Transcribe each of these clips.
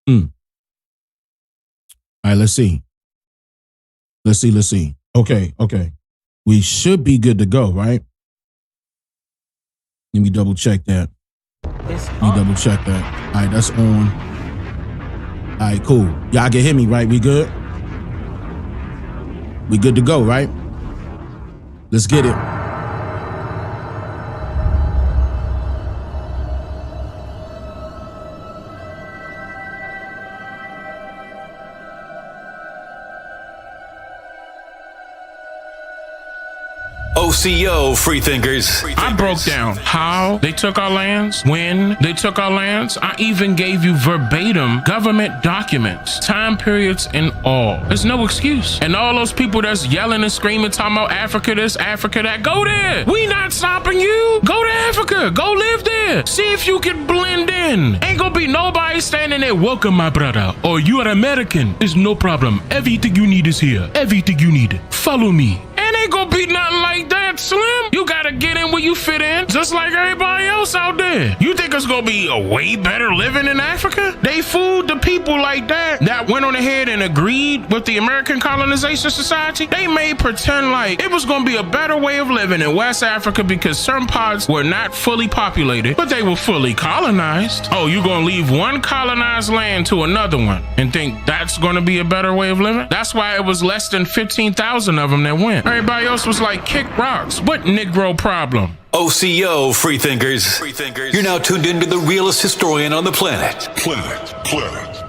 All right, let's see. Let's see. Okay. We should be good to go, right? Let me double check that. All right, that's on. All right, cool. Y'all can hear me, right? We good? We good to go, right? Let's get it. OCO, freethinkers. I broke down how they took our lands, when they took our lands. I even gave you verbatim government documents, time periods, and all. There's no excuse. And all those people that's yelling and screaming, talking about Africa this, Africa that, go there. We not stopping you. Go to Africa. Go live there. See if you can blend in. Ain't gonna be nobody standing there, welcome my brother, or you are American. There's no problem. Everything you need is here. Everything you need. Follow me. Ain't gonna be nothing like that, Slim. You gotta get in where you fit in, just like everybody else out there. You think it's gonna be a way better living in Africa? They fooled the people like that went on ahead and agreed with the American Colonization Society. They made pretend like it was gonna be a better way of living in West Africa because certain parts were not fully populated, but they were fully colonized. Oh, you gonna leave one colonized land to another one and think that's gonna be a better way of living? That's why it was less than 15,000 of them that went. Everybody else was like, kick rocks. What Negro problem? OCO, freethinkers. You're now tuned into the realest historian on the planet.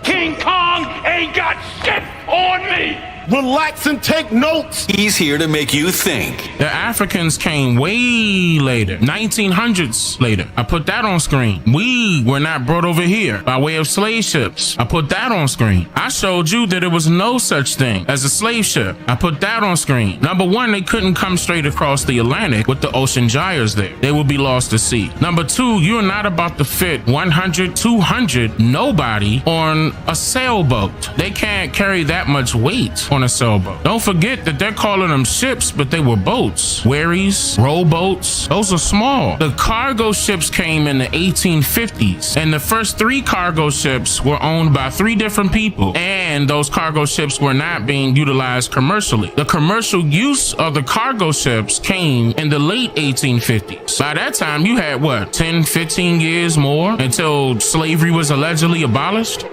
King Kong ain't got shit on me. Relax and take notes. He's here to make you think. The Africans came way later, 1900s later. I put that on screen. We were not brought over here by way of slave ships. I put that on screen. I showed you that there was no such thing as a slave ship. I put that on screen. Number one, they couldn't come straight across the Atlantic with the ocean gyres there. They would be lost to sea. Number two, you're not about to fit 100, 200, nobody on a sailboat. They can't carry that much weight on a sailboat. Don't forget that they're calling them ships, but they were boats. Wherries, rowboats, those are small. The cargo ships came in the 1850s, and the first 3 cargo ships were owned by 3 different people, and those cargo ships were not being utilized commercially. The commercial use of the cargo ships came in the late 1850s. By that time, you had what, 10, 15 years more until slavery was allegedly abolished?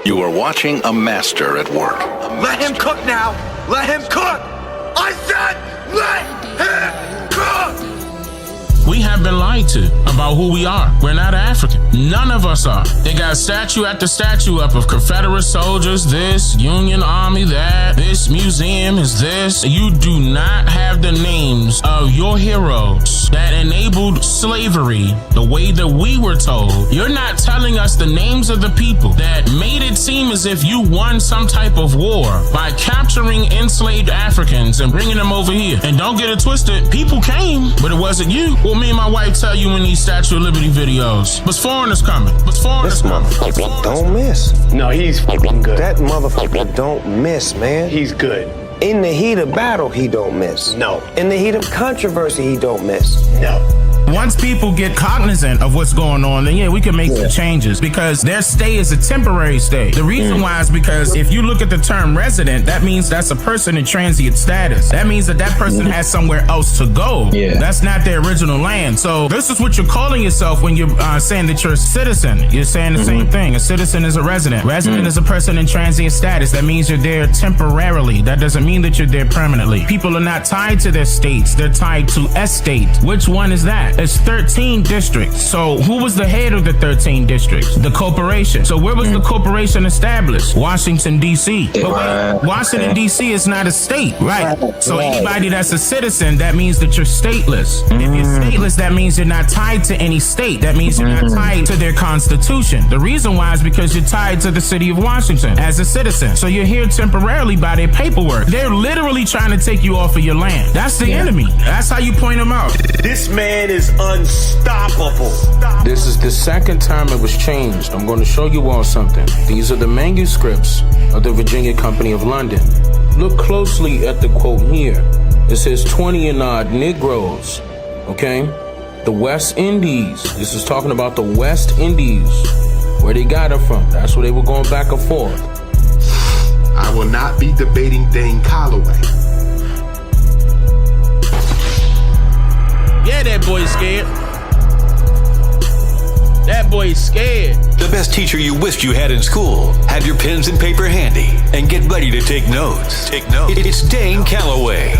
You are watching a master at work. Let him cook now. Let him cook. I said let him cook. We have been lied to about who we are. We're not African. None of us are. They got statue after statue up of Confederate soldiers, this, Union Army, that, this museum is this. You do not have the names of your heroes that enabled slavery the way that we were told. You're not telling us the names of the people that made it seem as if you won some type of war by capturing enslaved Africans and bringing them over here. And don't get it twisted, people came, but it wasn't you. Well, me and my wife tell you in these Statue of Liberty videos, but foreigners coming. This motherfucker don't miss. No, he's fucking good. That motherfucker don't miss, man. He's good. In the heat of battle, he don't miss. No. In the heat of controversy, he don't miss. No. Once people get cognizant of what's going on, then yeah, we can make some changes because their stay is a temporary stay. The reason why is because if you look at the term resident, that means that's a person in transient status. That means that person has somewhere else to go. Yeah. That's not their original land. So this is what you're calling yourself when you're saying that you're a citizen. You're saying the same thing. A citizen is a resident. Resident is a person in transient status. That means you're there temporarily. That doesn't mean that you're there permanently. People are not tied to their states. They're tied to a state. Which one is that? It's 13 districts. So who was the head of the 13 districts? The corporation. So where was the corporation established? Washington, D.C. But Washington, D.C. is not a state, right? So anybody that's a citizen, that means that you're stateless. If you're stateless, that means you're not tied to any state. That means you're not tied to their constitution. The reason why is because you're tied to the city of Washington as a citizen. So you're here temporarily by their paperwork. They're literally trying to take you off of your land. That's the enemy. That's how you point them out. This man is unstoppable. This is the second time it was changed. I'm going to show you all something. These are the manuscripts of the Virginia Company of London. Look closely at the quote here. It says 20 and odd Negroes, okay? The West Indies. This is talking about the West Indies. Where'd he got it from? That's where they were going back and forth. I will not be debating Dane Calloway. Yeah, that boy's scared. That boy's scared. The best teacher you wished you had in school. Have your pens and paper handy and get ready to take notes. Take notes. It's Dane Calloway.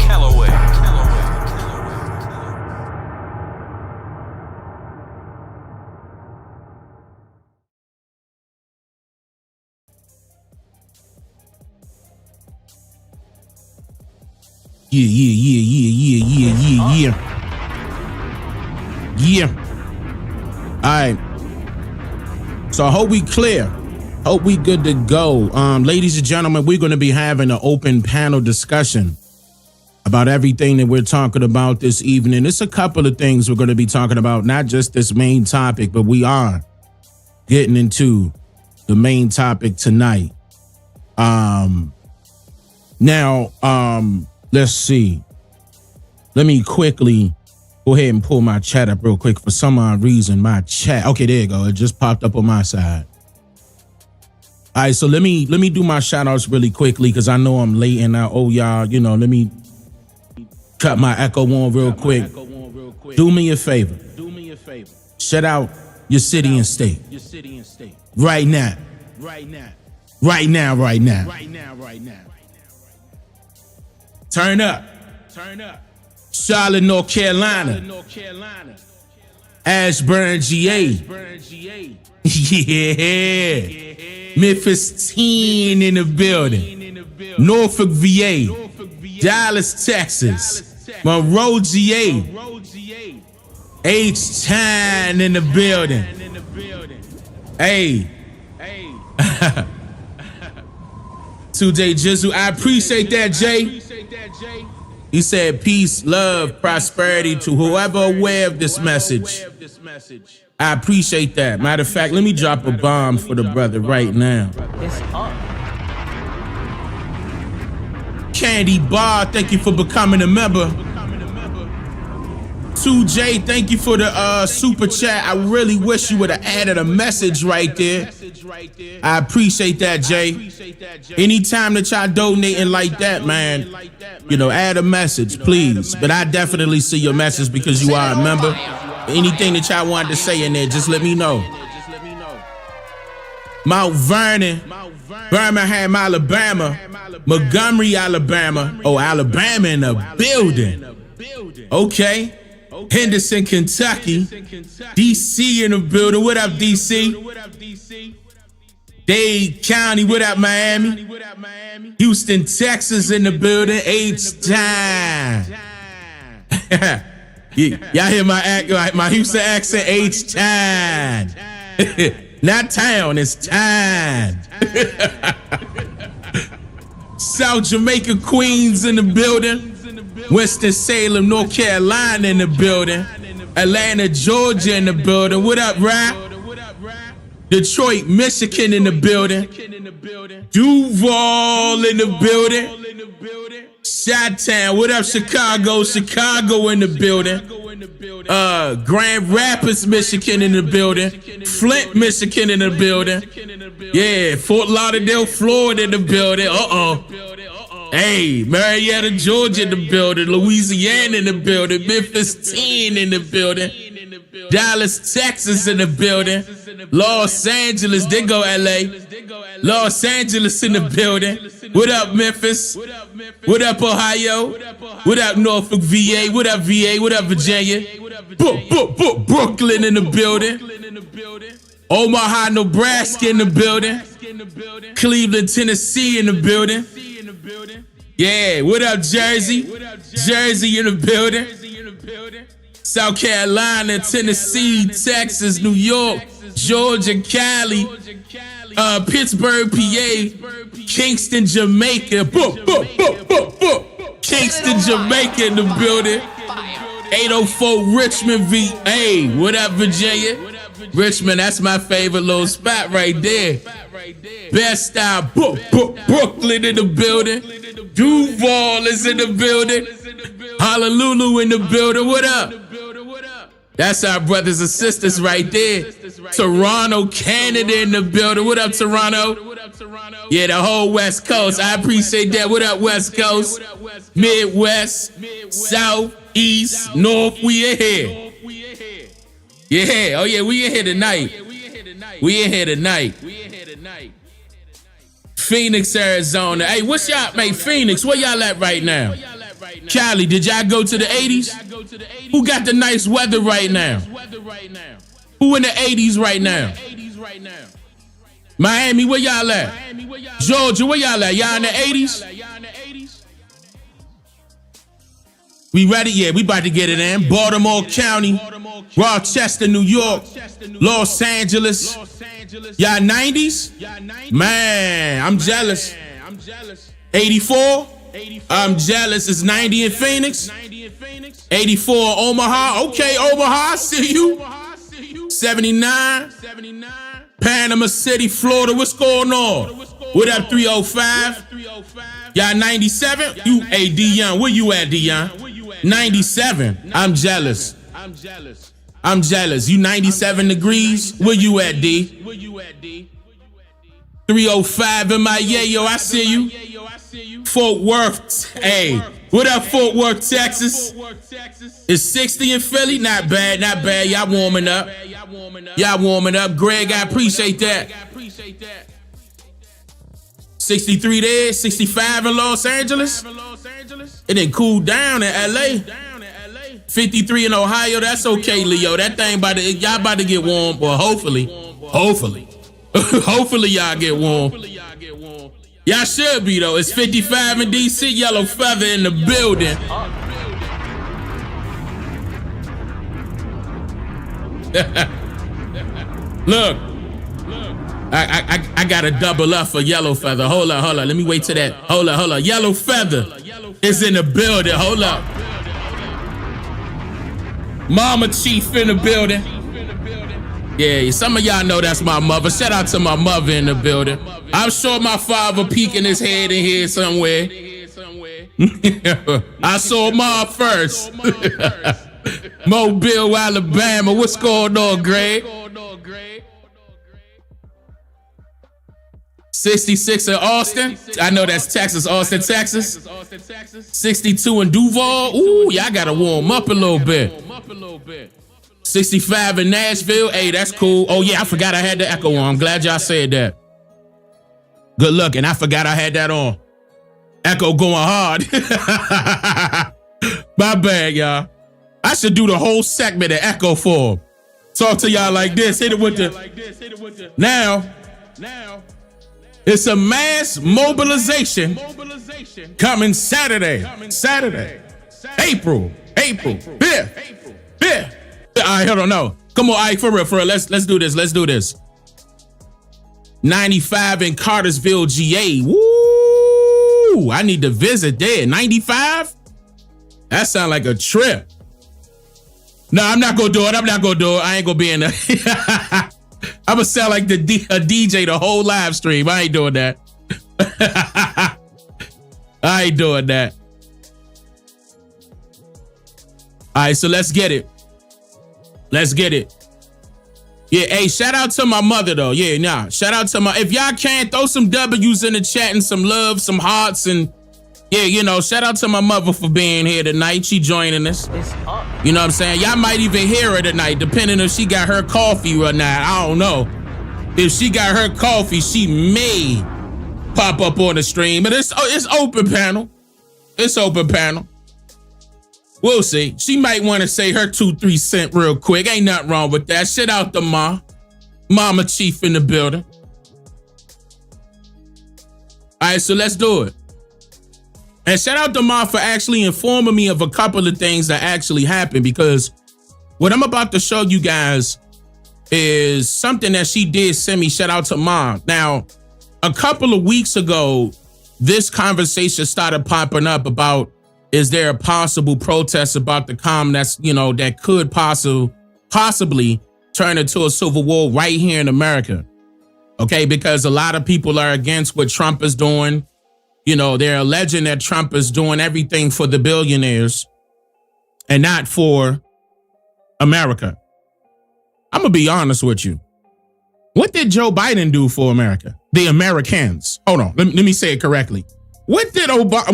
Yeah. All right. So I hope we clear. Hope we good to go. Ladies and gentlemen, we're going to be having an open panel discussion about everything that we're talking about this evening. It's a couple of things we're going to be talking about, not just this main topic, but we are getting into the main topic tonight. Now, let's see. Let me quickly go ahead and pull my chat up real quick. For some odd reason, my chat. Okay, there you go. It just popped up on my side. All right, so let me do my shout outs really quickly because I know I'm late and I owe y'all, let me cut my echo on real quick. Do me a favor. Shout out your city and state. Right now. Turn up. Charlotte, North Carolina. Ashburn, GA. Yeah. Memphis 10 in the building. Norfolk, VA. Dallas, Texas. Monroe, GA. H-Town in the building. Hey. 2J Jizzle. I appreciate that, Jay. He said, peace, love, prosperity to whoever aware of this message. I appreciate that. Matter of fact, let me drop a bomb for the brother right now. Candy Bar, thank you for becoming a member. 2J, thank you for the super chat. I really wish you would have added a message right there. I appreciate that, Jay. Anytime that y'all donating like that, man, add a message, please. But I definitely see your message because you are a member. Anything that y'all wanted to say in there, just let me know. Mount Vernon, Birmingham, Alabama, Montgomery, Alabama. Oh, Alabama in the building. Okay. Henderson, Kentucky. DC in the building. What up, DC? Dade County. What up, Miami? Houston, Texas in the building. H-Town. Y'all hear my Houston accent? H-Town. Not town, it's town. South Jamaica, Queens in the building. Winston-Salem, North Carolina in the building. Atlanta, Georgia in the building. What up, Rap? Detroit, Michigan in the building. Duval in the building. Chi-Town, what up, Chicago? Chicago in the building. Grand Rapids, Michigan in the building. Flint, Michigan in the building. Yeah, Fort Lauderdale, Florida in the building. Hey, Marietta, Georgia in the building. Louisiana in the building. Memphis 10 in the building. Dallas, Texas in the building. Los Angeles, they go LA. Los Angeles in the building. What up, Memphis? What up, Ohio? What up, Norfolk, VA? What up, VA? What up, Virginia? Brooklyn in the building. Omaha, Nebraska in the building. Cleveland, Tennessee in the building. Yeah, what up, Jersey? Jersey in the building. South Carolina, Tennessee, Texas, New York, Georgia, Cali, Pittsburgh, PA, Kingston, Jamaica. Kingston, Jamaica in the building. 804 Richmond, VA. What up, Virginia? Richmond, that's my favorite little spot right there. Best Style, Brooklyn in the building. Duval is in the building. Honolulu in the building. What up? That's our brothers and sisters right there. Toronto, Canada in the building. What up, Toronto? Yeah, the whole West Coast. I appreciate that. What up, West Coast? Midwest, South, East, North. We in here. Yeah. Oh, yeah, we in here tonight. We in here tonight. Phoenix, Arizona. Hey, what's y'all, mate? Phoenix, where y'all at right now? Cali, did y'all go to the 80s? Who got the nice weather right now? Who in the 80s right now? Miami, where y'all at? Georgia, where y'all at? Y'all in the 80s? We ready? Yeah, we about to get it in. Baltimore County, Rochester, New York, Los Angeles. Y'all 90s? Man, I'm jealous. 84? I'm jealous. It's 90 in Phoenix. 84 Omaha. Okay, Omaha, I see you. 79. Panama City, Florida. What's going on? What up, 305? Y'all 97? You, hey, Dion, where you at, Dion? 97. I'm jealous. I'm jealous. You 97 degrees? Where you at, D? 305 in my yo, I see you. Fort Worth. Hey, what up, Fort Worth, Texas? It's 60 in Philly? Not bad, not bad. Y'all warming up. Y'all warming up. Greg, I appreciate that. 63 there, 65 in Los Angeles. It didn't cool down in LA. 53 in Ohio, that's okay, Leo. That thing y'all about to get warm. Well, hopefully. Hopefully y'all get warm. Y'all should be, though. It's 55 in DC, Yellow Feather in the building. Look, I got to double up for Yellow Feather. Hold up. Let me wait till that. Hold up. Yellow Feather is in the building. Hold up. Mama Chief in the building. Yeah, some of y'all know that's my mother. Shout out to my mother in the building. I'm sure my father peeking his head in here somewhere. I saw Mom first. Mobile, Alabama. What's going on, Greg? 66 in Austin. I know that's Texas, Austin, Texas. 62 in Duval. Ooh, y'all gotta warm up a little bit. 65 in Nashville. Hey, that's cool. Oh, yeah, I forgot I had the echo on. I'm glad y'all said that. Good luck. And I forgot I had that on. Echo going hard. My bad, y'all. I should do the whole segment of echo for him. Talk to y'all like this. Hit it with the... Now, it's a mass mobilization coming Saturday. April 5th. All right, hold on, no. Come on, all right, for real. Let's do this. 95 in Cartersville, GA. Woo! I need to visit there. 95? That sounds like a trip. No, I'm not gonna do it. I ain't gonna be in there. I'm gonna sound like a DJ the whole live stream. I ain't doing that. I ain't doing that. All right, so let's get it. Yeah, hey, shout out to my mother, though. Yeah, nah. Shout out to if y'all can, throw some W's in the chat and some love, some hearts, and yeah, you know, shout out to my mother for being here tonight. She joining us. You know what I'm saying? Y'all might even hear her tonight, depending if she got her coffee or not. I don't know. If she got her coffee, she may pop up on the stream. But it's open panel. It's open panel. We'll see. She might want to say her 2-3 cents real quick. Ain't nothing wrong with that. Shit out the Mama Chief in the building. All right, so let's do it. And shout out to Ma for actually informing me of a couple of things that actually happened, because what I'm about to show you guys is something that she did send me. Shout out to Ma. Now, a couple of weeks ago, this conversation started popping up about, is there a possible protest about the calm that's, you know, that could possibly turn into a civil war right here in America? Okay, because a lot of people are against what Trump is doing. You know, they're alleging that Trump is doing everything for the billionaires and not for America. I'm going to be honest with you. What did Joe Biden do for America? The Americans. Hold on. Let me say it correctly. What did Obama,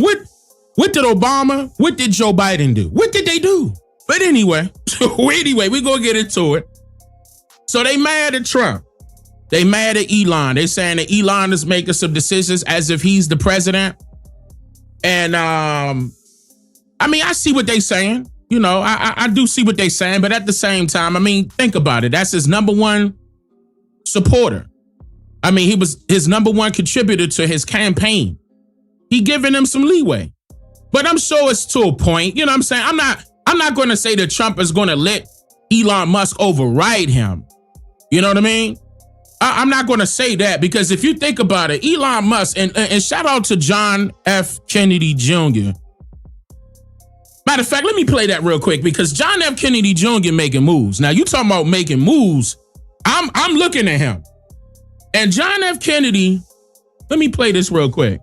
what did Joe Biden do? What did they do? But anyway, we're going to get into it. So they mad at Trump. They mad at Elon. They saying that Elon is making some decisions as if he's the president. And I mean, I see what they saying. You know, I do see what they saying. But at the same time, I mean, think about it. That's his number one supporter. I mean, he was his number one contributor to his campaign. He giving him some leeway. But I'm sure it's to a point. You know what I'm saying? I'm not going to say that Trump is going to let Elon Musk override him. You know what I mean? I'm not going to say that, because if you think about it, Elon Musk, and shout out to John F. Kennedy Jr. Matter of fact, let me play that real quick, because John F. Kennedy Jr. making moves. Now, you talking about making moves. I'm looking at him. And John F. Kennedy, let me play this real quick.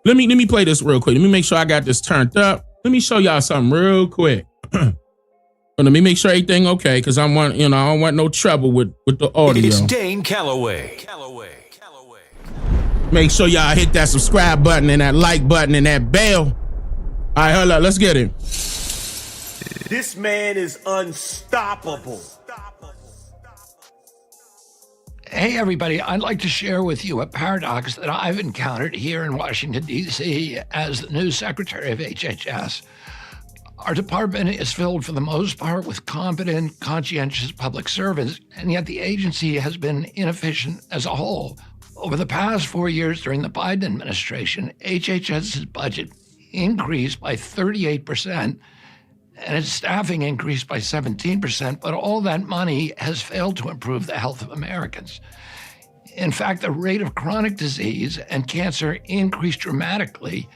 Let me play this real quick. Let me make sure I got this turned up. Let me show y'all something real quick. Let me make sure everything okay, because I don't want no trouble with the audio. It's Dane Calloway. Make sure y'all hit that subscribe button and that like button and that bell. All right, hold up, let's get it. This man is unstoppable. Hey, everybody, I'd like to share with you a paradox that I've encountered here in Washington, D.C. as the new secretary of HHS. Our department is filled for the most part with competent, conscientious public servants, and yet the agency has been inefficient as a whole. Over the past 4 years during the Biden administration, HHS's budget increased by 38%, and its staffing increased by 17%, but all that money has failed to improve the health of Americans. In fact, the rate of chronic disease and cancer increased dramatically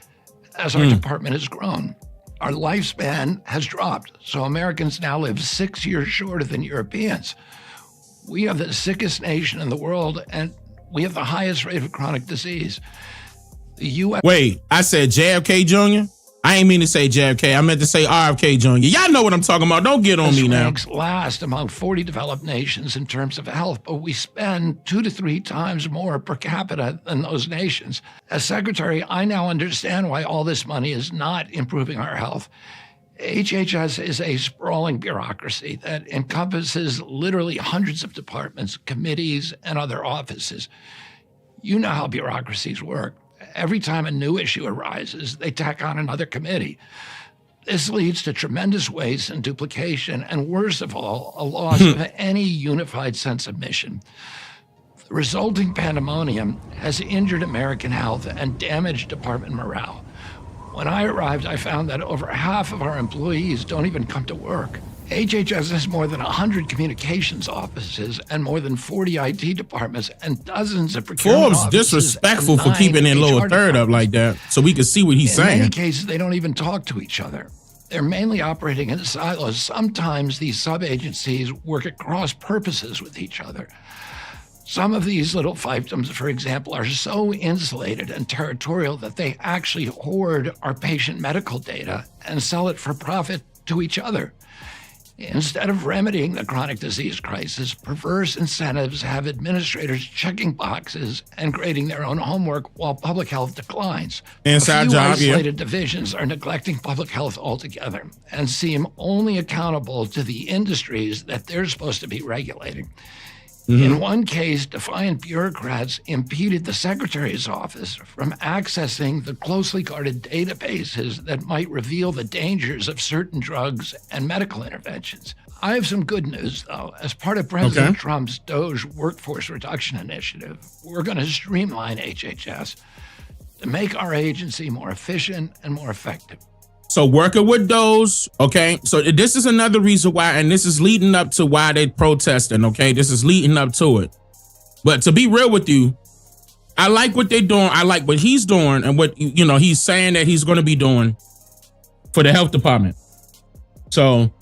as our department has grown. Our lifespan has dropped, so Americans now live 6 years shorter than Europeans. We are the sickest nation in the world, and we have the highest rate of chronic disease. The U.S. Wait, I said JFK Jr.? I ain't mean to say JFK. I meant to say RFK Jr. Y'all know what I'm talking about. Don't get on me now. Ranks last among 40 developed nations in terms of health, but we spend 2 to 3 times more per capita than those nations. As secretary, I now understand why all this money is not improving our health. HHS is a sprawling bureaucracy that encompasses literally hundreds of departments, committees, and other offices. You know how bureaucracies work. Every time a new issue arises, they tack on another committee. This leads to tremendous waste and duplication, and worst of all, a loss of any unified sense of mission. The resulting pandemonium has injured American health and damaged department morale. When I arrived, I found that over half of our employees don't even come to work. HHS has more than 100 communications offices and more than 40 IT departments and dozens of procurement Forbes offices. disrespectful for keeping their lower third up like that, so we can see what he's saying. In many cases, they don't even talk to each other. They're mainly operating in silos. Sometimes these sub-agencies work at cross purposes with each other. Some of these little fiefdoms, for example, are so insulated and territorial that they actually hoard our patient medical data and sell it for profit to each other. Instead of remedying the chronic disease crisis, perverse incentives have administrators checking boxes and grading their own homework while public health declines. Inside a few job, isolated divisions are neglecting public health altogether and seem only accountable to the industries that they're supposed to be regulating. In one case, defiant bureaucrats impeded the secretary's office from accessing the closely guarded databases that might reveal the dangers of certain drugs and medical interventions. I have some good news, though. As part of President Trump's DOGE workforce reduction initiative, we're going to streamline HHS to make our agency more efficient and more effective. So working with those, okay? So this is another reason why, and this is leading up to why they protesting, okay? This is leading up to it. But to be real with you, I like what they're doing. I like what he's doing and what, he's saying that he's going to be doing for the health department. So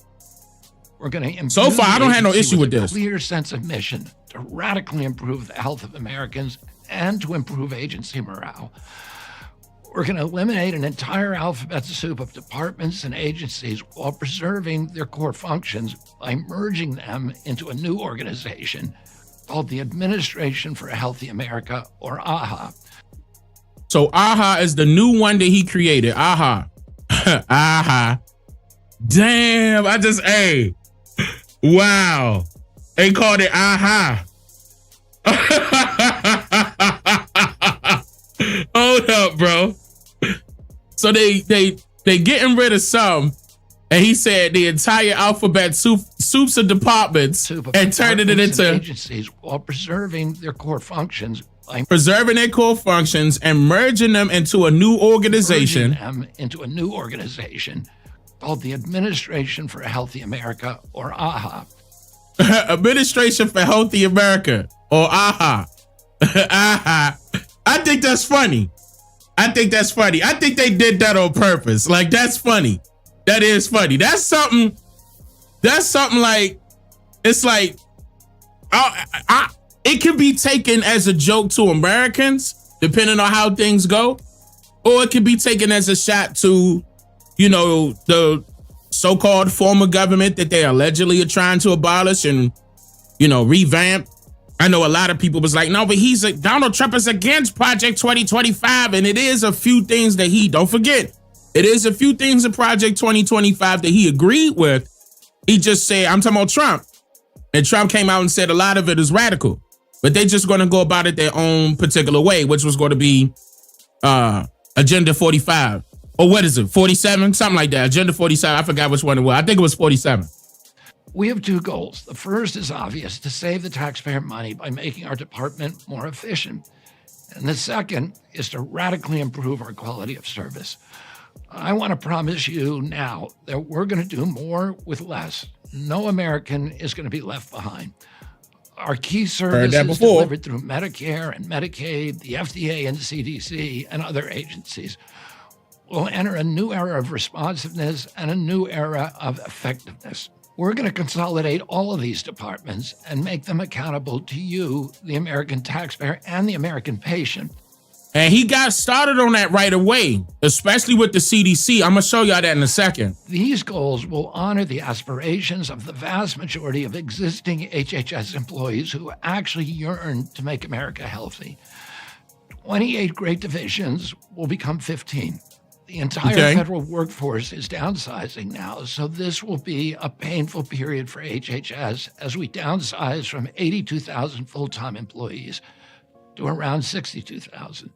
we're going to so far, I don't have no issue with this. A clear sense of mission to radically improve the health of Americans and to improve agency morale. We're going to eliminate an entire alphabet soup of departments and agencies while preserving their core functions by merging them into a new organization called the Administration for a Healthy America, or AHA. So AHA is the new one that he created. AHA. AHA. Damn, hey. Wow. They called it AHA. Hold up, bro. So they getting rid of some, and he said the entire alphabet soups of departments and turning it into agencies while preserving their core functions. And merging them into a new organization. Called the Administration for a Healthy America, or AHA. Administration for Healthy America, or AHA. AHA. I think that's funny. I think they did that on purpose. Like, that's funny. That is funny. That's something like, it's like, it can be taken as a joke to Americans, depending on how things go, or it can be taken as a shot to, the so-called former government that they allegedly are trying to abolish and, revamp. I know a lot of people was like, no, but Donald Trump is against Project 2025. And it is a few things that don't forget, it is a few things in Project 2025 that he agreed with. He just said, I'm talking about Trump. And Trump came out and said a lot of it is radical, but they just going to go about it their own particular way, which was going to be Agenda 45. Or what is it? 47? Something like that. Agenda 47. I forgot which one it was. I think it was 47. We have two goals. The first is obvious, to save the taxpayer money by making our department more efficient. And the second is to radically improve our quality of service. I want to promise you now that we're going to do more with less. No American is going to be left behind. Our key services delivered through Medicare and Medicaid, the FDA and CDC, and other agencies will enter a new era of responsiveness and a new era of effectiveness. We're going to consolidate all of these departments and make them accountable to you, the American taxpayer, and the American patient. And he got started on that right away, especially with the CDC. I'm going to show y'all that in a second. These goals will honor the aspirations of the vast majority of existing HHS employees who actually yearn to make America healthy. 28 great divisions will become 15. The entire federal workforce is downsizing now, so this will be a painful period for HHS as we downsize from 82,000 full-time employees to around 62,000.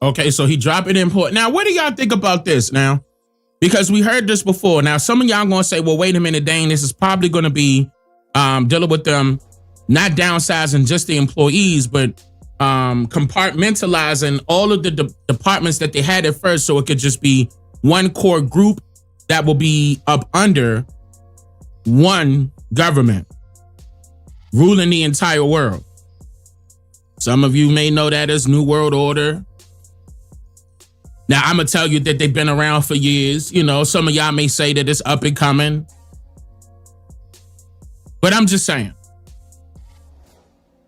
Okay, so he dropped it in port. Now, what do y'all think about this now? Because we heard this before. Now, some of y'all going to say, well, wait a minute, Dane, this is probably going to be dealing with them not downsizing just the employees, but compartmentalizing all of the departments that they had at first, so it could just be one core group that will be up under one government ruling the entire world. Some of you may know that as New World Order. Now, I'm going to tell you that they've been around for years. Some of y'all may say that it's up and coming. But I'm just saying.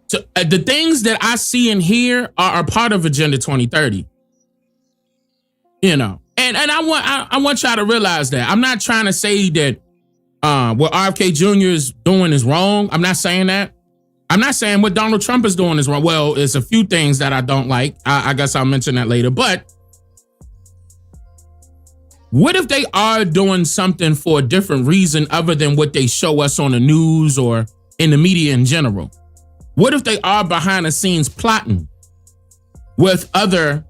So, the things that I see and hear are part of Agenda 2030. And I want y'all to realize that. I'm not trying to say that what RFK Jr. is doing is wrong. I'm not saying that. I'm not saying what Donald Trump is doing is wrong. Well, it's a few things that I don't like. I guess I'll mention that later. But what if they are doing something for a different reason other than what they show us on the news or in the media in general? What if they are behind the scenes plotting with other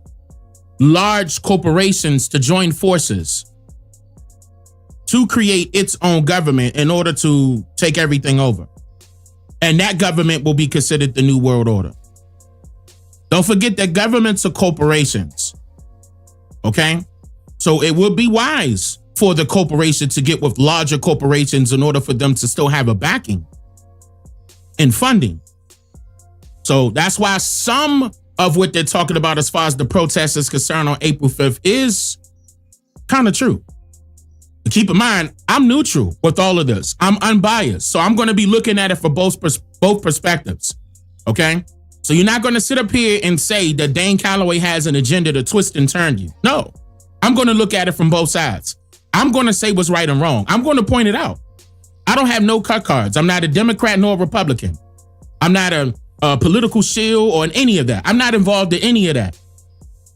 large corporations to join forces to create its own government in order to take everything over? And that government will be considered the New World Order. Don't forget that governments are corporations. Okay? So it would be wise for the corporation to get with larger corporations in order for them to still have a backing and funding. So that's why some of what they're talking about as far as the protest is concerned on April 5th is kind of true. But keep in mind, I'm neutral with all of this. I'm unbiased. So I'm going to be looking at it for both perspectives. Okay? So you're not going to sit up here and say that Dane Calloway has an agenda to twist and turn you. No, I'm going to look at it from both sides. I'm going to say what's right and wrong. I'm going to point it out. I don't have no cut cards. I'm not a Democrat nor a Republican. I'm not a political shield or in any of that. I'm not involved in any of that.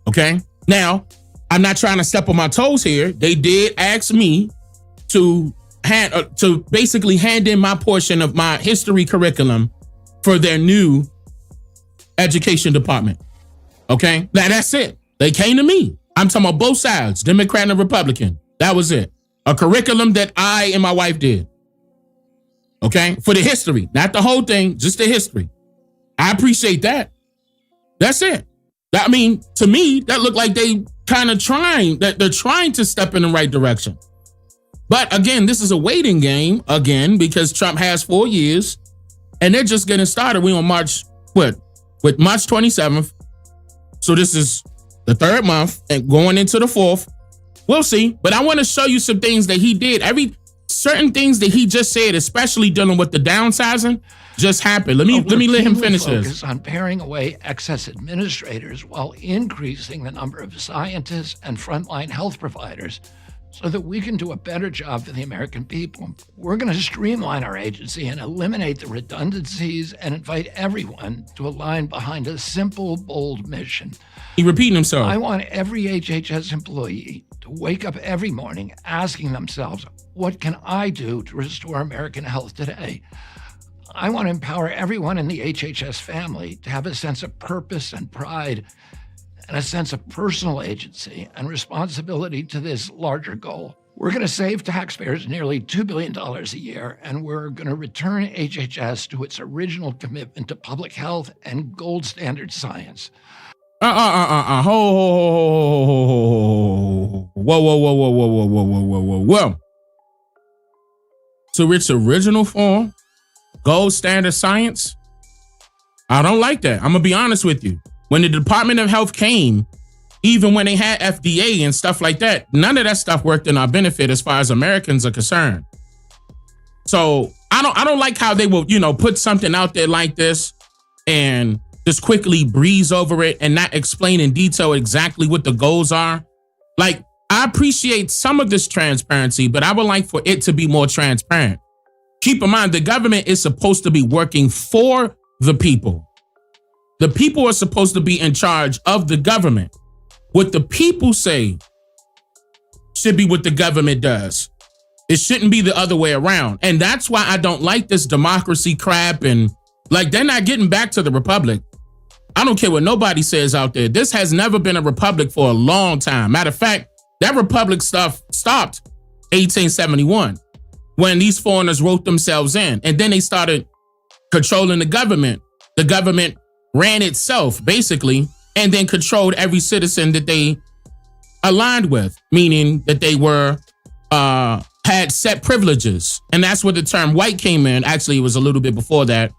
Okay. Now, I'm not trying to step on my toes here. They did ask me to basically hand in my portion of my history curriculum for their new education department. Okay. Now that's it. They came to me. I'm talking about both sides, Democrat and Republican. That was it. A curriculum that I and my wife did. Okay. For the history, not the whole thing, just the history. I appreciate that. That's it. I mean, to me, that looked like they kind of they're trying to step in the right direction. But again, this is a waiting game again, because Trump has 4 years and they're just getting started. We on March 27th. So this is the third month and going into the fourth. We'll see. But I want to show you some things that he did. Certain things that he just said, especially dealing with the downsizing, just happened. Let me let him finish this. Focus on paring away excess administrators while increasing the number of scientists and frontline health providers so that we can do a better job for the American people. We're going to streamline our agency and eliminate the redundancies and invite everyone to align behind a simple, bold mission. He repeating himself. I want every HHS employee to wake up every morning asking themselves, what can I do to restore American health today? I want to empower everyone in the HHS family to have a sense of purpose and pride and a sense of personal agency and responsibility to this larger goal. We're going to save taxpayers nearly $2 billion a year, and we're going to return HHS to its original commitment to public health and gold standard science. Whoa. To its original form, gold standard science, I don't like that. I'm going to be honest with you. When the Department of Health came, even when they had FDA and stuff like that, none of that stuff worked in our benefit as far as Americans are concerned. So I don't like how they will, put something out there like this and just quickly breeze over it and not explain in detail exactly what the goals are. Like, I appreciate some of this transparency, but I would like for it to be more transparent. Keep in mind, the government is supposed to be working for the people. The people are supposed to be in charge of the government. What the people say should be what the government does. It shouldn't be the other way around. And that's why I don't like this democracy crap. And like, they're not getting back to the republic. I don't care what nobody says out there. This has never been a republic for a long time. Matter of fact, that republic stuff stopped 1871 when these foreigners wrote themselves in. And then they started controlling the government. The government ran itself, basically, and then controlled every citizen that they aligned with, meaning that they were had set privileges. And that's where the term white came in. Actually, it was a little bit before that.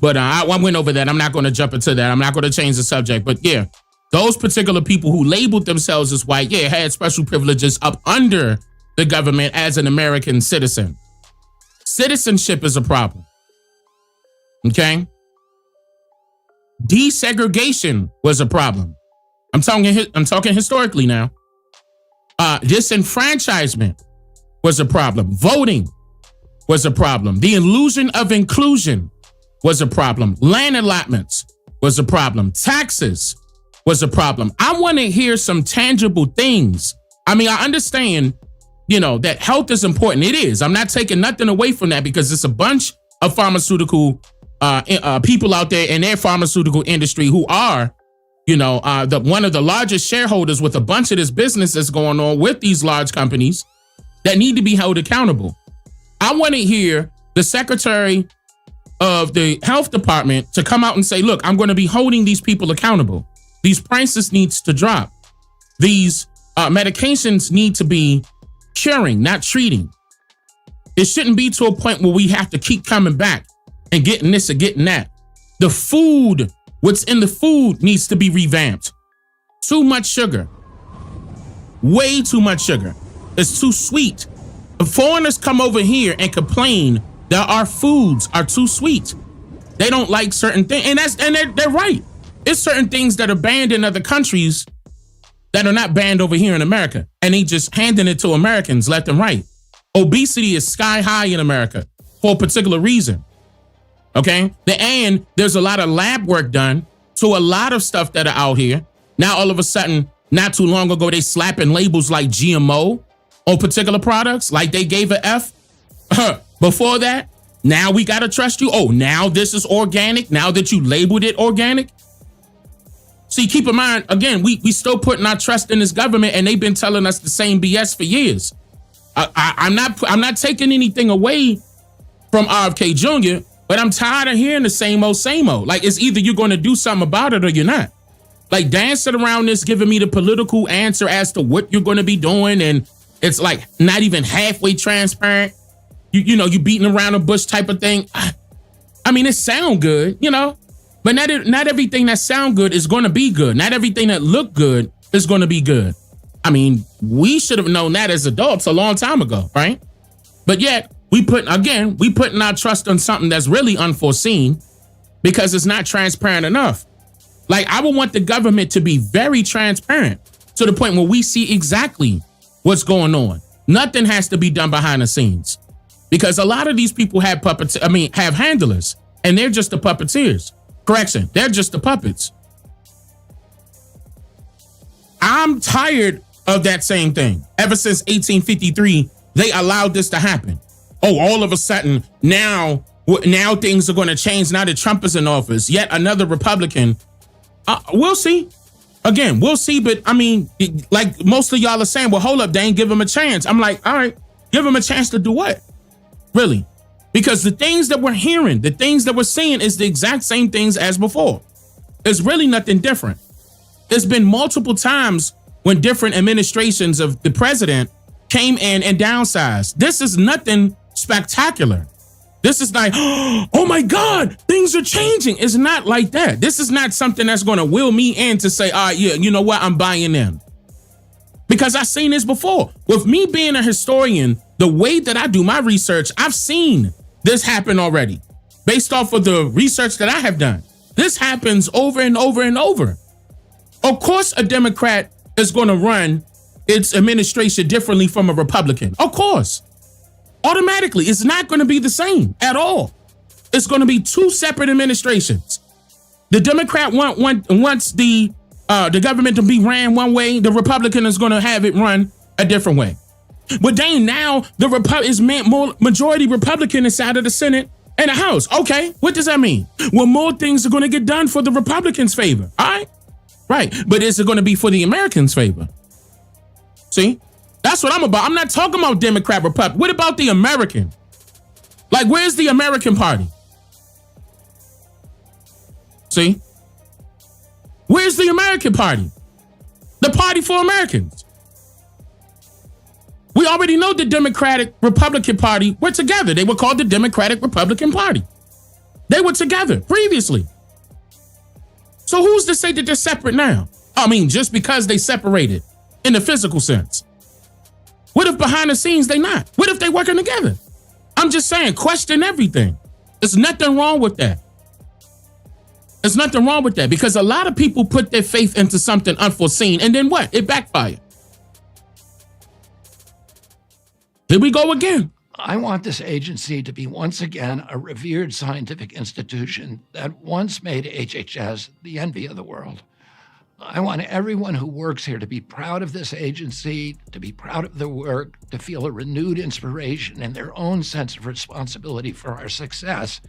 But I went over that. I'm not going to jump into that. I'm not going to change the subject. But yeah, those particular people who labeled themselves as white, had special privileges up under the government as an American citizen. Citizenship is a problem. Okay? Desegregation was a problem. I'm talking historically now. Disenfranchisement was a problem. Voting was a problem. The illusion of inclusion was a problem. Land allotments was a problem. Taxes was a problem. I want to hear some tangible things. I mean, I understand, that health is important. It is. I'm not taking nothing away from that because it's a bunch of pharmaceutical people out there in their pharmaceutical industry who are, one of the largest shareholders with a bunch of this business that's going on with these large companies that need to be held accountable. I want to hear the Secretary of the Health Department to come out and say, look, I'm going to be holding these people accountable. These prices needs to drop. These medications need to be curing, not treating. It shouldn't be to a point where we have to keep coming back and getting this or getting that. The food, what's in the food needs to be revamped. Too much sugar. Way too much sugar. It's too sweet. If foreigners come over here and complain that our foods are too sweet, They don't like certain things, and they're right. It's certain things that are banned in other countries that are not banned over here in America, and they just handing it to Americans left and right. Obesity is sky high in America for a particular reason. Okay, and there's a lot of lab work done to a lot of stuff that are out here. Now all of a sudden, not too long ago, they slapping labels like GMO on particular products, like they gave an F. Before that, now we gotta trust you. Oh, now this is organic. Now that you labeled it organic. See, keep in mind, again, we still putting our trust in this government, and they've been telling us the same BS for years. I'm not taking anything away from RFK Jr., but I'm tired of hearing the same old, same old. Like, it's either you're going to do something about it or you're not. Like, dancing around this, giving me the political answer as to what you're going to be doing, and it's like not even halfway transparent. You beating around the bush type of thing. I mean, it sound good, but not everything that sound good is going to be good. Not everything that look good is going to be good. I mean, we should have known that as adults a long time ago, right? But yet, we putting our trust on something that's really unforeseen because it's not transparent enough. Like, I would want the government to be very transparent to the point where we see exactly what's going on. Nothing has to be done behind the scenes because a lot of these people have have handlers, and they're just the puppeteers. Correction, they're just the puppets. I'm tired of that same thing. Ever since 1853, they allowed this to happen. Oh, all of a sudden, now things are going to change now that Trump is in office. Yet another Republican. We'll see. Again, we'll see. But I mean, like most of y'all are saying, well, hold up, Dane, give him a chance. I'm like, all right, give him a chance to do what? Really? Because the things that we're hearing, the things that we're seeing is the exact same things as before. It's really nothing different. There's been multiple times when different administrations of the president came in and downsized. This is nothing spectacular. This is like, oh my God, things are changing. It's not like that. This is not something that's going to will me in to say, yeah, you know what? I'm buying in. Because I've seen this before. With me being a historian, the way that I do my research, I've seen this happen already. Based off of the research that I have done. This happens over and over and over. Of course, a Democrat is going to run its administration differently from a Republican. Of course. Automatically, it's not going to be the same at all. It's going to be two separate administrations. The Democrat wants the government to be ran one way. The Republican is going to have it run a different way. But Dane, now is more majority Republican inside of the Senate and the House. Okay, what does that mean? Well, more things are going to get done for the Republicans' favor. All right, right. But is it going to be for the Americans' favor? See? That's what I'm about. I'm not talking about Democrat, Republican. What about the American? Like, where's the American Party? See? Where's the American Party? The party for Americans. We already know the Democratic Republican Party were together. They were called the Democratic Republican Party. They were together previously. So who's to say that they're separate now? I mean, just because they separated in the physical sense. What if behind the scenes they not? What if they working together? I'm just saying, question everything. There's nothing wrong with that. There's nothing wrong with that because a lot of people put their faith into something unforeseen and then what? It backfired. Here we go again. I want this agency to be once again a revered scientific institution that once made HHS the envy of the world. I want everyone who works here to be proud of this agency, to be proud of their work, to feel a renewed inspiration and their own sense of responsibility for our success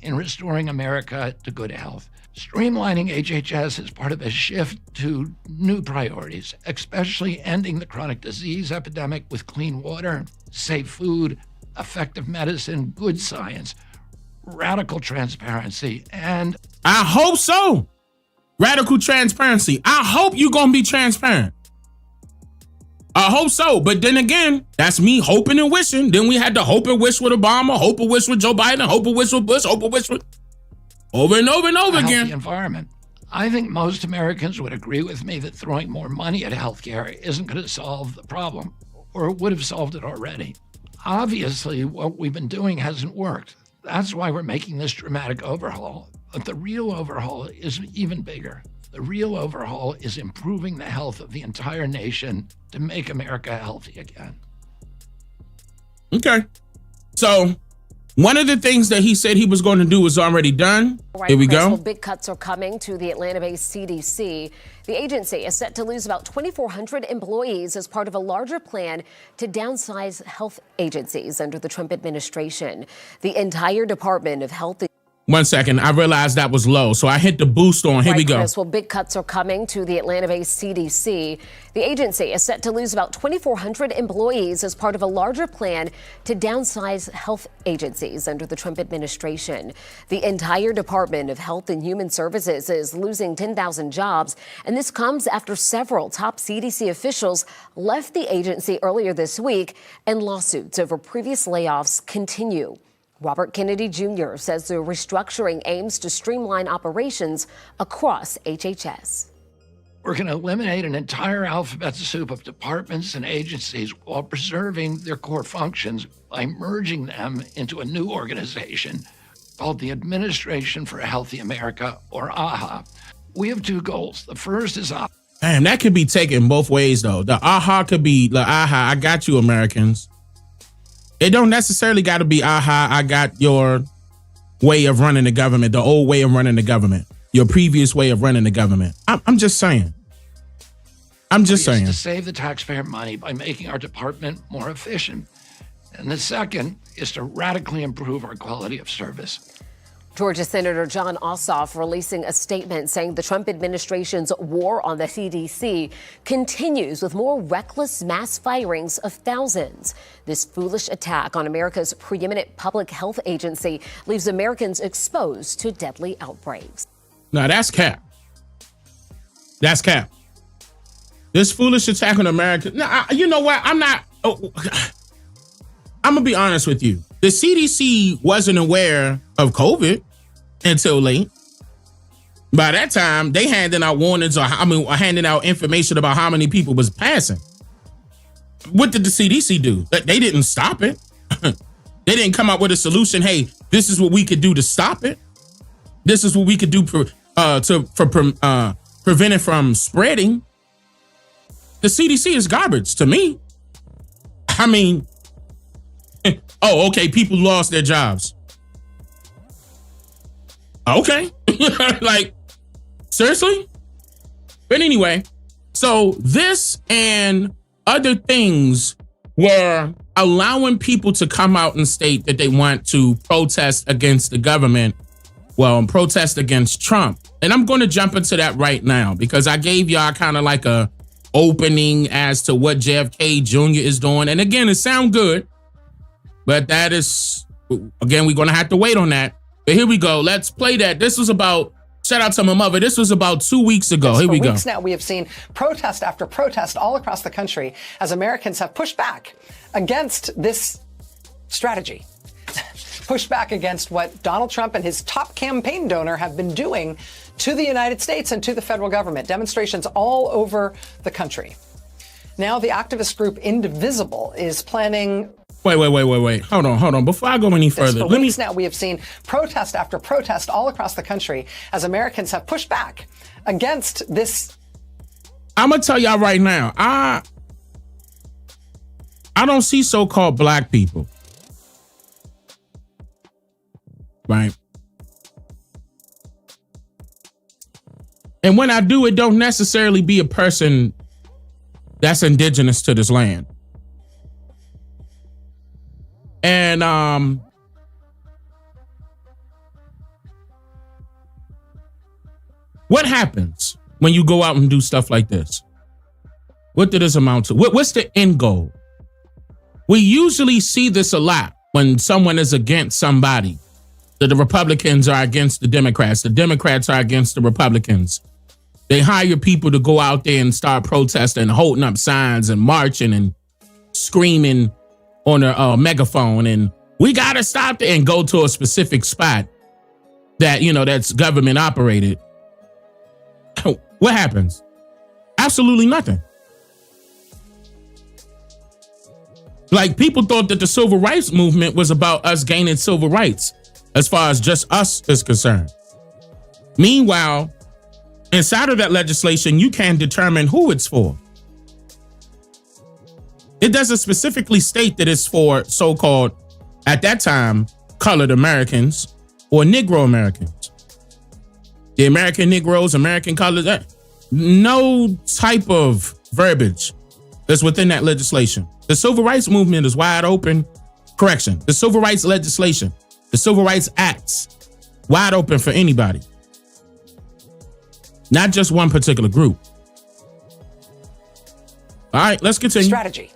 in restoring America to good health. Streamlining HHS is part of a shift to new priorities, especially ending the chronic disease epidemic with clean water, safe food, effective medicine, good science, radical transparency, and I hope so. Radical transparency. I hope you're going to be transparent. I hope so. But then again, that's me hoping and wishing. Then we had to hope and wish with Obama, hope and wish with Joe Biden, hope and wish with Bush, hope and wish with over and over and over again. The environment. I think most Americans would agree with me that throwing more money at healthcare isn't going to solve the problem, or it would have solved it already. Obviously, what we've been doing hasn't worked. That's why we're making this dramatic overhaul. But the real overhaul is even bigger. The real overhaul is improving the health of the entire nation to make America healthy again. Okay. So one of the things that he said he was going to do was already done. Right, Here we Chris, go. well, big cuts are coming to the Atlanta-based CDC. The agency is set to lose about 2,400 employees as part of a larger plan to downsize health agencies under the Trump administration. The entire Department of Health. 1 second. I realized that was low, so I hit the boost on. Here we go. Chris, well, big cuts are coming to the Atlanta-based CDC. The agency is set to lose about 2,400 employees as part of a larger plan to downsize health agencies under the Trump administration. The entire Department of Health and Human Services is losing 10,000 jobs, and this comes after several top CDC officials left the agency earlier this week, and lawsuits over previous layoffs continue. Robert Kennedy Jr. says the restructuring aims to streamline operations across HHS. We're going to eliminate an entire alphabet soup of departments and agencies while preserving their core functions by merging them into a new organization called the Administration for a Healthy America, or AHA. We have two goals. The first is AHA. Damn, that could be taken both ways, though. The AHA could be the AHA, I got you, Americans. It don't necessarily got to be AHA, I got your way of running the government, the old way of running the government, your previous way of running the government. I'm just saying. I'm just saying. To save the taxpayer money by making our department more efficient. And the second is to radically improve our quality of service. Georgia Senator John Ossoff releasing a statement saying the Trump administration's war on the CDC continues with more reckless mass firings of thousands. This foolish attack on America's preeminent public health agency leaves Americans exposed to deadly outbreaks. Now, that's cap. That's cap. This foolish attack on America. Now, you know what? I'm going to be honest with you. The CDC wasn't aware of COVID until late. By that time, they handing out warnings or handing out information about how many people was passing. What did the CDC do? They didn't stop it. They didn't come up with a solution. Hey, this is what we could do to stop it. This is what we could do to prevent it from spreading. The CDC is garbage to me. I mean, oh, okay, people lost their jobs. Okay. Like, seriously? But anyway, so this and other things were allowing people to come out and state that they want to protest against the government, well, protest against Trump. And I'm going to jump into that right now because I gave y'all kind of like a opening as to what JFK Jr. is doing. And again, it sounds good. But that is, again, we're going to have to wait on that. But here we go. Let's play that. This was about, shout out to my mother. This was about 2 weeks ago. Here we go. For weeks now, we have seen protest after protest all across the country as Americans have pushed back against this strategy. Pushed back against what Donald Trump and his top campaign donor have been doing to the United States and to the federal government. Demonstrations all over the country. Now, the activist group Indivisible is planning. Wait. Hold on. Before I go any further, for weeks now, we have seen protest after protest all across the country as Americans have pushed back against this. I'm going to tell y'all right now, I don't see so-called black people. Right? And when I do, it don't necessarily be a person that's indigenous to this land. And what happens when you go out and do stuff like this? What did this amount to? What's the end goal? We usually see this a lot when someone is against somebody. The Republicans are against the Democrats. The Democrats are against the Republicans. They hire people to go out there and start protesting, holding up signs and marching and screaming on a megaphone. And we got to stop there and go to a specific spot that, that's government operated. What happens? Absolutely nothing. Like, people thought that the civil rights movement was about us gaining civil rights. as far as just us is concerned. Meanwhile, inside of that legislation, you can determine who it's for. It doesn't specifically state that it's for so-called, at that time, colored Americans or Negro Americans. The American Negroes, American colored, no type of verbiage is within that legislation. The Civil Rights Movement is wide open. Correction, the Civil Rights legislation, the Civil Rights Acts, wide open for anybody. Not just one particular group. All right, let's continue. Strategy.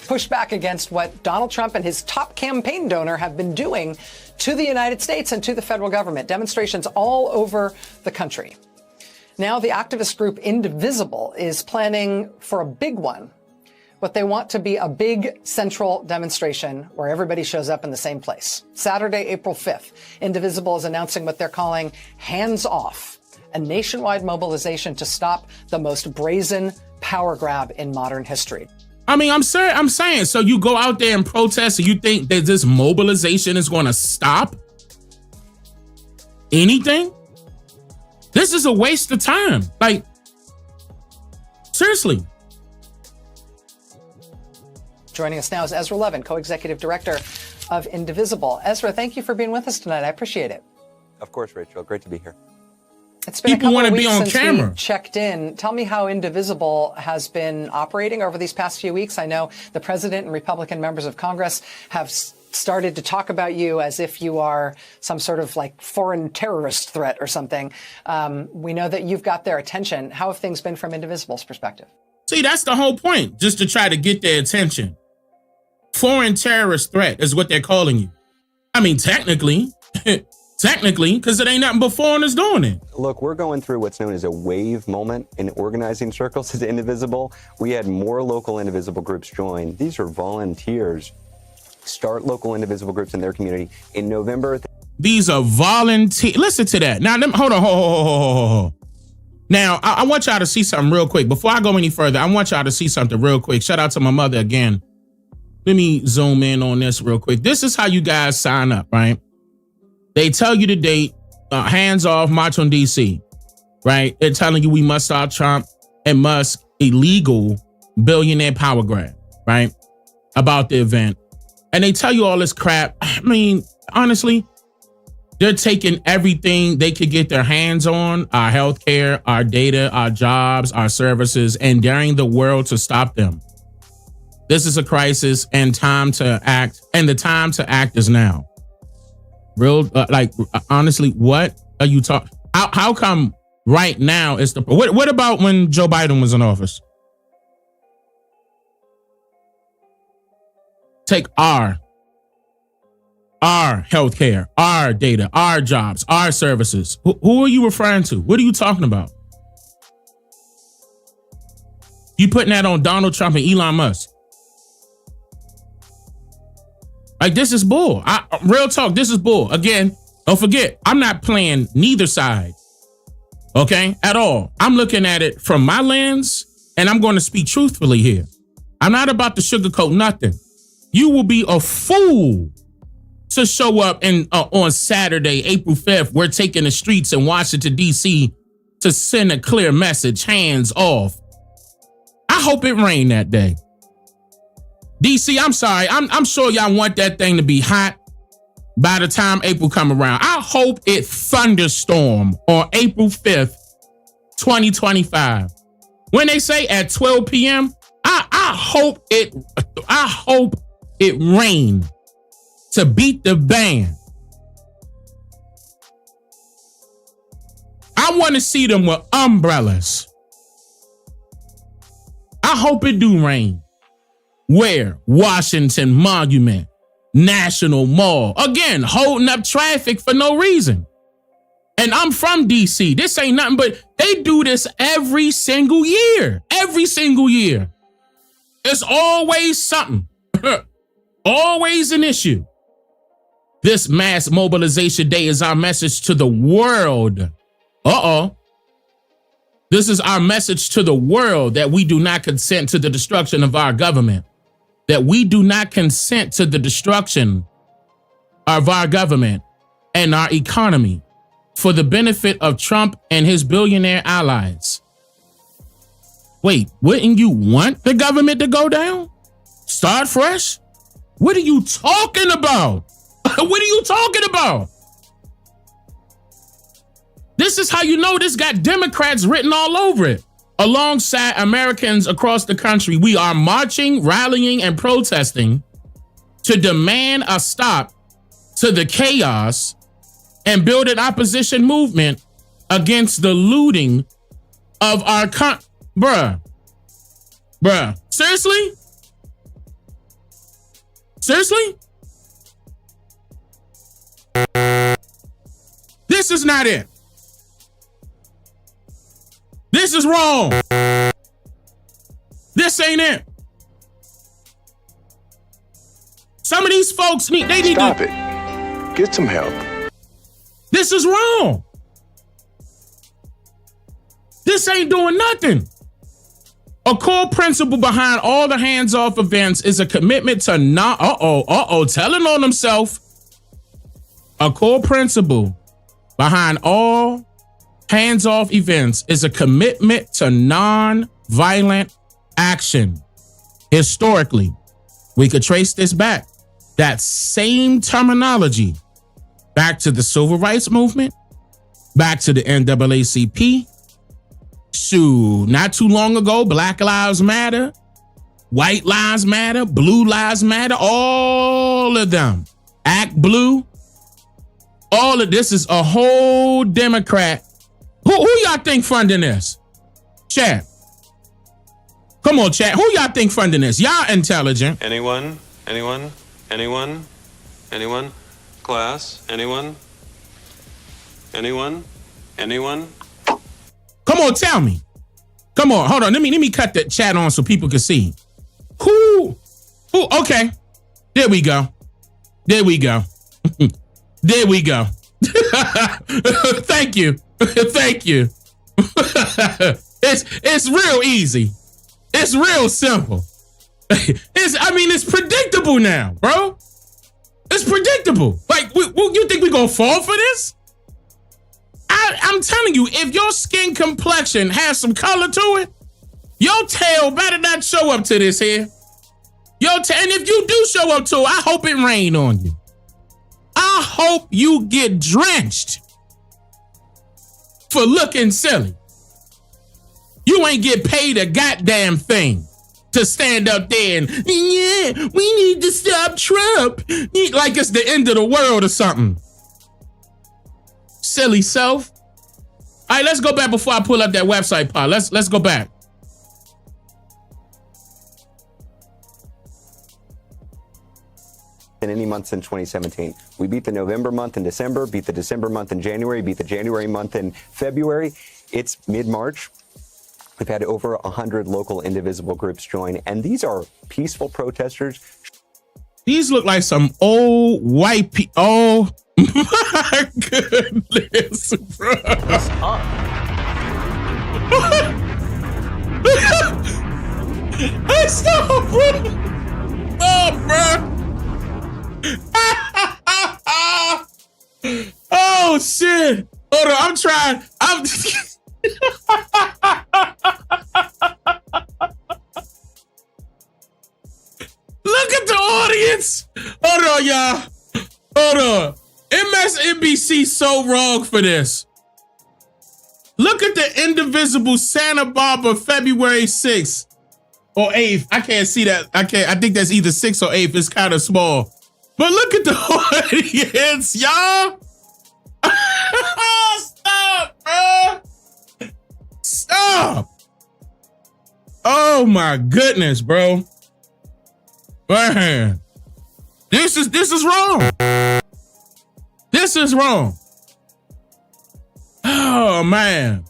Push back against what Donald Trump and his top campaign donor have been doing to the United States and to the federal government. Demonstrations all over the country. Now the activist group Indivisible is planning for a big one. What they want to be a big central demonstration where everybody shows up in the same place. Saturday, April 5th, Indivisible is announcing what they're calling Hands Off, a nationwide mobilization to stop the most brazen power grab in modern history. I mean, I'm saying, so you go out there and protest and you think that this mobilization is going to stop anything? This is a waste of time. Like, seriously. Joining us now is Ezra Levin, co-executive director of Indivisible. Ezra, thank you for being with us tonight. I appreciate it. Of course, Rachel. Great to be here. It's been People a want couple to of be weeks on since camera. we checked in. Tell me how Indivisible has been operating over these past few weeks. I know the president and Republican members of Congress have started to talk about you as if you are some sort of like foreign terrorist threat or something. We know that you've got their attention. How have things been from Indivisible's perspective? See, that's the whole point, just to try to get their attention. Foreign terrorist threat is what they're calling you. I mean, technically, because it ain't nothing but foreigners doing it. Look, we're going through what's known as a wave moment in organizing circles at Indivisible. We had more local Indivisible groups join. These are volunteers. Start local Indivisible groups in their community. In November. These are volunteers. Listen to that. Now, hold on. Now, I want y'all to see something real quick. Before I go any further, I want y'all to see something real quick. Shout out to my mother again. Let me zoom in on this real quick. This is how you guys sign up, right? They tell you the date, hands off, march on DC, right? They're telling you we must stop Trump and Musk illegal billionaire power grab, right? About the event. And they tell you all this crap. I mean, honestly, they're taking everything they could get their hands on, our healthcare, our data, our jobs, our services, and daring the world to stop them. This is a crisis and time to act, and the time to act is now. Real, honestly, what are you talking? How come right now is the? What about when Joe Biden was in office? Take our healthcare, our data, our jobs, our services. Who are you referring to? What are you talking about? You putting that on Donald Trump and Elon Musk? Like, this is bull. Real talk, this is bull. Again, don't forget, I'm not playing neither side. Okay? At all. I'm looking at it from my lens, and I'm going to speak truthfully here. I'm not about to sugarcoat nothing. You will be a fool to show up on Saturday, April 5th. We're taking the streets in Washington, D.C. to send a clear message, hands off. I hope it rained that day. DC, I'm sorry. I'm sure y'all want that thing to be hot by the time April come around. I hope it thunderstorm on April 5th, 2025. When they say at 12 p.m., I hope it rain to beat the band. I want to see them with umbrellas. I hope it do rain. Where? Washington Monument, National Mall. Again, holding up traffic for no reason. And I'm from DC. This ain't nothing but they do this every single year. Every single year. It's always something. Always an issue. This mass mobilization day is our message to the world. This is our message to the world that we do not consent to the destruction of our government. That we do not consent to the destruction of our government. and our economy for the benefit of Trump and his billionaire allies. Wait, wouldn't you want the government to go down? Start fresh? What are you talking about? What are you talking about? This is how you know this got Democrats written all over it. Alongside Americans across the country, we are marching, rallying, and protesting to demand a stop to the chaos and build an opposition movement against the looting of our Bruh. Seriously? Seriously? This is not it. This is wrong. This ain't it. Some of these folks need to Stop it. Get some help. This is wrong. This ain't doing nothing. A core principle behind all the hands-off events is a commitment to not telling on himself. A core principle behind all hands-off events is a commitment to non-violent action. Historically, we could trace this back. That same terminology back to the Civil Rights Movement, back to the NAACP. Shoot, not too long ago, Black Lives Matter, White Lives Matter, Blue Lives Matter, all of them. Act Blue. All of this is a whole Democrat. Who y'all think funding this? Chat. Come on, chat. Who y'all think funding this? Y'all intelligent. Anyone? Class? Anyone? Come on, tell me. Come on, hold on. Let me cut the chat on so people can see. Who? Okay. There we go. There we go. Thank you. Thank you. It's real easy. It's real simple. It's predictable now, bro. It's predictable. Like, you think we gonna fall for this? I'm telling you, if your skin complexion has some color to it, your tail better not show up to this here. And if you do show up to it, I hope it rain on you. I hope you get drenched for looking silly. You ain't get paid a goddamn thing to stand up there and, yeah, we need to stop Trump. Like it's the end of the world or something. Silly self. All right, let's go back before I pull up that website part. Let's go back. In any month since 2017. We beat the November month in December, beat the December month in January, beat the January month in February. It's mid-March. We've had over 100 local indivisible groups join, and these are peaceful protesters. These look like some old white people. Oh my goodness, bro. Stop, bro. Oh, bro. Oh shit! Hold on, I'm trying. Look at the audience. Hold on, y'all. Hold on. MSNBC so wrong for this. Look at the indivisible Santa Barbara February 6th or 8th. I can't see that. I think that's either 6th or 8th. It's kind of small. But look at the audience, y'all. Stop, bro. Stop. Oh my goodness, bro. Man. This is wrong. This is wrong. Oh man.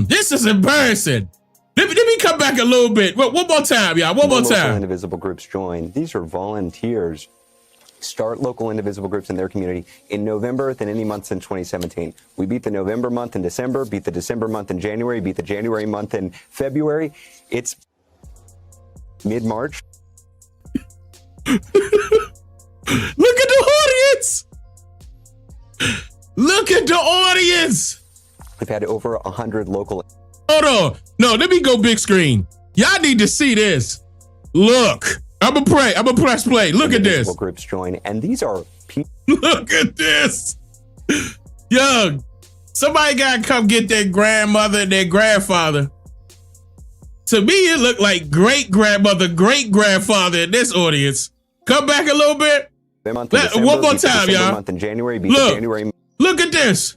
This is embarrassing. Let me come back a little bit. One more time, y'all. One more time. Local indivisible groups join. These are volunteers. Start local indivisible groups in their community in November than any month since 2017. We beat the November month in December, beat the December month in January, beat the January month in February. It's mid-March. Look at the audience. Look at the audience. We've had over 100 local. Hold on. No, let me go big screen. Y'all need to see this. Look. I'm gonna press play. Look at this. Groups join, and these are people. Look at this. Yo, somebody gotta come get their grandmother and their grandfather. To me, it looked like great-grandmother, great-grandfather in this audience. Come back a little bit. One more time, y'all. Month in January, January. Look at this.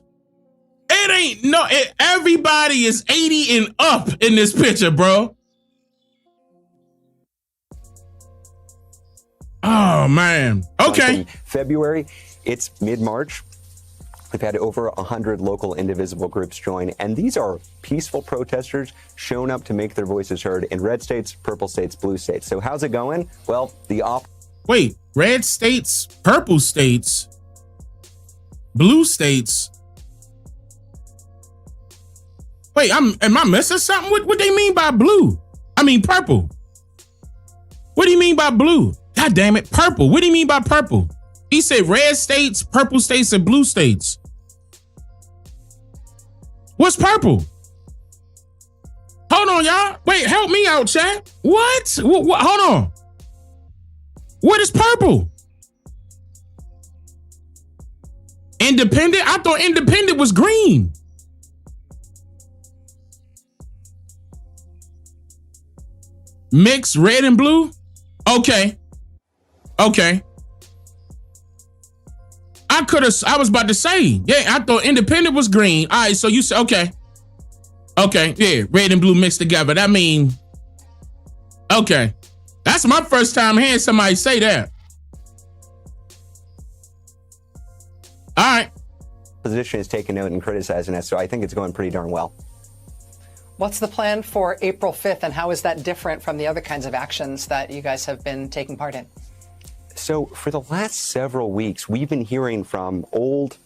Everybody is 80 and up in this picture, bro. Oh, man. Okay. February, it's mid-March. We've had over 100 local indivisible groups join, and these are peaceful protesters shown up to make their voices heard in red states, purple states, blue states. So how's it going? Well, Wait, red states, purple states, blue states. Wait, am I missing something? What they mean by blue? I mean purple. What do you mean by blue? God damn it, purple. What do you mean by purple? He said red states, purple states, and blue states. What's purple? Hold on, y'all. Wait, help me out, chat. What? Hold on. What is purple? Independent? I thought independent was green. Mix red and blue? Okay. I was about to say, yeah, I thought independent was green. All right, so you said, okay, yeah, red and blue mixed together. That mean, okay. That's my first time hearing somebody say that. All right. Position is taking note and criticizing us, so I think it's going pretty darn well. What's the plan for April 5th, and how is that different from the other kinds of actions that you guys have been taking part in? So for the last several weeks, we've been hearing from old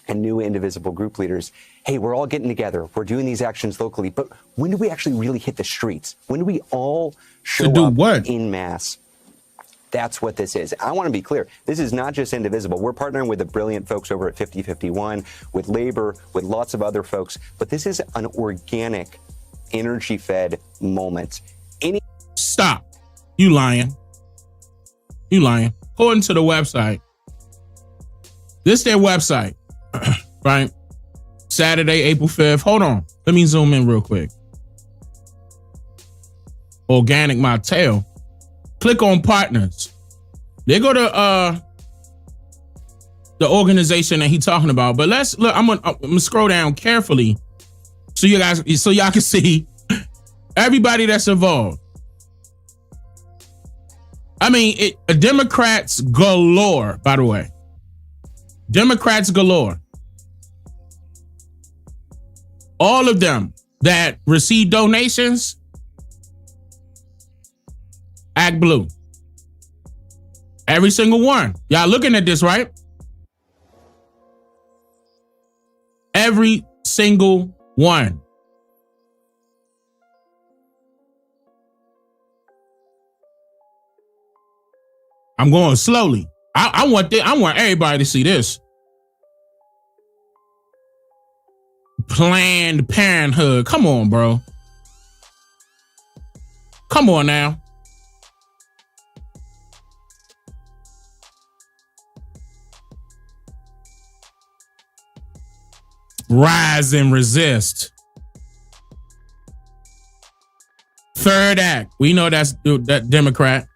and new indivisible group leaders, hey, we're all getting together. We're doing these actions locally. But when do we actually really hit the streets? When do we all show up en masse? That's what this is. I want to be clear. This is not just indivisible. We're partnering with the brilliant folks over at 5051, with labor, with lots of other folks. But this is an organic, energy-fed moment. Stop. You lying. You lying. According to the website, this is their website, right? Saturday, April 5th. Hold on. Let me zoom in real quick. Organic Motel. Click on partners. They go to the organization that he's talking about. But let's look. I'm gonna scroll down carefully so y'all can see everybody that's involved. I mean, Democrats galore, by the way. Democrats galore. All of them that receive donations, act blue. Every single one. Y'all looking at this, right? Every single one. I'm going slowly. I want everybody to see this. Planned Parenthood. Come on, bro. Come on now. Rise and resist. Third Act. We know that's that Democrat.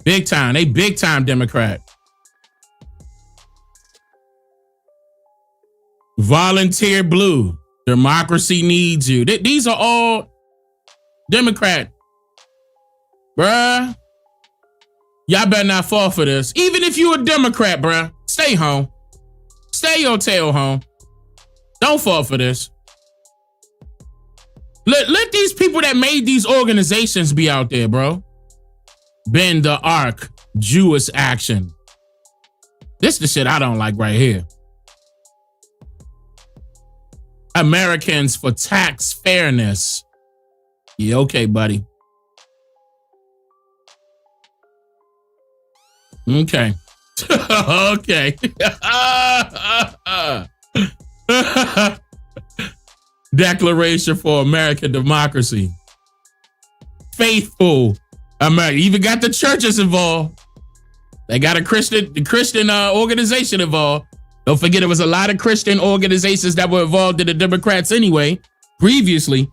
Big time. They big time Democrat. Volunteer Blue. Democracy needs you. These are all Democrat. Bruh. Y'all better not fall for this. Even if you a Democrat, bruh, stay home. Stay your tail home. Don't fall for this. Let these people that made these organizations be out there, bro. Bend the arc, Jewish action. This the shit I don't like right here. Americans for tax fairness. Yeah, okay, buddy. Okay. Okay. Declaration for American Democracy. Faithful America. Even got the churches involved. They got the Christian organization involved. Don't forget, there was a lot of Christian organizations that were involved in the Democrats anyway, previously.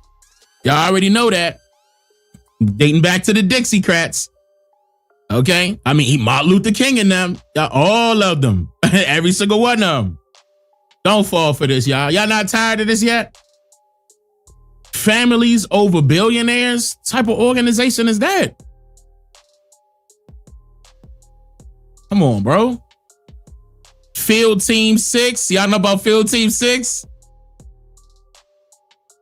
Y'all already know that. Dating back to the Dixiecrats. Okay? I mean, Martin Luther King and them. Y'all, all of them. Every single one of them. Don't fall for this, y'all. Y'all not tired of this yet? Families over billionaires? What type of organization is that? Come on, bro. Field Team 6. Y'all know about Field Team 6?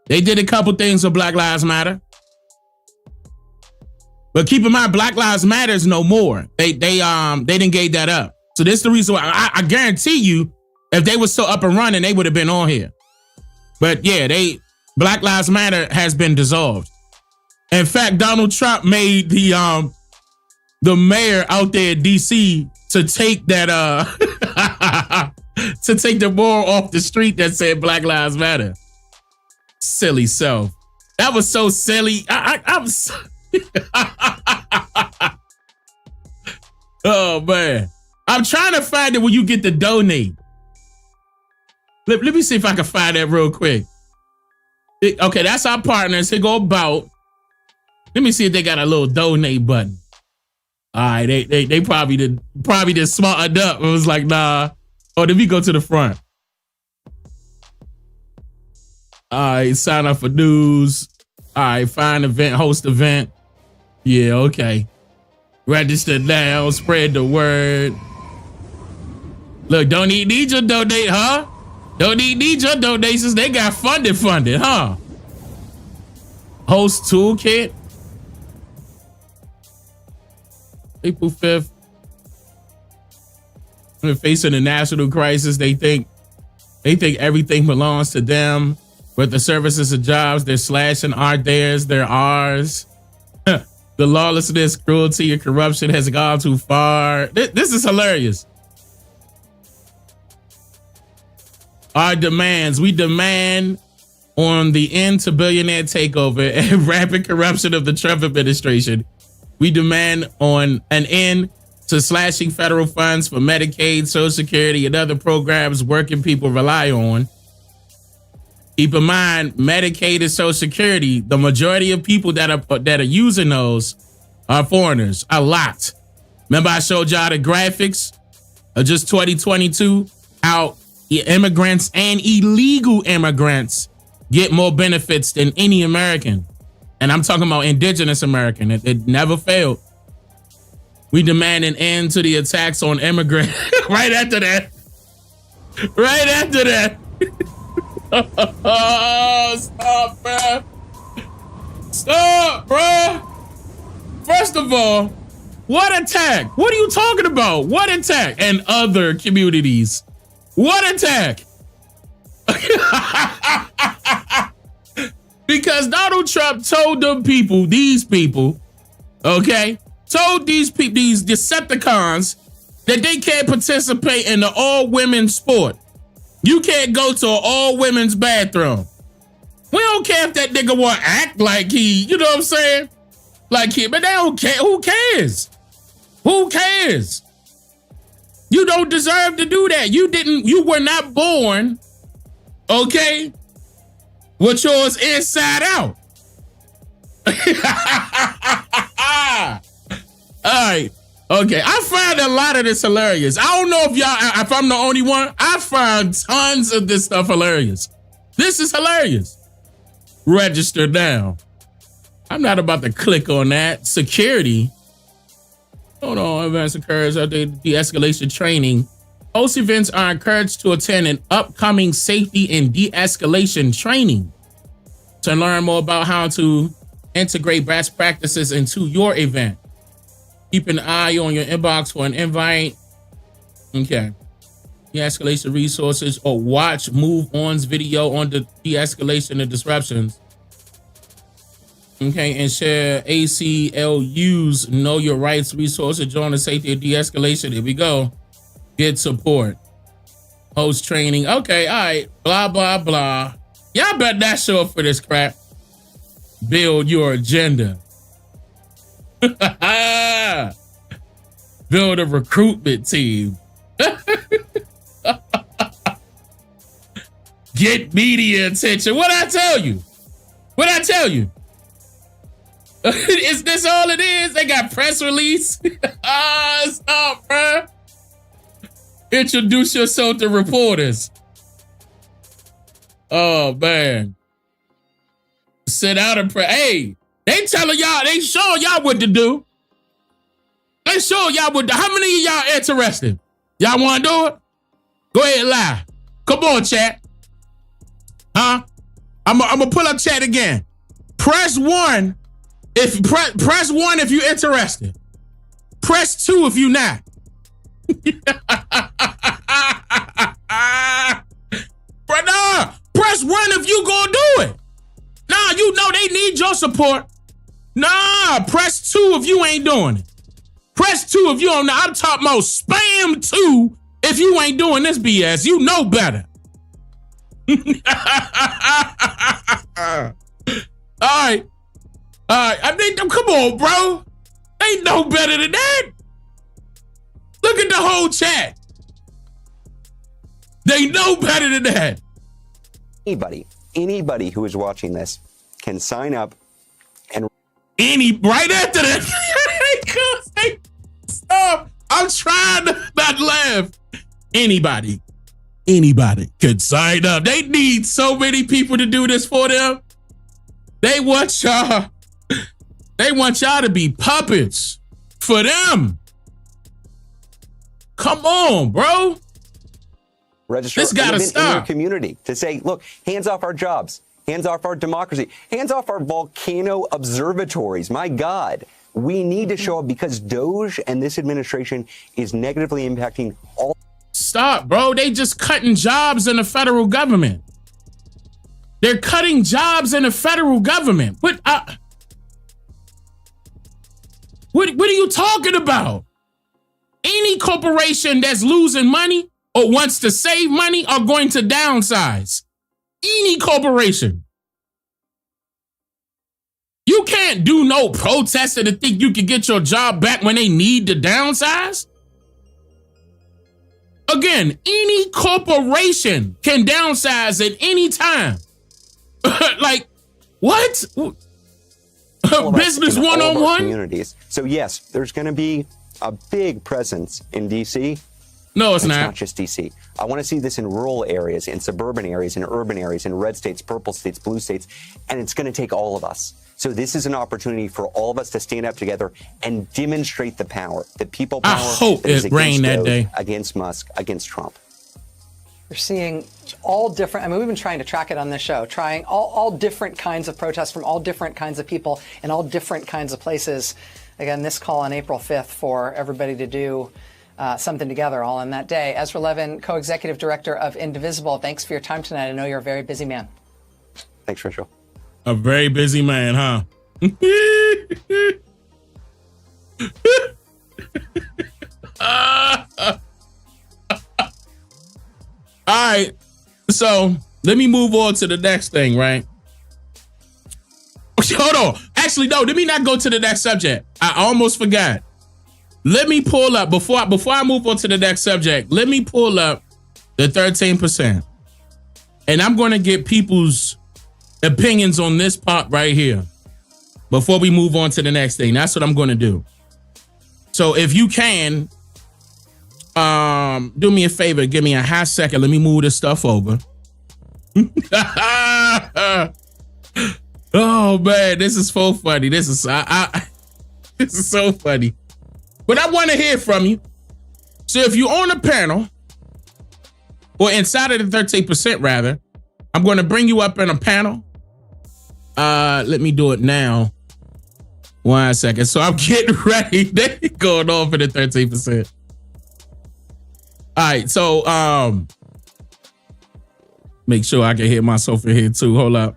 They did a couple things with Black Lives Matter. But keep in mind, Black Lives Matter is no more. They didn't gave that up. So this is the reason why I guarantee you, if they were still up and running, they would have been on here. But yeah, Black Lives Matter has been dissolved. In fact, Donald Trump made the mayor out there in DC to take that to take the board off the street that said Black Lives Matter. Silly self. That was so silly. I was oh man. I'm trying to find it when you get to donate. Let me see if I can find that real quick. Okay, that's our partners. Here go about. Let me see if they got a little donate button. All right, they probably did smartened up. It was like, nah. Oh, let me go to the front. All right, sign up for news. All right, find event, host event. Yeah, okay. Register now, spread the word. Look, don't need your donate, huh? Don't need your donations. They got funded, huh? Host toolkit. April 5th. When facing a national crisis, they think everything belongs to them. But the services and jobs they're slashing aren't theirs, they're ours. The lawlessness, cruelty, and corruption has gone too far. This is hilarious. Our demands. We demand on the end to billionaire takeover and rapid corruption of the Trump administration. We demand on an end to slashing federal funds for Medicaid, Social Security, and other programs working people rely on. Keep in mind, Medicaid and Social Security, the majority of people that are using those are foreigners. A lot. Remember I showed y'all the graphics of just 2022, how immigrants and illegal immigrants get more benefits than any American. And I'm talking about indigenous American. It never failed. We demand an end to the attacks on immigrants. Right after that. Right after that. Oh, stop, bruh. Stop, bruh. First of all, what attack? What are you talking about? What attack? And other communities. What attack? Because Donald Trump told them people, these people, okay, told these people, these Decepticons, that they can't participate in the all-women sport. You can't go to an all-women's bathroom. We don't care if that nigga want to act like he, you know what I'm saying? Like he, but they don't care. Who cares? Who cares? You don't deserve to do that. You were not born, okay, with yours inside out. All right. Okay. I find a lot of this hilarious. I don't know if I'm the only one. I find tons of this stuff hilarious. This is hilarious. Register now. I'm not about to click on that. Security. Hold on. Events occurs after de-escalation training. Host events are encouraged to attend an upcoming safety and de-escalation training to learn more about how to integrate best practices into your event. Keep an eye on your inbox for an invite. Okay. De-escalation resources or watch Move On's video on the de-escalation and disruptions. Okay, and share ACLU's Know Your Rights resources. Join the safety and de-escalation. Here we go. Get support. Host training. Okay, all right. Blah, blah, blah. Y'all better not show up for this crap. Build your agenda. Build a recruitment team. Get media attention. What'd I tell you? What'd I tell you? Is this all it is? They got press release? Stop, bruh. Introduce yourself to reporters. Oh, man. Sit out and pray. Hey, they telling y'all, they showing y'all what to do. They showing y'all what to do. How many of y'all interested? Y'all want to do it? Go ahead and lie. Come on, chat. Huh? I'm gonna pull up chat again. Press 1 press 1 if you're interested. Press 2 if you're not. Nah, press 1 if you gonna do it. Nah, you know they need your support. Nah, press 2 if you ain't doing it. Press 2 if you don't know. I'm talking about spam 2 if you ain't doing this BS. You know better. All right. I mean, come on, bro. They know better than that. Look at the whole chat. They know better than that. Anybody who is watching this can sign up and right after that. Stop. I'm trying to not laugh. Anybody could sign up. They need so many people to do this for them. They want y'all to be puppets for them. Come on, bro. register this gotta in stop. your community to say, look, hands off our jobs, hands off our democracy, hands off our volcano observatories. My God, we need to show up because Doge and this administration is negatively impacting all. Stop, bro. They just cutting jobs in the federal government. They're cutting jobs in the federal government. What are you talking about? Any corporation that's losing money or wants to save money are going to downsize. Any corporation. You can't do no protesting to think you can get your job back when they need to downsize. Again, any corporation can downsize at any time. Like, what? Business one-on-one? Communities. So yes, there's going to be a big presence in D.C. No, it's not. Not just D.C. I want to see this in rural areas, in suburban areas, in urban areas, in red states, purple states, blue states, and it's going to take all of us. So this is an opportunity for all of us to stand up together and demonstrate the power, the people power. I hope that is it rained that Doge, day. Against Musk, against Trump. We're seeing all different, I mean, we've been trying to track it on this show, trying all different kinds of protests from all different kinds of people in all different kinds of places. Again, this call on April 5th for everybody to do something together all in that day. Ezra Levin, co-executive director of Indivisible, thanks for your time tonight. I know you're a very busy man. Thanks, Rachel. A very busy man, huh? All right, so let me move on to the next thing, right? Hold on. Actually, no, let me not go to the next subject. I almost forgot. Let me pull up, before I move on to the next subject, let me pull up the 13%. And I'm going to get people's opinions on this part right here before we move on to the next thing. That's what I'm going to do. So if you can, do me a favor, give me a hot second. Let me move this stuff over. Oh man, this is so funny. This is this is so funny. But I want to hear from you. So if you're on a panel, or inside of the 13% rather, I'm going to bring you up in a panel. Let me do it now. 1 second. So I'm getting ready. They're going on for the 13%. All right, so make sure I can hear myself in here too. Hold up.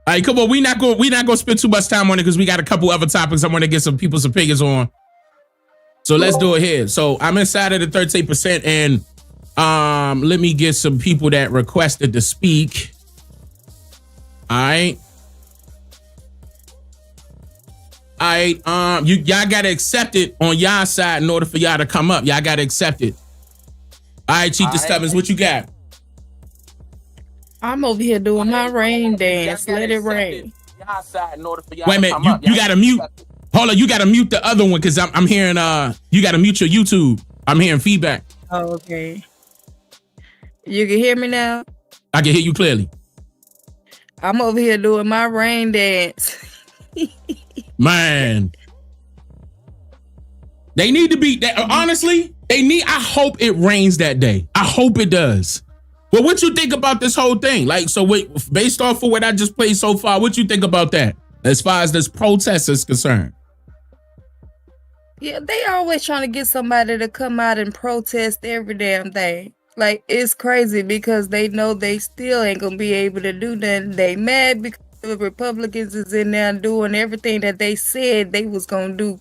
All right, come on. We not gonna spend too much time on it because we got a couple other topics I want to get some people's opinions on. So let's do it here. So I'm inside of the 13%, and let me get some people that requested to speak. All right. Y'all gotta accept it on y'all side in order for y'all to come up. Y'all gotta accept it. All right, Chief Stubbins, what you got? I'm over here doing my rain dance. Let it rain. Wait a minute, you gotta mute. Hold on, you gotta mute the other one because I'm hearing you gotta mute your YouTube. I'm hearing feedback. Oh, okay. You can hear me now? I can hear you clearly. I'm over here doing my rain dance. Man. They need to be that honestly, I hope it rains that day. I hope it does. Well, what you think about this whole thing? Like, so based off of what I just played so far, what you think about that? As far as this protest is concerned. Yeah, they always trying to get somebody to come out and protest every damn thing. Like, it's crazy because they know they still ain't gonna be able to do nothing. They mad because the Republicans is in there doing everything that they said they was gonna do.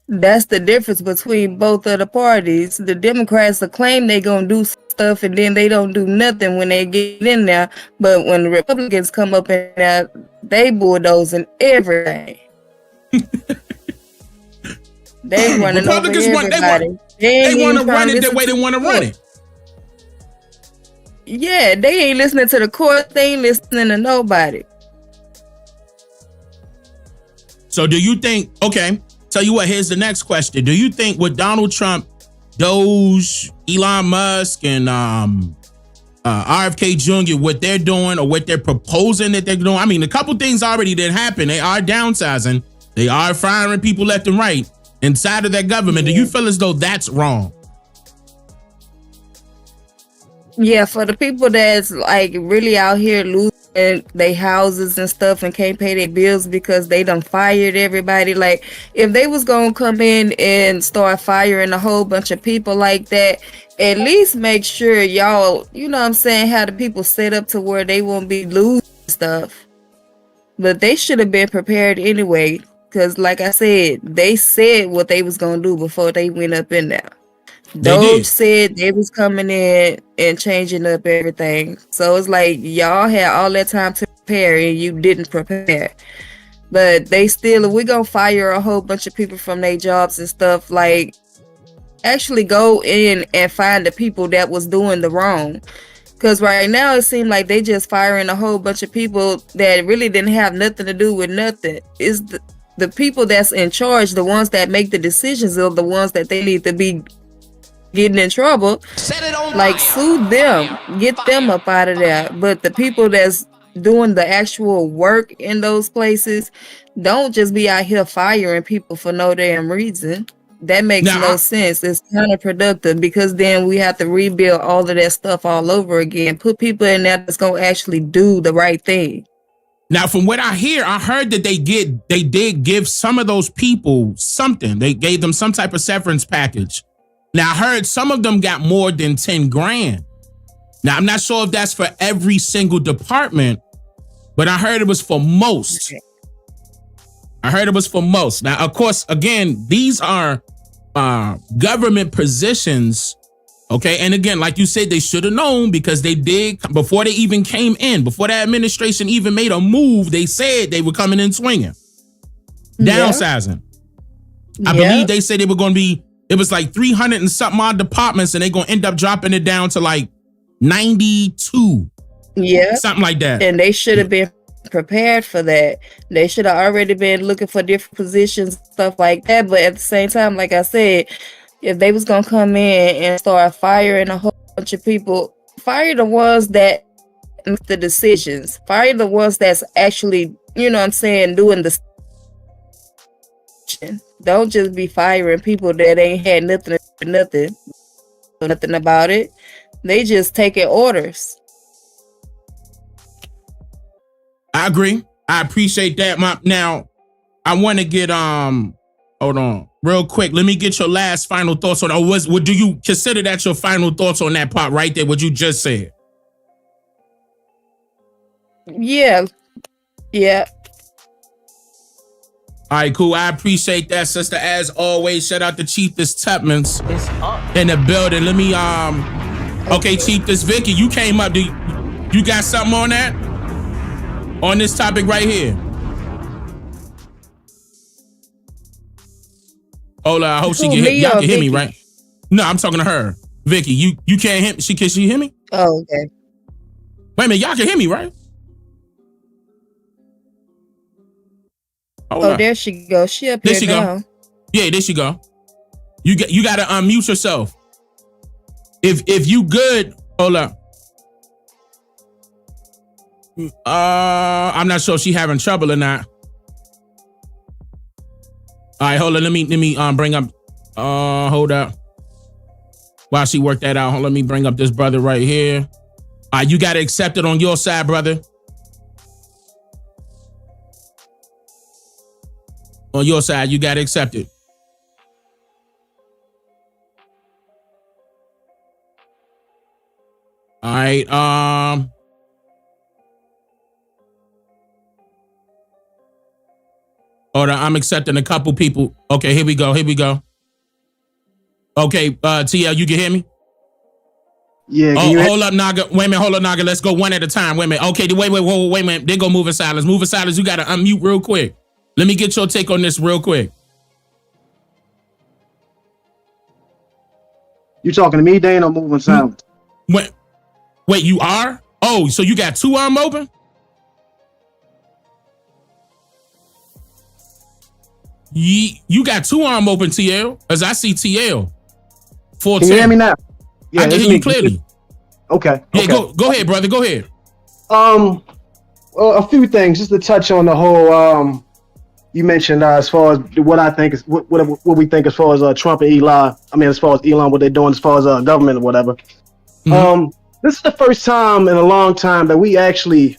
That's the difference between both of the parties. The Democrats will claim they gonna do stuff and then they don't do nothing when they get in there. But when the Republicans come up in there, they bulldozing everything. They running Republicans over everybody. They want to run it the way they want to run it. Yeah, they ain't listening to the court. They ain't listening to nobody. So do you think, okay, tell you what, here's the next question. Do you think with Donald Trump, Doge, Elon Musk, and RFK Jr., what they're doing or what they're proposing that they're doing, I mean, a couple things already did happen. They are downsizing. They are firing people left and right inside of that government. Do you feel as though that's wrong? Yeah, for the people that's like really out here losing their houses and stuff and can't pay their bills because they done fired everybody. Like, if they was gonna come in and start firing a whole bunch of people like that, at least make sure y'all, you know what I'm saying, how the people set up to where they won't be losing stuff. But they should have been prepared anyway, because like I said, they said what they was gonna do before they went up in there. Doge said they was coming in and changing up everything. So it's like y'all had all that time to prepare and you didn't prepare. But they still, we're gonna fire a whole bunch of people from their jobs and stuff. Like, actually go in and find the people that was doing the wrong. Because right now it seems like they just firing a whole bunch of people that really didn't have nothing to do with nothing. It's the people that's in charge, the ones that make the decisions, are the ones that they need to be getting in trouble. Like, sue them, get them up out of there. But the people that's doing the actual work in those places, don't just be out here firing people for no damn reason. That makes no sense. It's counterproductive because then we have to rebuild all of that stuff all over again. Put people in there that's gonna actually do the right thing. Now, from what I hear, I heard that they did give some of those people something. They gave them some type of severance package. Now, I heard some of them got more than 10 grand. Now, I'm not sure if that's for every single department, but I heard it was for most. I heard it was for most. Now, of course, again, these are government positions, okay? And again, like you said, they should have known because they did, before they even came in, before the administration even made a move, they said they were coming in swinging, downsizing. I believe they said they were going to be, it was like 300 and something odd departments, and they're going to end up dropping it down to like 92. Yeah. Something like that. And they should have been prepared for that. They should have already been looking for different positions, stuff like that. But at the same time, like I said, if they was going to come in and start firing a whole bunch of people, fire the ones that make the decisions. Fire the ones that's actually, you know what I'm saying, doing the. Don't just be firing people that ain't had nothing about it. They just taking orders. I agree. I appreciate that. Now, I want to get hold on real quick. Let me get your last final thoughts on. What do you consider that your final thoughts on that part right there? What you just said? Yeah, Yeah. All right, cool. I appreciate that, sister. As always, shout out to Chiefess Tupmans in the building. Let me okay, Chiefess Vicky, you came up. You got something on that? On this topic right here. Hold on, I hope she can hear. Y'all can hear me, right? No, I'm talking to her. Vicky, you can't hear me. Can she hear me? Oh, okay. Wait a minute, y'all can hear me, right? Hold Oh, on. there she goes. She up There here she now. go. Yeah, there she go. You gotta unmute yourself. If you good, hold up. I'm not sure if she having trouble or not. All right, hold on. Let me bring up. Hold up. While she worked that out, let me bring up this brother right here. All right, you got to accept it on your side, brother. On your side, you got to accept it. All right. Hold on, I'm accepting a couple people. Okay, here we go. Okay, TL, you can hear me? Yeah. Hold up, Naga. Wait a minute, hold up, Naga. Let's go one at a time. Wait a minute. Okay, wait a minute. They go moving silence. Moving silence. You gotta unmute real quick. Let me get your take on this real quick. You talking to me, Dane, or moving silence? Wait, you are? Oh, so you got two arm open? You got two arm open, TL, as I see TL. Can you hear me now? Yeah, I can hear you clearly. Okay. Yeah, go ahead, brother. Go ahead. Well, a few things just to touch on the whole. You mentioned as far as what I think is what we think as far as Trump and Elon. I mean, as far as Elon, what they're doing as far as government or whatever. Mm-hmm. This is the first time in a long time that we actually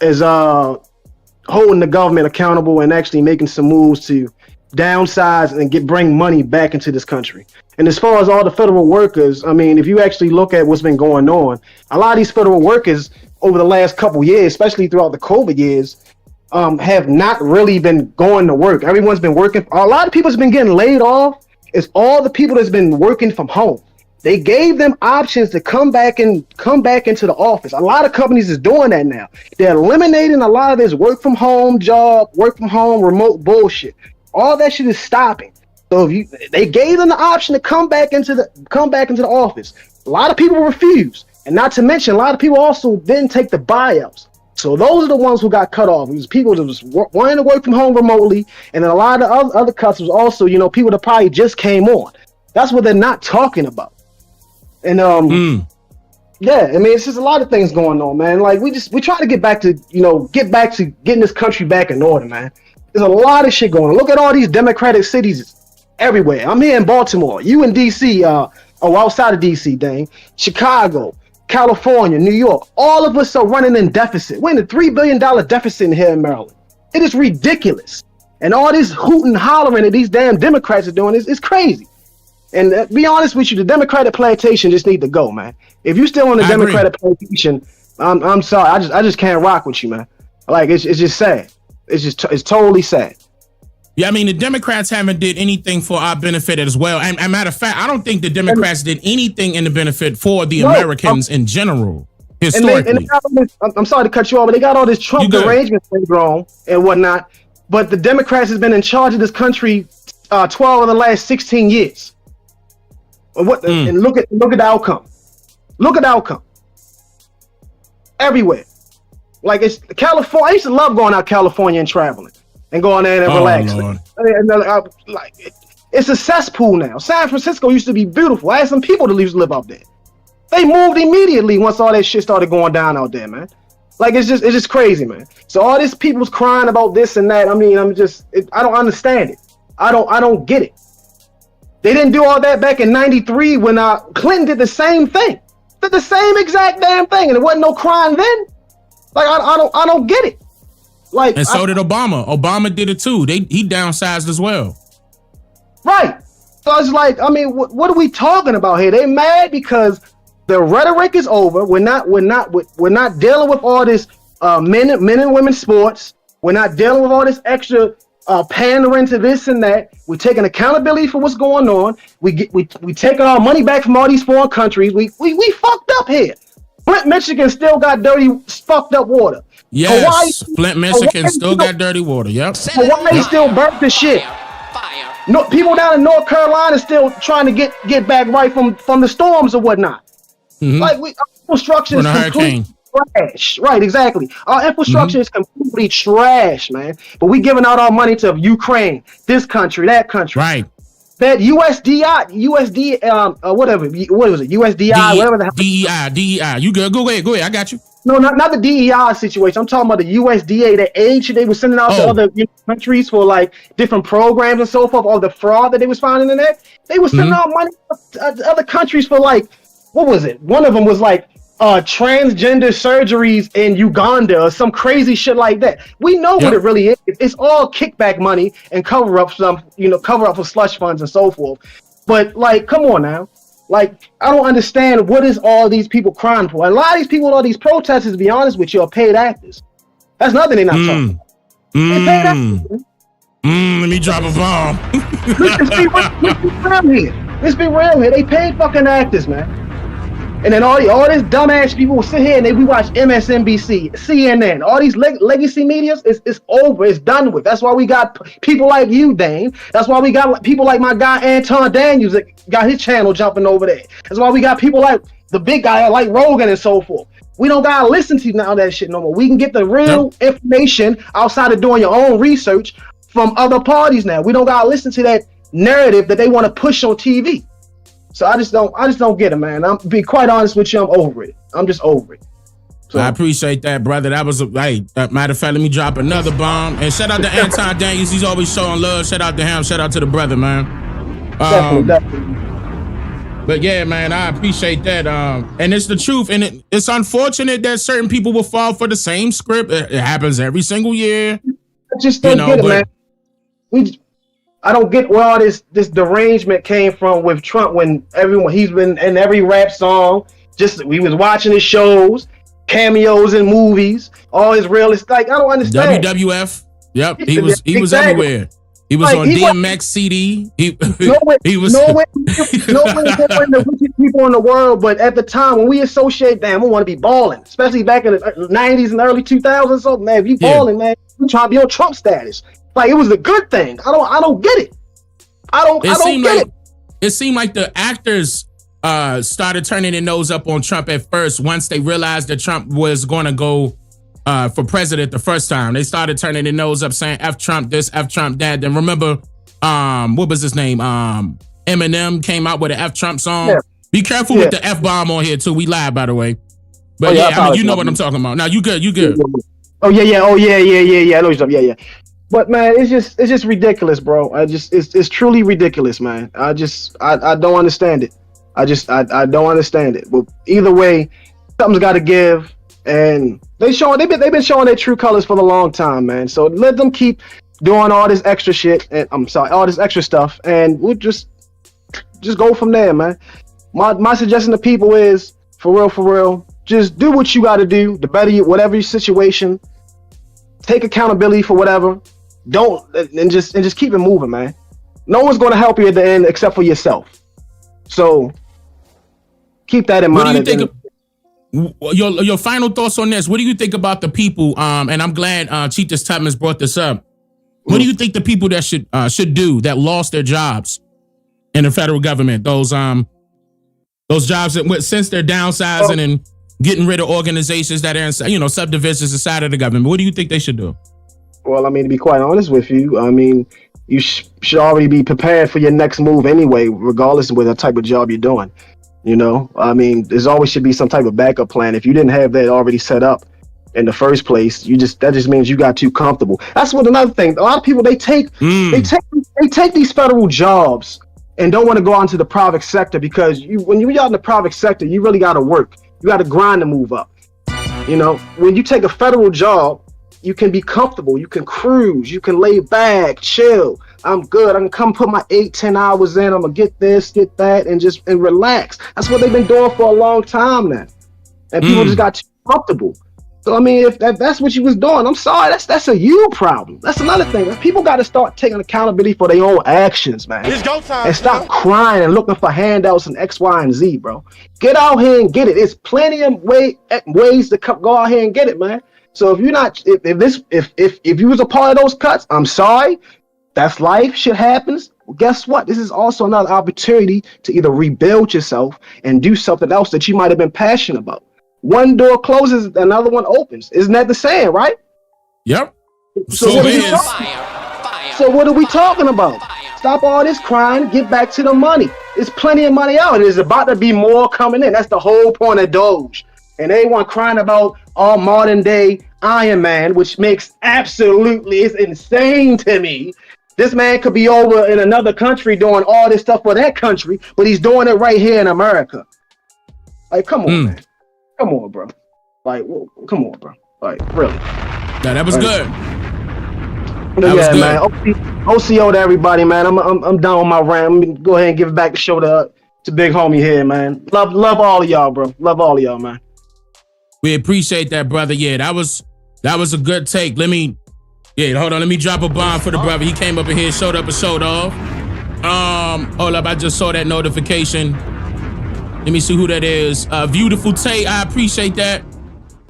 is holding the government accountable and actually making some moves to downsize and bring money back into this country. And as far as all the federal workers, I mean, if you actually look at what's been going on, a lot of these federal workers over the last couple years, especially throughout the COVID years, have not really been going to work. Everyone's been working. A lot of people's been getting laid off. It's all the people that's been working from home. They gave them options to come back into the office. A lot of companies is doing that now. They're eliminating a lot of this work from home remote bullshit. All that shit is stopping. So they gave them the option to come back into the office. A lot of people refused, and not to mention a lot of people also didn't take the buyouts. So those are the ones who got cut off. It was people that was wanting to work from home remotely, and then a lot of other cuts was also, people that probably just came on. That's what they're not talking about. And yeah, I mean, it's just a lot of things going on, man. Like we try to get back to getting this country back in order, man. There's a lot of shit going on. Look at all these Democratic cities everywhere. I'm here in Baltimore. You in DC, outside of DC, Dane. Chicago, California, New York. All of us are running in deficit. We're in a $3 billion deficit here in Maryland. It is ridiculous. And all this hooting and hollering that these damn Democrats are doing is crazy. And to be honest with you, the Democratic plantation just need to go, man. If you're still on the Democratic plantation, I'm sorry. I just can't rock with you, man. Like it's just sad. It's totally sad. Yeah, I mean, the Democrats haven't did anything for our benefit as well. And matter of fact, I don't think the Democrats did anything in the benefit for the Americans in general, historically. I'm sorry to cut you off, but they got all this Trump arrangements later on and whatnot. But the Democrats has been in charge of this country 12 of the last 16 years. And look at the outcome. Look at the outcome. Everywhere. Like it's California. I used to love going out California and traveling and going there and relaxing. Like it's a cesspool now. San Francisco used to be beautiful. I had some people that used to live out there. They moved immediately once all that shit started going down out there, man. Like it's just crazy, man. So all these people's crying about this and that. I mean, I don't understand it. I don't get it. They didn't do all that back in '93 when Clinton did the same thing. Did the same exact damn thing, and it wasn't no crime then. Like I don't get it. Like, and so did Obama. Obama did it too. He downsized as well. Right. So it's like, I mean, what are we talking about here? They mad because the rhetoric is over. We're not dealing with all this men and women's sports. We're not dealing with all this extra pandering to this and that. We're taking accountability for what's going on. We taking our money back from all these foreign countries. We fucked up here. Flint, Michigan still got dirty, fucked up water. Yes, Flint, Michigan still got dirty water. Yep. Hawaii still burnt the shit. No, people down in North Carolina still trying to get back right from the storms or whatnot. Like our infrastructure is completely trash. Right, exactly. Our infrastructure is completely trash, man. But we giving out our money to Ukraine, this country, that country. Right. That USD, whatever. What was it? USDI, whatever the hell. DEI. You good? Go ahead. I got you. No, not the DEI situation. I'm talking about the USDA, the aid they were sending out to other countries for like different programs and so forth. All the fraud that they was finding in there. They were sending out money to other countries for like, what was it? One of them was like transgender surgeries in Uganda or some crazy shit like that. We know what it really is. It's all kickback money and cover up for slush funds and so forth. But like, come on now. Like, I don't understand what is all these people crying for. A lot of these people, all these protesters, to be honest with you, are paid actors. That's nothing they're not talking about. They're paid actors. Let me drop a bomb. Let's be real here. They paid fucking actors, man. And then all this dumbass people will sit here and we watch MSNBC, CNN, all these legacy medias. It's over. It's done with. That's why we got people like you, Dane. That's why we got people like my guy Anton Daniels that got his channel jumping over there. That's why we got people like the big guy like Rogan and so forth. We don't gotta listen to none of that shit no more. We can get the real information outside of doing your own research from other parties now. We don't gotta listen to that narrative that they want to push on TV. So I just don't get it, man. I'm be quite honest with you. I'm over it. I'm just over it. So I appreciate that, brother. That was matter of fact, let me drop another bomb. And shout out to Anton Daniels. He's always showing love. Shout out to him. Shout out to the brother, man. Definitely. But yeah, man, I appreciate that. And it's the truth. And it's unfortunate that certain people will fall for the same script. It happens every single year. I just don't get it, man. I don't get where all this derangement came from with Trump when he's been in every rap song. Just we was watching his shows, cameos in movies, all his real. It's like I don't understand. WWF. Yep, he was everywhere. He was like, on DMX CD. He was nowhere the richest people in the world. But at the time when we associate, damn, we want to be balling, especially back in the 90s and early 2000s. So man, if you balling, man, you trying to be on Trump status. Like it was a good thing. I don't get it. I don't get it. It seemed like the actors started turning their nose up on Trump at first. Once they realized that Trump was going to go for president the first time, they started turning their nose up, saying "F Trump this, F Trump that." Then remember, what was his name? Eminem came out with an F Trump song. Yeah. Be careful with the F bomb on here too. We live, by the way. But I mean, you know what I'm talking about. Now you good. Oh yeah. I know you're talking. Yeah. But man, it's just ridiculous, bro. It's truly ridiculous, man. I don't understand it. I don't understand it. But either way, something's got to give, and they've been showing their true colors for a long time, man. So let them keep doing all this extra shit, and all this extra stuff, and we'll just go from there, man. My suggestion to people is for real, just do what you got to do. The better whatever your situation, take accountability for whatever. And just keep it moving, man. No one's going to help you at the end except for yourself. So keep that in mind. What do you think? Your final thoughts on this? What do you think about the people? And I'm glad Cheetah's Tubman's brought this up. What do you think the people that should do that lost their jobs in the federal government? Those jobs that since they're downsizing and getting rid of organizations that are in subdivisions inside of the government. What do you think they should do? Well, I mean, to be quite honest with you, I mean, you should already be prepared for your next move anyway, regardless of what type of job you're doing. I mean, there's always should be some type of backup plan. If you didn't have that already set up in the first place, that just means you got too comfortable. That's what another thing. A lot of people they take these federal jobs and don't want to go out into the private sector because when you're out in the private sector, you really got to work. You got to grind to move up. When you take a federal job, you can be comfortable. You can cruise. You can lay back, chill. I'm good. I can come put my 8-10 hours in. I'm gonna get this, get that, and relax. That's what they've been doing for a long time now. And people just got too comfortable. So I mean, if that's what you was doing, I'm sorry. That's a you problem. That's another thing. People got to start taking accountability for their own actions, man. It's go time. And stop crying and looking for handouts and X, Y, and Z, bro. Get out here and get it. There's plenty of ways to go out here and get it, man. So if you're not, if you was a part of those cuts, I'm sorry. That's life. Shit happens. Well, guess what? This is also another opportunity to either rebuild yourself and do something else that you might have been passionate about. One door closes, another one opens. Isn't that the saying, right? Yep. So what are we talking about? Stop all this crying, get back to the money. There's plenty of money out. There's about to be more coming in. That's the whole point of Doge. And everyone crying about all modern day Iron Man, which makes absolutely, it's insane to me. This man could be over in another country doing all this stuff for that country, but he's doing it right here in America. Like, come on, man. Come on, bro. Like, come on, bro. Like, really. Yeah, that was good. That was good. Man. OCO to everybody, man. I'm done with my rant. Let me go ahead and give it back the show to big homie here, man. Love all of y'all, bro. Love all of y'all, man. We appreciate that, brother. Yeah, that was a good take. Hold on. Let me drop a bomb for the brother. He came up in here, showed up and showed off. Hold up. I just saw that notification. Let me see who that is. Beautiful Tay, I appreciate that.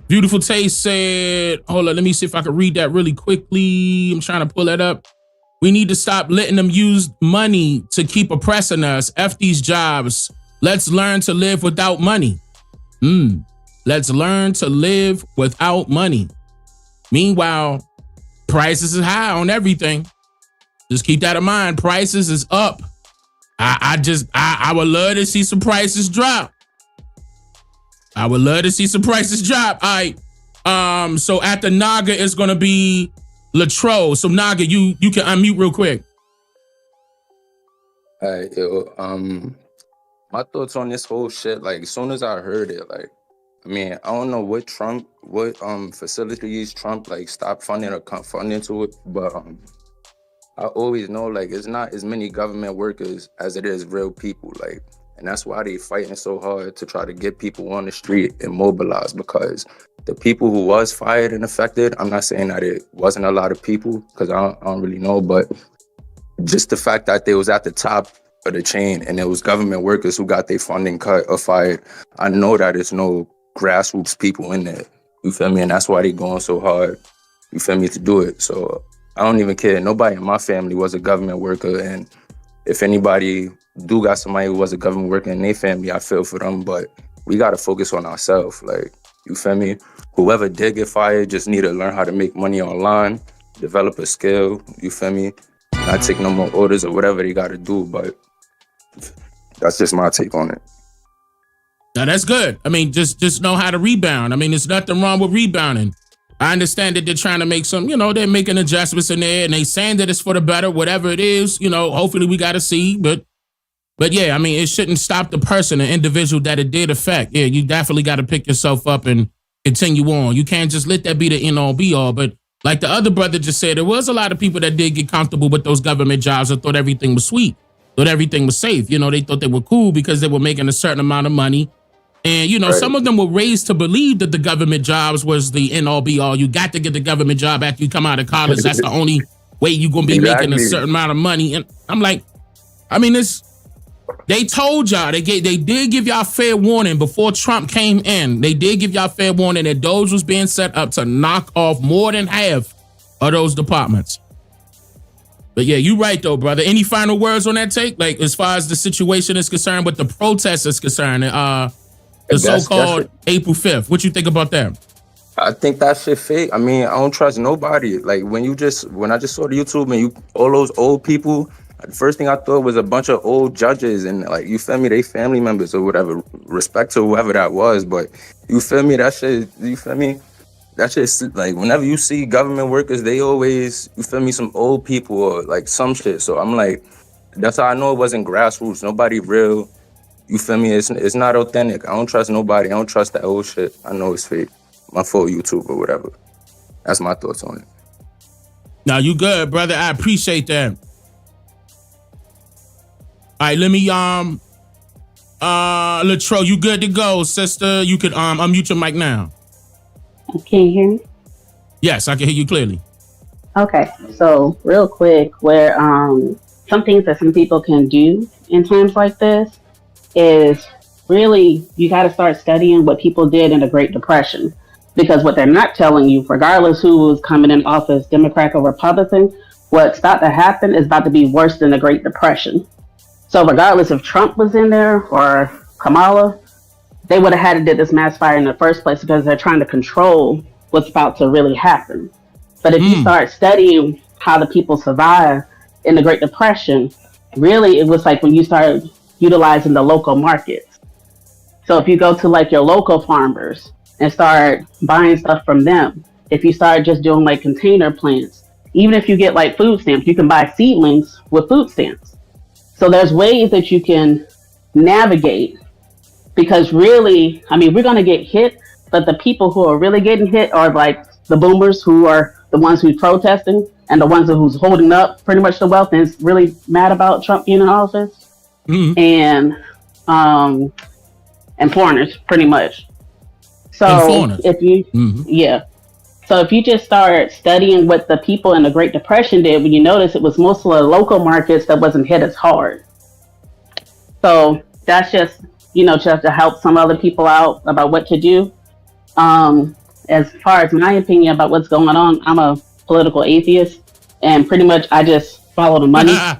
Beautiful Tay said, hold on, let me see if I can read that really quickly. I'm trying to pull that up. We need to stop letting them use money to keep oppressing us. F these jobs. Let's learn to live without money. Let's learn to live without money. Meanwhile, prices is high on everything. Just keep that in mind. Prices is up. I would love to see some prices drop. All right. So after Naga is gonna be Latrobe. So Naga, you can unmute real quick. All right, my thoughts on this whole shit, like, as soon as I heard it, like, I mean, I don't know what facilities Trump, like, stopped funding or cut funding to it, but I always know, like, it's not as many government workers as it is real people, like, and that's why they fighting so hard to try to get people on the street and mobilize, because the people who was fired and affected, I'm not saying that it wasn't a lot of people, because I don't really know, but just the fact that they was at the top of the chain and it was government workers who got their funding cut or fired, I know that there's no grassroots people in there, you feel me? And that's why they going so hard, you feel me, to do it. So I don't even care. Nobody in my family was a government worker, and if anybody do got somebody who was a government worker in their family, I feel for them, but we gotta focus on ourselves, like, you feel me? Whoever did get fired just need to learn how to make money online, develop a skill, you feel me? Not take no more orders or whatever they gotta do, but that's just my take on it. Now that's good. I mean, just know how to rebound. I mean, there's nothing wrong with rebounding. I understand that they're trying to make some, they're making adjustments in there and they saying that it's for the better, whatever it is, hopefully we got to see. But yeah, I mean, it shouldn't stop the person, the individual that it did affect. Yeah, you definitely got to pick yourself up and continue on. You can't just let that be the end all be all. But like the other brother just said, there was a lot of people that did get comfortable with those government jobs and thought everything was sweet, thought everything was safe. They thought they were cool because they were making a certain amount of money. And, right. Some of them were raised to believe that the government jobs was the end all be all. You got to get the government job after you come out of college. That's the only way you're going to be making a certain amount of money. And I'm like, I mean, they told y'all, they did give y'all fair warning before Trump came in. They did give y'all fair warning that Doge was being set up to knock off more than half of those departments. But yeah, you right though, brother. Any final words on that take? Like, as far as the situation is concerned, with the protests is concerned, the so-called April 5th. What you think about that? I think that shit fake. I mean, I don't trust nobody. Like, when I just saw the YouTube and all those old people, the first thing I thought was a bunch of old judges and, like, you feel me, they family members or whatever. Respect to whoever that was, but you feel me, that shit, you feel me? That shit's like, whenever you see government workers, they always, you feel me, some old people or like some shit. So I'm like, that's how I know it wasn't grassroots. Nobody real. You feel me? It's not authentic. I don't trust nobody. I don't trust that old shit. I know it's fake. My full YouTube or whatever. That's my thoughts on it. Now you good, brother. I appreciate that. All right, let me Latrobe, you good to go, sister? You could unmute your mic now. Can you hear me? Yes, I can hear you clearly. Okay, so real quick, where some things that some people can do in times like this is really you got to start studying what people did in the Great Depression, because what they're not telling you, regardless who was coming in office, Democrat or Republican, what's about to happen is about to be worse than the Great Depression. So regardless if Trump was in there or Kamala, they would have had to do this mass fire in the first place because they're trying to control what's about to really happen. But if you start studying how the people survived in the Great Depression, really it was like when you start utilizing the local markets. So if you go to like your local farmers and start buying stuff from them, if you start just doing like container plants, even if you get like food stamps, you can buy seedlings with food stamps. So there's ways that you can navigate, because really, I mean, we're going to get hit, but the people who are really getting hit are like the boomers, who are the ones who's protesting and the ones who's holding up pretty much the wealth and is really mad about Trump being in office, and foreigners pretty much. So if you, so if you just start studying what the people in the Great Depression did, when you notice it was mostly local markets that wasn't hit as hard. So that's just, just to help some other people out about what to do. As far as my opinion about what's going on, I'm a political atheist, and pretty much I just follow the money. I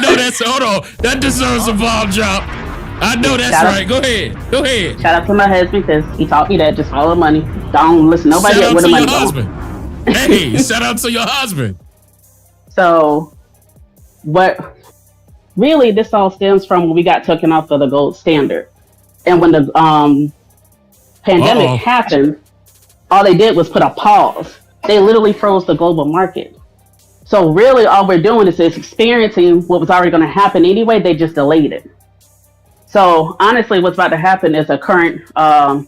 know that's, hold on, that deserves a ball drop. I know that's right. Go ahead. Shout out to my husband, because he taught me that. Just follow the money. Don't listen to nobody else where the money goes. Hey, shout out to your husband. So, what really this all stems from when we got taken off of the gold standard. And when the pandemic happened, all they did was put a pause. They literally froze the global market. So really all we're doing is experiencing what was already going to happen anyway. They just delayed it. So honestly, what's about to happen is a current,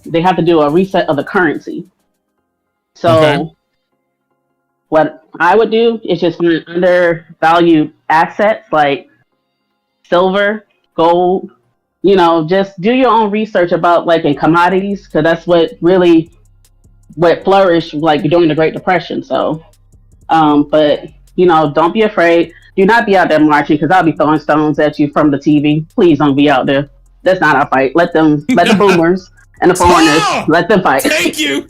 they have to do a reset of the currency. So what I would do is just find undervalued assets like silver, gold, just do your own research about like in commodities, because that's what flourished like during the Great Depression. So, but don't be afraid. Do not be out there marching, because I'll be throwing stones at you from the TV. Please don't be out there. That's not our fight. Let the boomers and the foreigners, let them fight. Thank you.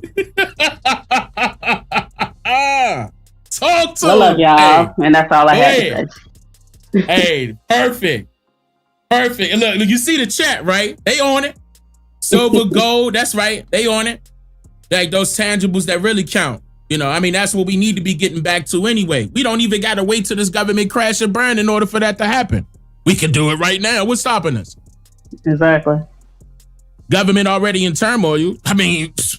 Talk to I love y'all, and that's all I have to say. Hey, perfect. And look, you see the chat, right? They on it. Silver, gold, that's right. They on it. Like those tangibles that really count. That's what we need to be getting back to anyway. We don't even got to wait till this government crash and burn in order for that to happen. We can do it right now. What's stopping us? Exactly. Government already in turmoil.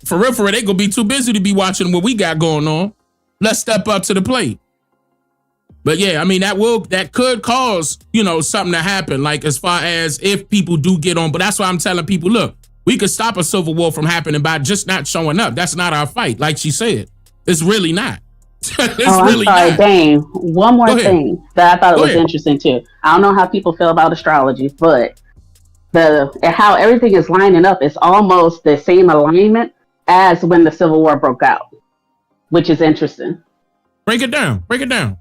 For real, they gonna be too busy to be watching what we got going on. Let's step up to the plate. But yeah, that could cause, something to happen. Like as far as if people do get on. But that's why I'm telling people, look, we could stop a civil war from happening by just not showing up. That's not our fight. Like she said, it's really not. I'm sorry, Dane. One more thing that I thought was interesting too. I don't know how people feel about astrology, but how everything is lining up is almost the same alignment as when the Civil War broke out, which is interesting. Break it down.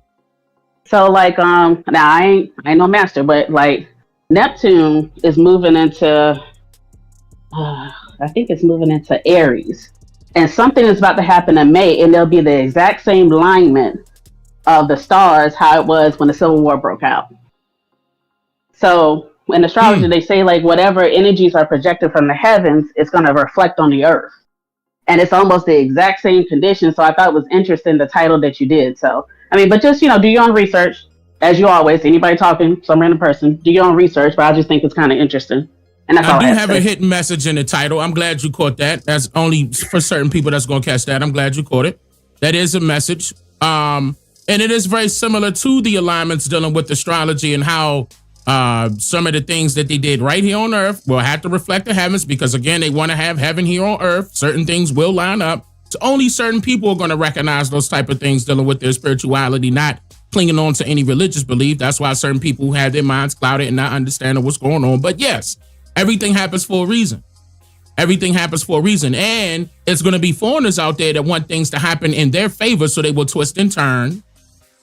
So like now I ain't no master, but like Neptune is moving into I think it's moving into Aries, and something is about to happen in May, and there'll be the exact same alignment of the stars how it was when the Civil War broke out. So in astrology they say like whatever energies are projected from the heavens, it's going to reflect on the earth, and it's almost the exact same condition. So I thought it was interesting the title that you did. So but just, do your own research, as you always, anybody talking, some random person, do your own research, but I just think it's kind of interesting. And that's all I have a hidden message in the title. I'm glad you caught that. That's only for certain people that's going to catch that. I'm glad you caught it. That is a message. And it is very similar to the alignments dealing with astrology and how some of the things that they did right here on Earth will have to reflect the heavens, because, again, they want to have heaven here on Earth. Certain things will line up. So only certain people are going to recognize those type of things dealing with their spirituality, not clinging on to any religious belief. That's why certain people have their minds clouded and not understanding what's going on. But yes, everything happens for a reason. Everything happens for a reason. And it's going to be foreigners out there that want things to happen in their favor, so they will twist and turn.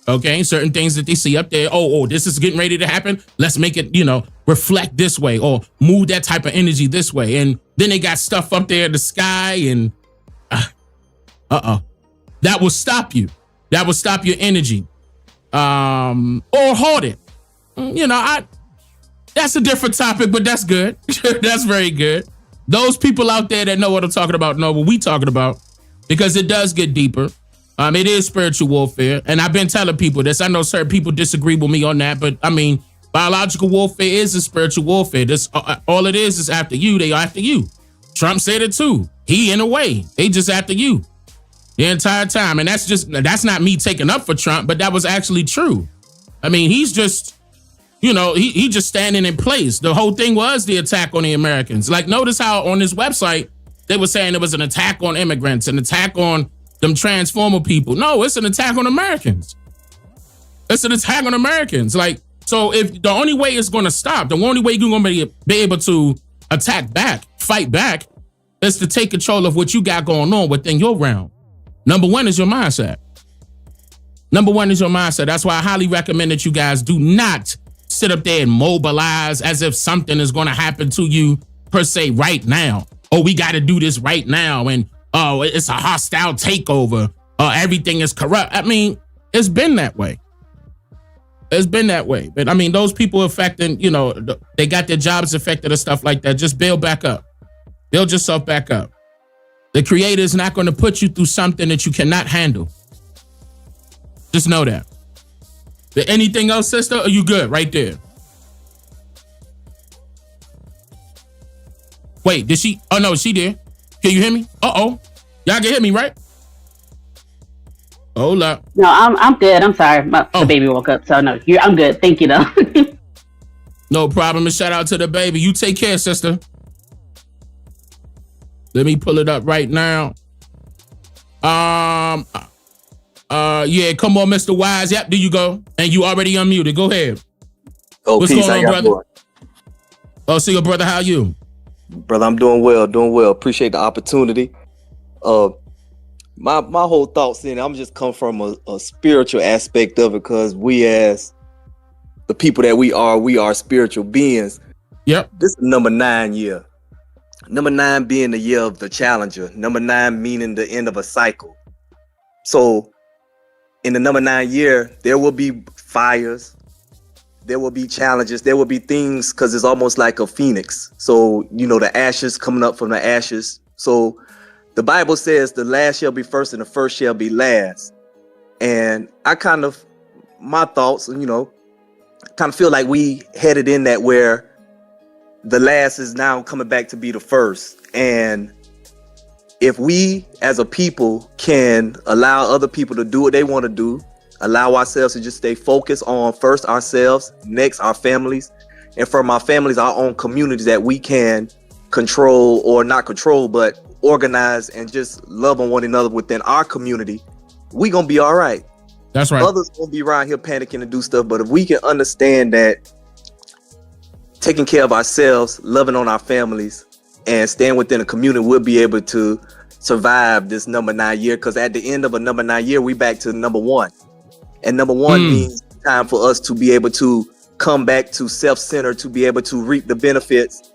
Okay, certain things that they see up there. Oh, this is getting ready to happen. Let's make it, reflect this way or move that type of energy this way. And then they got stuff up there in the sky and that will stop you. That will stop your energy. Or hold it. That's a different topic, but that's good. That's very good. Those people out there that know what I'm talking about know what we talking about, because it does get deeper. It is spiritual warfare, and I've been telling people this. I know certain people disagree with me on that, but I mean, biological warfare is a spiritual warfare. This all it is after you. They are after you. Trump said it too. He, in a way, they just after you the entire time, and that's not me taking up for Trump, but that was actually true. I mean, he's just. He just standing in place. The whole thing was the attack on the Americans. Like, notice how on this website, they were saying it was an attack on immigrants, an attack on them transformer people. No, it's an attack on Americans. It's an attack on Americans. Like, so if the only way it's going to stop, the only way you're going to be able to attack back, fight back, is to take control of what you got going on within your realm. Number one is your mindset. That's why I highly recommend that you guys do not sit up there and mobilize as if something is going to happen to you per se right now. Oh, we got to do this right now. And it's a hostile takeover. Everything is corrupt. I mean, it's been that way. But I mean, those people affecting, they got their jobs affected or stuff like that. Just build back up. Build yourself back up. The Creator is not going to put you through something that you cannot handle. Just know that. Anything else, sister? Are you good right there? Wait, did she? Oh, no, she did. Can you hear me? Uh-oh. Y'all can hear me, right? Hold up. No, I'm good. I'm sorry. The baby woke up, so no, I'm good. Thank you, though. No problem. And shout out to the baby. You take care, sister. Let me pull it up right now. Yeah, come on, Mr. Wise. Yep, there you go. And you already unmuted. Go ahead. Oh, what's peace. going on, brother? Oh, see your brother. How you? Brother, I'm doing well. Appreciate the opportunity. My whole thoughts in, I'm just come from a spiritual aspect of it, because we, as the people that we are spiritual beings. Yep. This is number 9 year. Number 9 being the year of the challenger. Number 9 meaning the end of a cycle. So in the number 9 year, there will be fires. There will be challenges. There will be things, because it's almost like a phoenix. So, the ashes coming up from the ashes. So the Bible says the last shall be first and the first shall be last. And my thoughts, kind of feel like we headed in that, where the last is now coming back to be the first. And if we as a people can allow other people to do what they want to do, allow ourselves to just stay focused on first ourselves, next our families, and from our families, our own communities that we can control, or not control, but organize and just love on one another within our community, we gonna be all right. That's right. Others gonna be around here panicking and do stuff, but if we can understand that taking care of ourselves, loving on our families, and staying within a community, we'll be able to survive this number 9 year. Because at the end of a number 9 year, we back to number 1. And number 1 means time for us to be able to come back to self-centered, to be able to reap the benefits.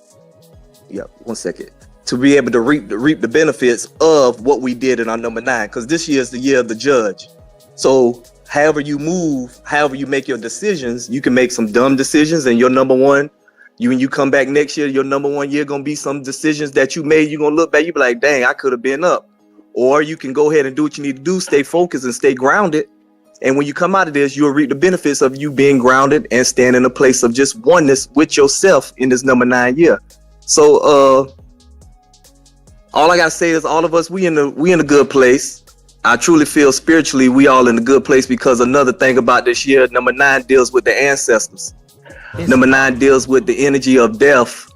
Yeah, 1 second. To be able to reap the benefits of what we did in our number 9. Because this year is the year of the judge. So however you move, however you make your decisions, you can make some dumb decisions, and your number 1, when you come back next year, your number 1 year gonna be some decisions that you made. You're gonna look back, you be like, dang, I could have been up. Or you can go ahead and do what you need to do, stay focused and stay grounded. And when you come out of this, you'll reap the benefits of you being grounded and staying in a place of just oneness with yourself in this number 9 year. So all I gotta say is, all of us, we in a good place. I truly feel spiritually we all in a good place, because another thing about this year, number 9 deals with the ancestors. Number 9 deals with the energy of death.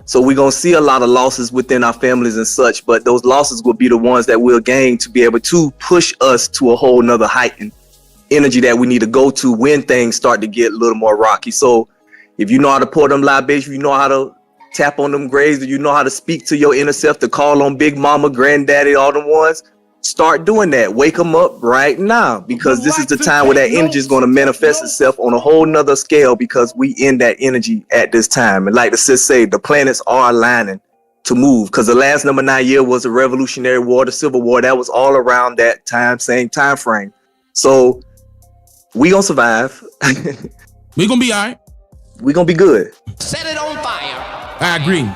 So we're going to see a lot of losses within our families and such, but those losses will be the ones that we'll gain to be able to push us to a whole nother heightened energy that we need to go to when things start to get a little more rocky. So if you know how to pour them libations, you know how to tap on them graves? Do you know how to speak to your inner self, to call on Big Mama, Granddaddy, all them ones? Start doing that. Wake them up right now, because this is the time where that energy is going to manifest itself on a whole nother scale, because we in that energy at this time. And like the sis say, the planets are aligning to move, because the last number 9 year was the Revolutionary War, the Civil War. That was all around that time, same time frame. So we gonna survive. We gonna be all right. We gonna be good. Set it on fire. I agree.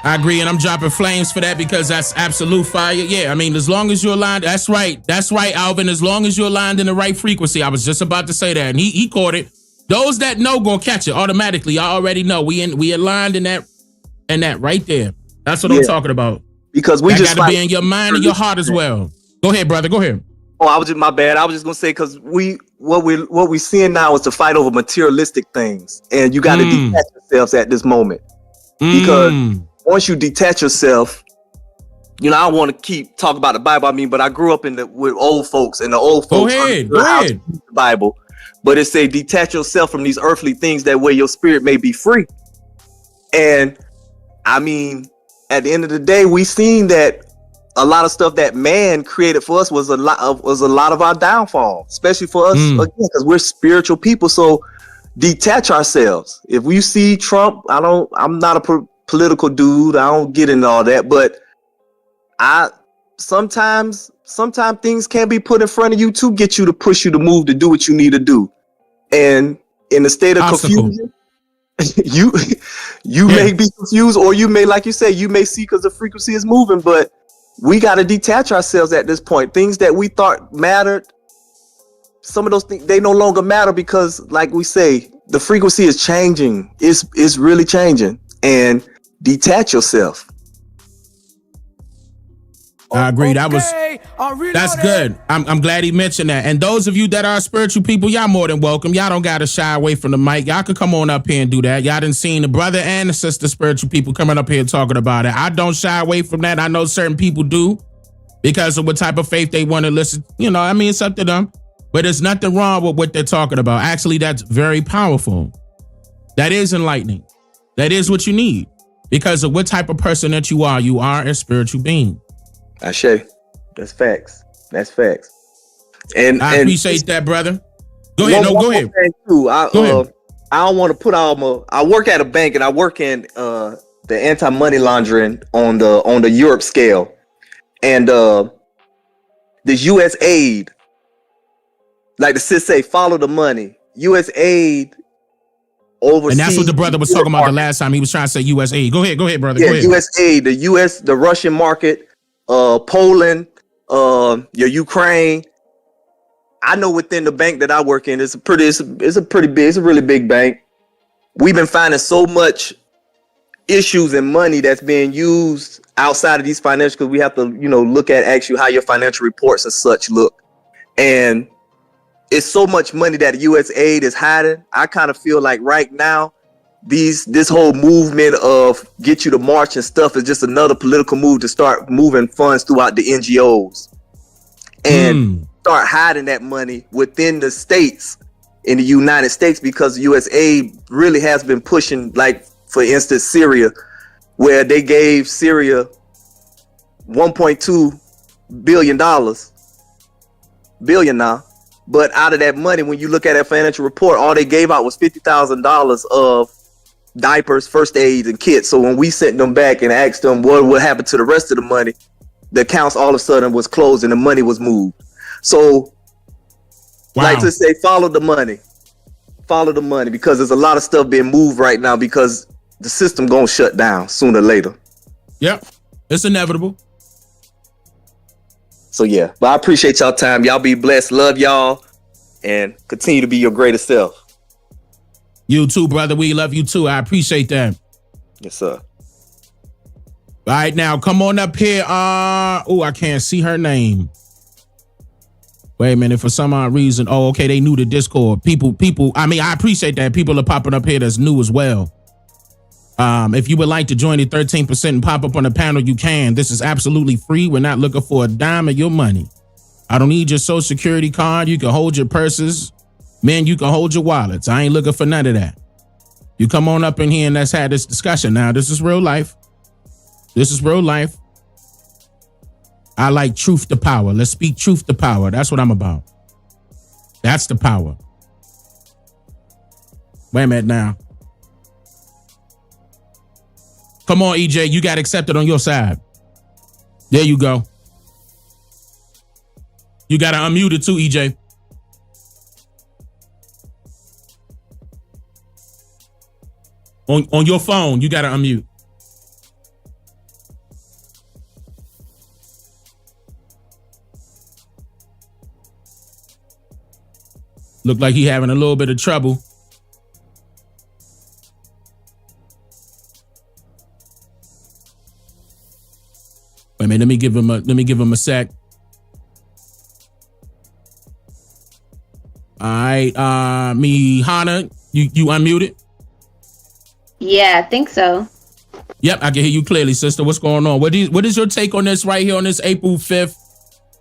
I agree, and I'm dropping flames for that, because that's absolute fire. Yeah, I mean, as long as you're aligned, that's right, Alvin. As long as you're aligned in the right frequency, I was just about to say that, and he caught it. Those that know gonna catch it automatically. I already know we aligned in that right there. That's what I'm talking about. Because we that just gotta be in your mind and your heart as well. Go ahead, brother. Go ahead. Oh, my bad. I was just gonna say, because what we seeing now is to fight over materialistic things, and you got to detach yourselves at this moment, because once you detach yourself, you know, I want to keep talking about the Bible. I mean, but I grew up with old folks, and the old folks go ahead. The Bible, but it say detach yourself from these earthly things, that way your spirit may be free. And I mean, at the end of the day, we seen that a lot of stuff that man created for us was a lot of our downfall, especially for us again, because we're spiritual people. So detach ourselves. If we see Trump, I'm not a political dude. I don't get into all that, but sometimes things can be put in front of you to get you, to push you to move, to do what you need to do. And in a state of confusion, you may be confused, or you may, like you say, you may see because the frequency is moving, but we got to detach ourselves at this point. Things that we thought mattered, some of those things, they no longer matter, because like we say, the frequency is changing. It's really changing. And detach yourself. I agree. That's good. I'm glad he mentioned that. And those of you that are spiritual people, y'all more than welcome. Y'all don't gotta shy away from the mic. Y'all can come on up here and do that. Y'all done seen the brother and the sister spiritual people coming up here talking about it. I don't shy away from that. I know certain people do, because of what type of faith they want to listen. You know, I mean, it's up to them. But there's nothing wrong with what they're talking about. Actually, that's very powerful. That is enlightening. That is what you need, because of what type of person that you are. You are a spiritual being. Ashe. That's facts. And I appreciate that, brother. Go ahead. Go ahead. Too, I don't want to put all I work at a bank, and I work in the anti-money laundering on the Europe scale. And the US aid, like the sis say, follow the money. US aid overseas. And that's what the brother was talking about the last time. He was trying to say US aid. Go ahead, brother. Yeah, go ahead. US aid, the Russian market, Poland, your Ukraine. I know within the bank that I work in, it's a really big bank. We've been finding so much issues and money that's being used outside of these financial, because we have to, look at actually how your financial reports and such look. And it's so much money that US aid is hiding. I kind of feel like right now, this whole movement of get you to march and stuff is just another political move to start moving funds throughout the NGOs and start hiding that money within the states in the United States, because USA really has been pushing, like, for instance, Syria, where they gave Syria $1.2 billion now. But out of that money, when you look at that financial report, all they gave out was $50,000 of diapers, first aid, and kits. So when we sent them back and asked them what happened to the rest of the money, the accounts all of a sudden was closed and the money was moved. So, like to say, follow the money, because there's a lot of stuff being moved right now, because the system gonna shut down sooner or later. Yep, it's inevitable. So yeah, but I appreciate y'all time. Y'all be blessed. Love y'all, and continue to be your greatest self. You too, brother. We love you too. I appreciate that. Yes, sir. All right, now come on up here. I can't see her name. Wait a minute. For some odd reason. Oh, okay. They new to Discord. People. I mean, I appreciate that. People are popping up here that's new as well. If you would like to join the 13% and pop up on the panel, you can. This is absolutely free. We're not looking for a dime of your money. I don't need your social security card. You can hold your purses. Man, you can hold your wallets. I ain't looking for none of that. You come on up in here and let's have this discussion. Now, this is real life. This is real life. I like truth to power. Let's speak truth to power. That's what I'm about. That's the power. Wait a minute now. Come on, EJ. You got accepted on your side. There you go. You got to unmute it too, EJ. On your phone, you got to unmute. Look like he having a little bit of trouble. Wait a minute, let me give him a sec. All right, Hannah, you unmuted? Yeah, I think so. Yep, I can hear you clearly, sister. What's going on? What is your take on this right here on this April 5th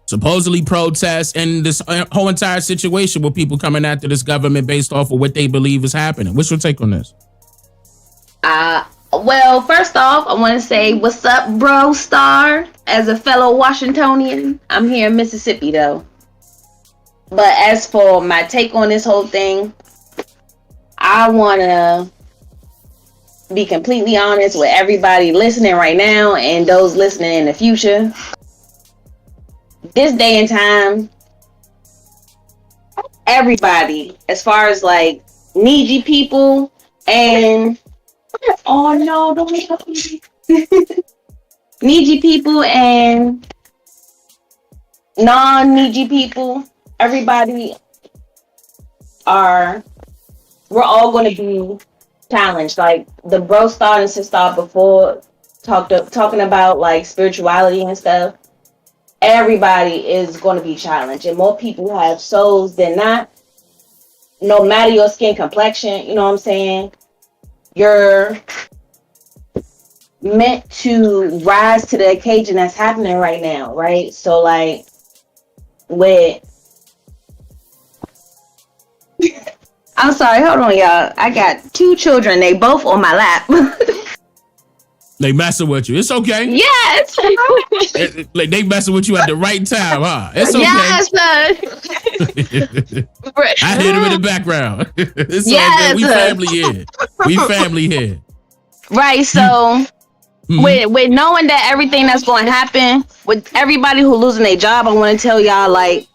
supposedly protest and this whole entire situation with people coming after this government based off of what they believe is happening? What's your take on this? Well, first off, I want to say what's up, bro, Star. As a fellow Washingtonian, I'm here in Mississippi, though. But as for my take on this whole thing, I want to be completely honest with everybody listening right now and those listening in the future. This day and time, everybody, as far as like needy people and oh no, don't make up needy people and non-needy people, everybody we're all going to be challenged. Like the bro Star and sister before talking about like spirituality and stuff. Everybody is going to be challenged, and more people have souls than not. No matter your skin complexion, you know what I'm saying? You're meant to rise to the occasion that's happening right now, right? So like I'm sorry, hold on, y'all. I got 2 children. They both on my lap. They messing with you. It's okay. Yes. Like they messing with you at the right time, huh? It's okay. Yes. I hear them in the background. It's all good. We family here. We family here. Right. So with knowing that everything that's going to happen with everybody who losing their job, I want to tell y'all like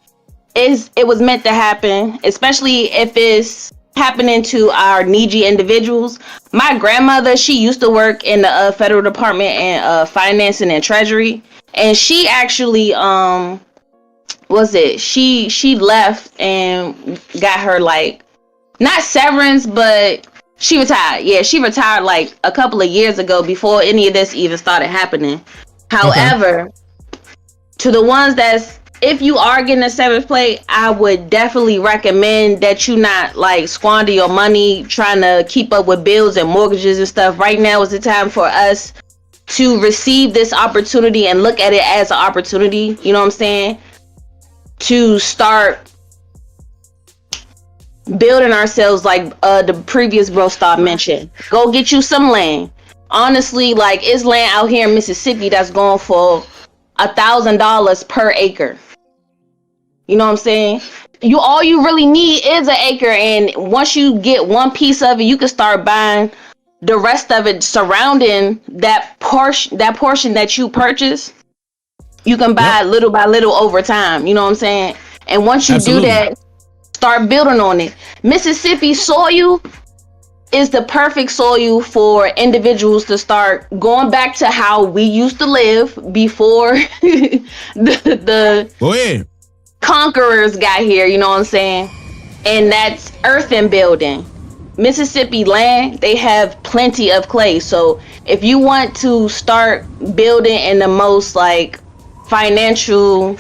it was meant to happen, especially if it's happening to our needy individuals. My grandmother, she used to work in the federal department and financing and treasury, and she actually she left and got her like not severance, but she retired. Yeah, she retired like a couple of years ago before any of this even started happening. However, to the ones that's, if you are getting a severance pay, I would definitely recommend that you not like squander your money trying to keep up with bills and mortgages and stuff. Right now is the time for us to receive this opportunity and look at it as an opportunity. You know what I'm saying? To start building ourselves like the previous bro Star mentioned. Go get you some land. Honestly, like it's land out here in Mississippi that's going for $1,000 per acre. You know what I'm saying? All you really need is an acre, and once you get one piece of it, you can start buying the rest of it surrounding that portion that you purchase. You can buy it little by little over time. You know what I'm saying? And once you do that, start building on it. Mississippi soil is the perfect soil for individuals to start going back to how we used to live before the conquerors got here, you know what I'm saying? And that's earthen building. Mississippi land, they have plenty of clay. So if you want to start building in the most like financial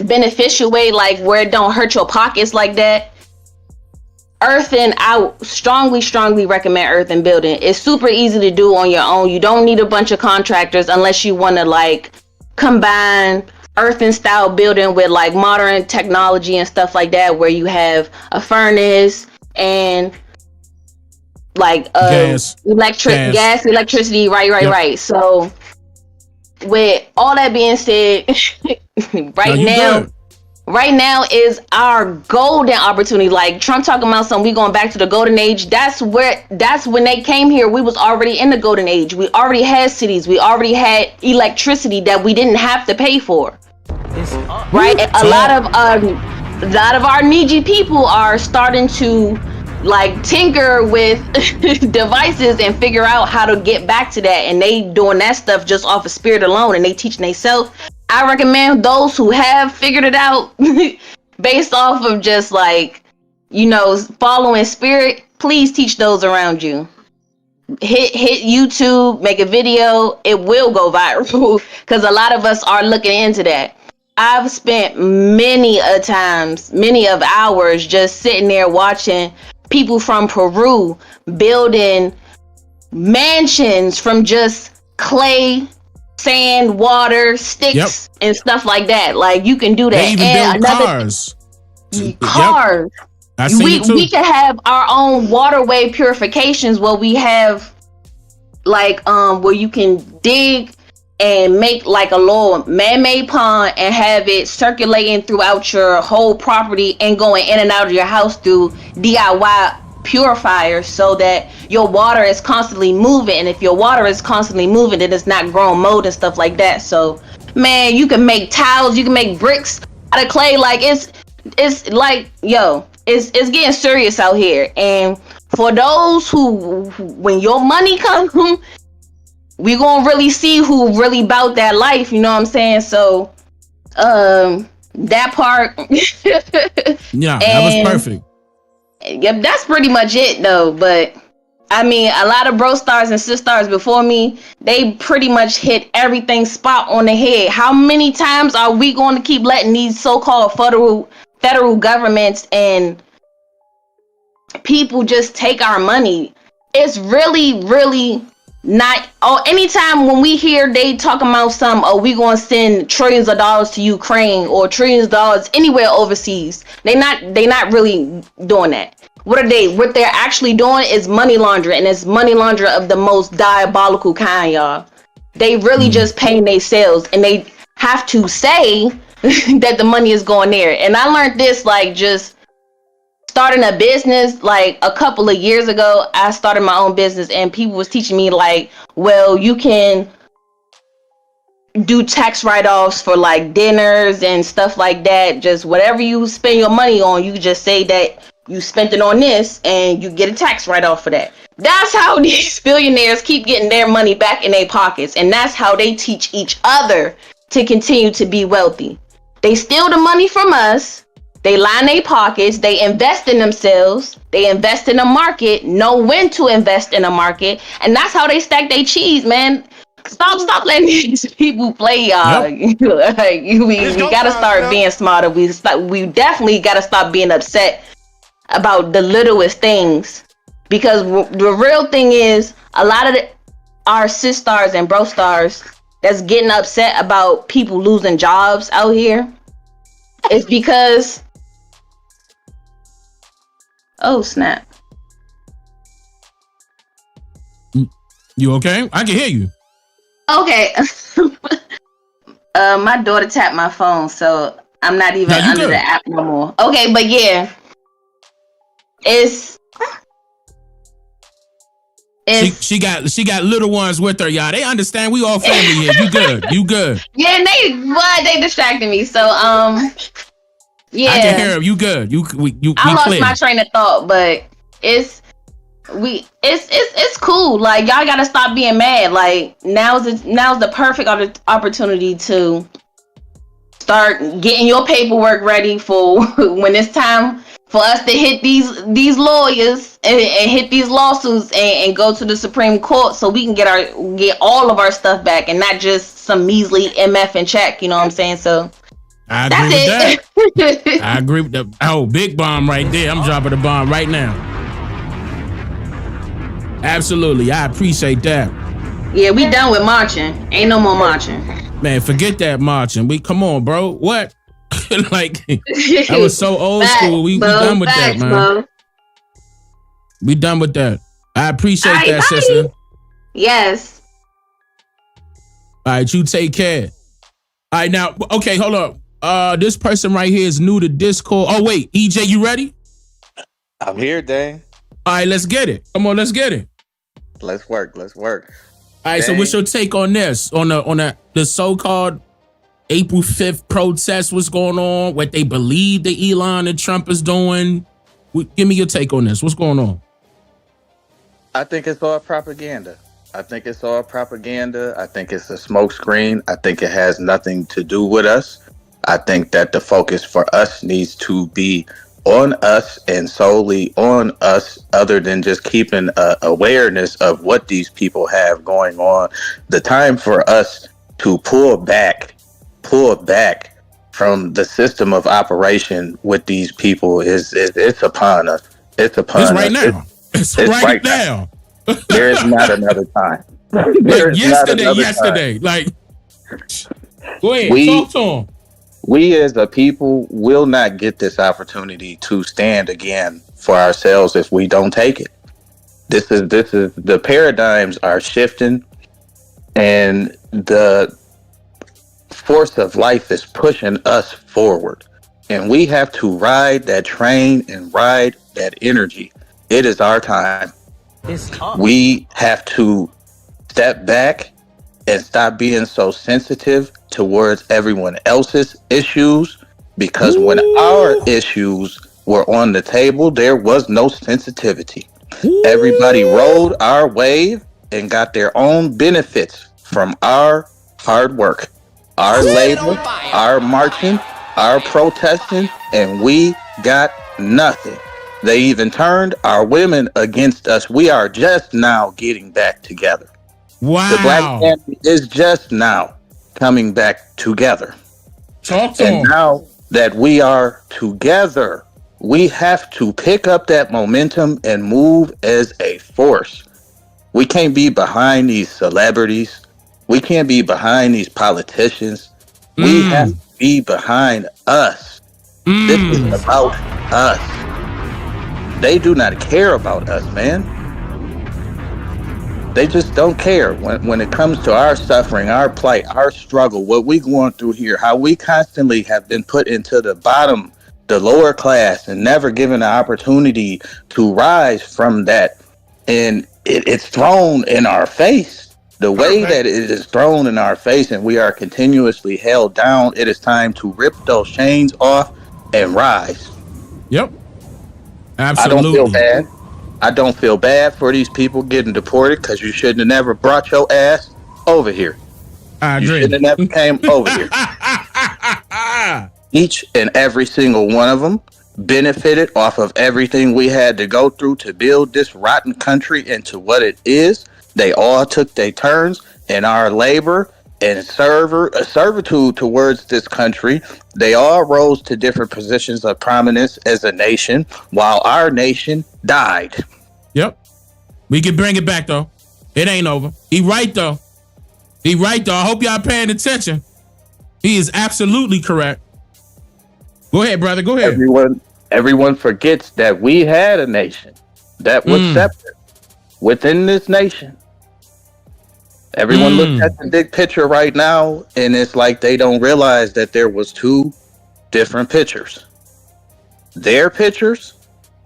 beneficial way, like where it don't hurt your pockets like that, earthen, I strongly recommend earthen building. It's super easy to do on your own. You don't need a bunch of contractors unless you want to like combine earthen style building with like modern technology and stuff like that, where you have a furnace and like gas, electricity. Right. Yep. Right. So with all that being said, right now is our golden opportunity. Like Trump talking about something, we going back to the golden age. That's when they came here. We was already in the golden age. We already had cities. We already had electricity that we didn't have to pay for. Right? A lot of our needy people are starting to like tinker with devices and figure out how to get back to that, and they doing that stuff just off of spirit alone, and they teaching themselves. I recommend those who have figured it out based off of just like, following spirit, please teach those around you. Hit YouTube, make a video, it will go viral because a lot of us are looking into that. I've spent many of hours just sitting there watching people from Peru building mansions from just clay, sand, water, sticks, and stuff like that. Like you can do that. They even build cars. Cars. We can have our own waterway purifications where we have like where you can dig and make like a little man-made pond and have it circulating throughout your whole property and going in and out of your house through DIY purifiers so that your water is constantly moving. And if your water is constantly moving, then it's not growing mold and stuff like that. So man, you can make tiles, you can make bricks out of clay. Like it's like, it's getting serious out here. And for those who when your money comes, we gonna really see who really about that life, you know what I'm saying? So that part that was perfect. Yep, that's pretty much it though. But I mean, a lot of bro stars and sis stars before me, they pretty much hit everything spot on the head. How many times are we going to keep letting these so-called federal governments and people just take our money? It's really not. Anytime when we hear they talking about we gonna send trillions of dollars to Ukraine or trillions of dollars anywhere overseas, they not really doing that. What they're actually doing is money laundering, and it's money laundering of the most diabolical kind, y'all. They really just paying themselves, and they have to say that the money is going there. And I learned this like just starting a business like a couple of years ago. I started my own business, and people was teaching me like, well, you can do tax write-offs for like dinners and stuff like that. Just whatever you spend your money on, you just say that you spent it on this and you get a tax write-off for that. That's how these billionaires keep getting their money back in their pockets, and that's how they teach each other to continue to be wealthy. They steal the money from us, they line their pockets, they invest in themselves, they invest in the market, know when to invest in a market, and that's how they stack their cheese, man. Stop letting these people play, y'all. Yep. we gotta start being smarter. We definitely gotta stop being upset about the littlest things, because the real thing is a lot of our sis stars and bro stars that's getting upset about people losing jobs out here is because oh snap. You okay? I can hear you. Okay. My daughter tapped my phone, so I'm not even under the app no more. Okay, but yeah. She got little ones with her, y'all. They understand we all family here. You good. Yeah, they distracted me. So yeah. I can hear them. You good. I lost my train of thought, but it's cool. Like y'all gotta stop being mad. Like now's the perfect opportunity to start getting your paperwork ready for when it's time for us to hit these lawyers and hit these lawsuits and go to the Supreme Court so we can get all of our stuff back and not just some measly MF and check. You know what I'm saying? So I agree with that. I agree with that. Oh, big bomb right there. I'm dropping the bomb right now. Absolutely. I appreciate that. Yeah, we done with marching. Ain't no more marching. Man, forget that marching. Come on, bro. What? Like, that was so old school. We done with that, man. We done with that. I appreciate All right, that, bye. sister. Yes. All right, you take care. All right, now, okay, hold up. This person right here is new to Discord. Oh, wait, EJ, you ready? I'm here, Dane. All right, let's get it. Come on, let's get it. Let's work. Let's work. All right, so what's your take on this? On the so-called April 5th protest, what's going on? What they believe that Elon and Trump is doing? Give me your take on this. What's going on? I think it's all propaganda. I think it's a smokescreen. I think it has nothing to do with us. I think that the focus for us needs to be on us and solely on us, other than just keeping awareness of what these people have going on. The time for us to pull back from the system of operation with these people is it's upon us. It's upon us. Right now. It's right now. There is not another time. Like yesterday. Like, go ahead, talk to them. We as a people will not get this opportunity to stand again for ourselves if we don't take it. This is the paradigms are shifting, and the force of life is pushing us forward, and we have to ride that train and ride that energy. It is our time. We have to step back and stop being so sensitive towards everyone else's issues, because when our issues were on the table, there was no sensitivity. Everybody rode our wave and got their own benefits from our hard work, our labor, our marching, our protesting, and we got nothing. They even turned our women against us. We are just now getting back together. Wow. The Black family is just now coming back together. Talk to and them. Now that we are together, we have to pick up that momentum and move as a force. We can't be behind these celebrities. We can't be behind these politicians. We have to be behind us. This is about us. They do not care about us, man. They just don't care when it comes to our suffering, our plight, our struggle, what we going through here, how we constantly have been put into the bottom, the lower class, and never given the opportunity to rise from that. And it's thrown in our face. The way that it is thrown in our face and we are continuously held down, it is time to rip those chains off and rise. Yep. Absolutely. I don't feel bad. I don't feel bad for these people getting deported, because you shouldn't have never brought your ass over here. I agree. You shouldn't have never came over here. Each and every single one of them benefited off of everything we had to go through to build this rotten country into what it is. They all took their turns in our labor and servitude towards this country. They all rose to different positions of prominence as a nation, while our nation died. Yep. We can bring it back, though. It ain't over. He right, though. I hope y'all paying attention. He is absolutely correct. Go ahead, brother. Go ahead. Everyone forgets that we had a nation that was separate within this nation. Everyone looks at the big picture right now, and it's like they don't realize that there was two different pictures. Their pictures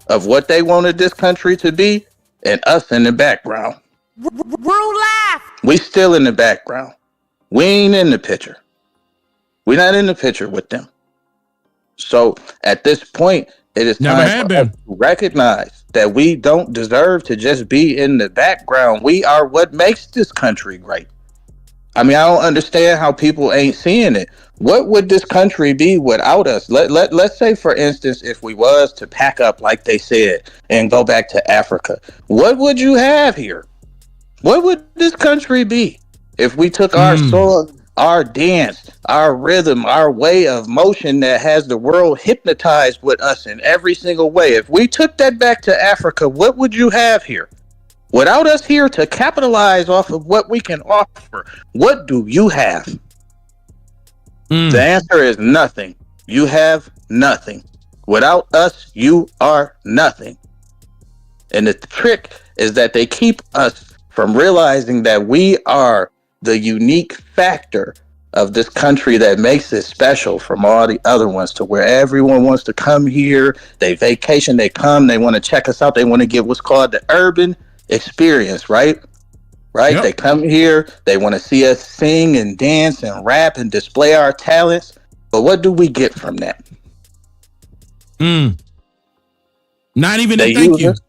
of what they wanted this country to be, and us in the background. We still in the background. We ain't in the picture. We're not in the picture with them. So at this point, it is time for us to recognize that we don't deserve to just be in the background. We are what makes this country great. I mean, I don't understand how people ain't seeing it. What would this country be without us? Let's say, for instance, if we was to pack up like they said and go back to Africa, what would you have here? What would this country be if we took our soul, our dance, our rhythm, our way of motion that has the world hypnotized with us in every single way? If we took that back to Africa, what would you have here? Without us here to capitalize off of what we can offer, what do you have? The answer is nothing. You have nothing. Without us, you are nothing. And the trick is that they keep us from realizing that we are the unique factor of this country that makes it special from all the other ones, to where everyone wants to come here. They vacation, they come, they want to check us out. They want to get what's called the urban experience, right? Yep. They come here, they want to see us sing and dance and rap and display our talents. But what do we get from that? Not even They a thank use you. us.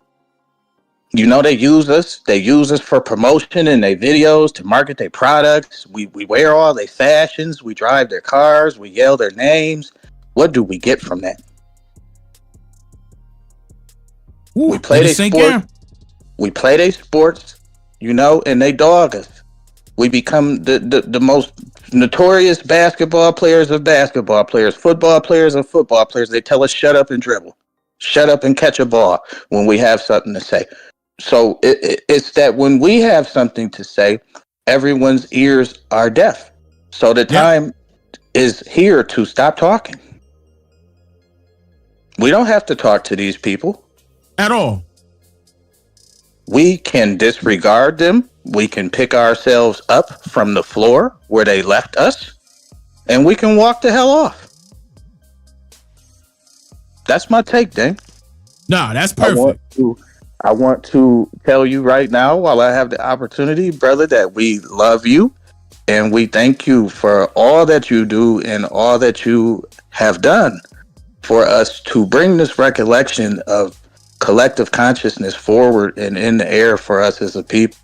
You know, they use us. They use us for promotion in their videos to market their products. We wear all their fashions. We drive their cars. We yell their names. What do we get from that? We play their sports. We play their sports, you know, and they dog us. We become the most notorious basketball players of basketball players, football players of football players. They tell us shut up and dribble, shut up and catch a ball when we have something to say. So it's that when we have something to say, everyone's ears are deaf. So the time is here to stop talking. We don't have to talk to these people at all. We can disregard them. We can pick ourselves up from the floor where they left us, and we can walk the hell off. That's my take, Dane. No, that's perfect. I want to tell you right now, while I have the opportunity, brother, that we love you and we thank you for all that you do and all that you have done for us to bring this recollection of collective consciousness forward and in the air for us as a people.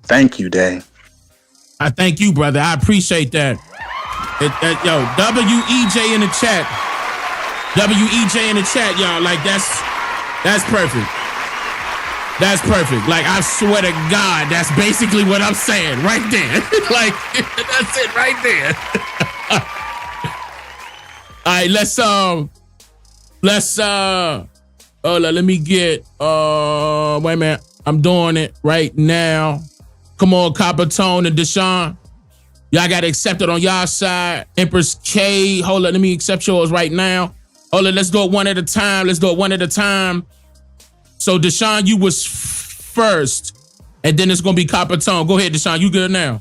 Thank you, Dane. I thank you, brother. I appreciate that. Yo, WEJ in the chat. WEJ in the chat, y'all. Like, that's perfect. That's perfect. Like, I swear to God, that's basically what I'm saying right there. Like, that's it right there. All right, let me get, wait a minute. I'm doing it right now. Come on, Copper Tone and Deshaun. Y'all got to accept it on y'all side. Empress K, hold up, let me accept yours right now. Hold up, let's do it one at a time. So, Deshaun, you was first, and then it's going to be Copper Tone. Go ahead, Deshaun, you good now.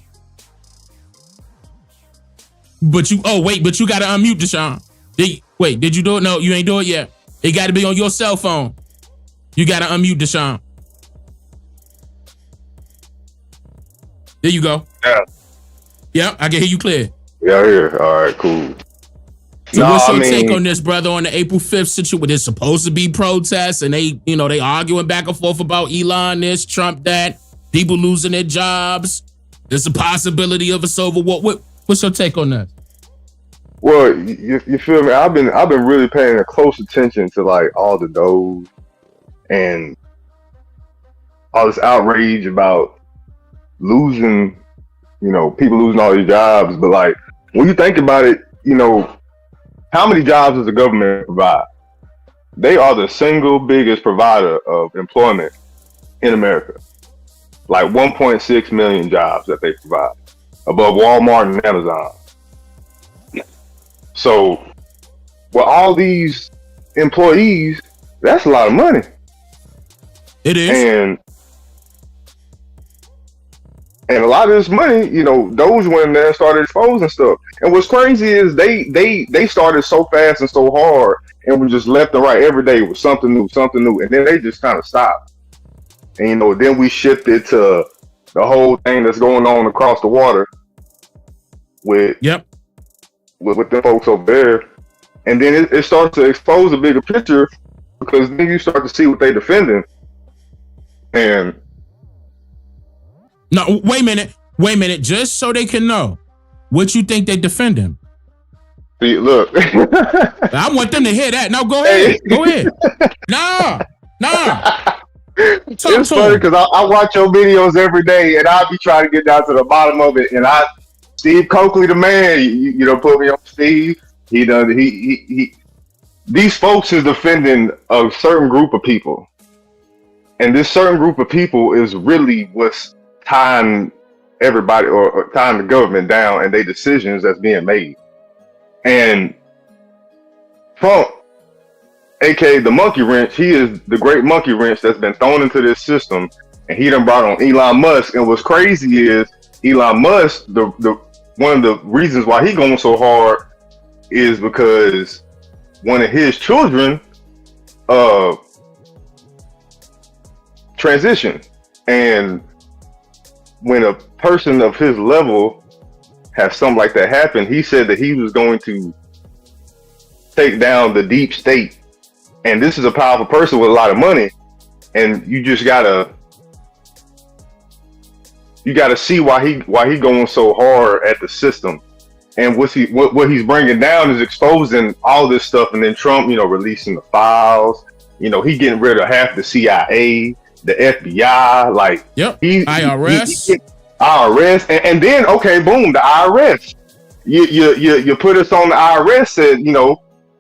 But you got to unmute, Deshaun. Did you do it? No, you ain't do it yet. It got to be on your cell phone. You got to unmute, Deshaun. There you go. Yeah. Yep, I can hear you clear. Yeah, here. All right, cool. So what's your take on this, brother, on the April 5th situation? There's supposed to be protests and they arguing back and forth about Elon this, Trump that, people losing their jobs. There's a possibility of a civil war. What's your take on that? Well, you feel me? I've been really paying a close attention to like all the does and all this outrage about losing, people losing all their jobs. But like when you think about it, how many jobs does the government provide? They are the single biggest provider of employment in America. Like 1.6 million jobs that they provide, above Walmart and Amazon. So, with all these employees, that's a lot of money. It is. And a lot of this money, those went in there and started exposing stuff. And what's crazy is they started so fast and so hard and were just left and right every day with something new. And then they just kind of stopped. And, then we shifted to the whole thing that's going on across the water with the folks over there. And then it starts to expose a bigger picture because then you start to see what they're defending. And no, wait a minute, just so they can know what you think they defend him. See, look. I want them to hear that. No, go ahead. Go ahead. Nah. It's funny because I watch your videos every day and I'll be trying to get down to the bottom of it. And Steve Coakley, the man, you put me on Steve. These folks is defending a certain group of people. And this certain group of people is really what's tying everybody or tying the government down and their decisions that's being made. And Trump aka the monkey wrench. He is the great monkey wrench that's been thrown into this system, and he done brought on Elon Musk. And what's crazy is Elon Musk, the one of the reasons why he going so hard is because one of his children transition, and when a person of his level have something like that happen, he said that he was going to take down the deep state. And this is a powerful person with a lot of money, and you just gotta see why he going so hard at the system. And what he's bringing down is exposing all this stuff, and then Trump, releasing the files. He getting rid of half the CIA, the FBI, like IRS, IRS, and then okay, boom, the IRS. You put us on the IRS. Said,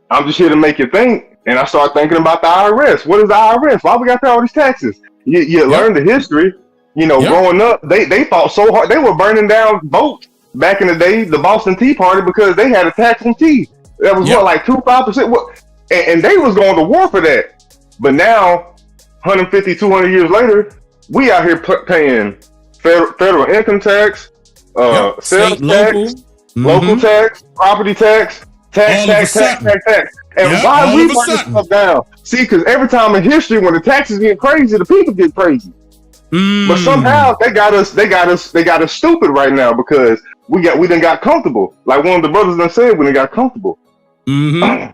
I'm just here to make you think. And I started thinking about the IRS. What is the IRS? Why we got to pay all these taxes? You learn the history. Growing up, they fought so hard. They were burning down boats back in the day, the Boston Tea Party, because they had a tax on tea. That was what, like 2-5%? What? And they was going to war for that. But now, 150, 200 years later, we out here paying federal income tax, sales state, tax, local tax, property tax, tax. And why we bring this stuff down? See, because every time in history, when the taxes get crazy, the people get crazy. But somehow they got us stupid right now, because we done got comfortable. Like one of the brothers done said, we done got comfortable. They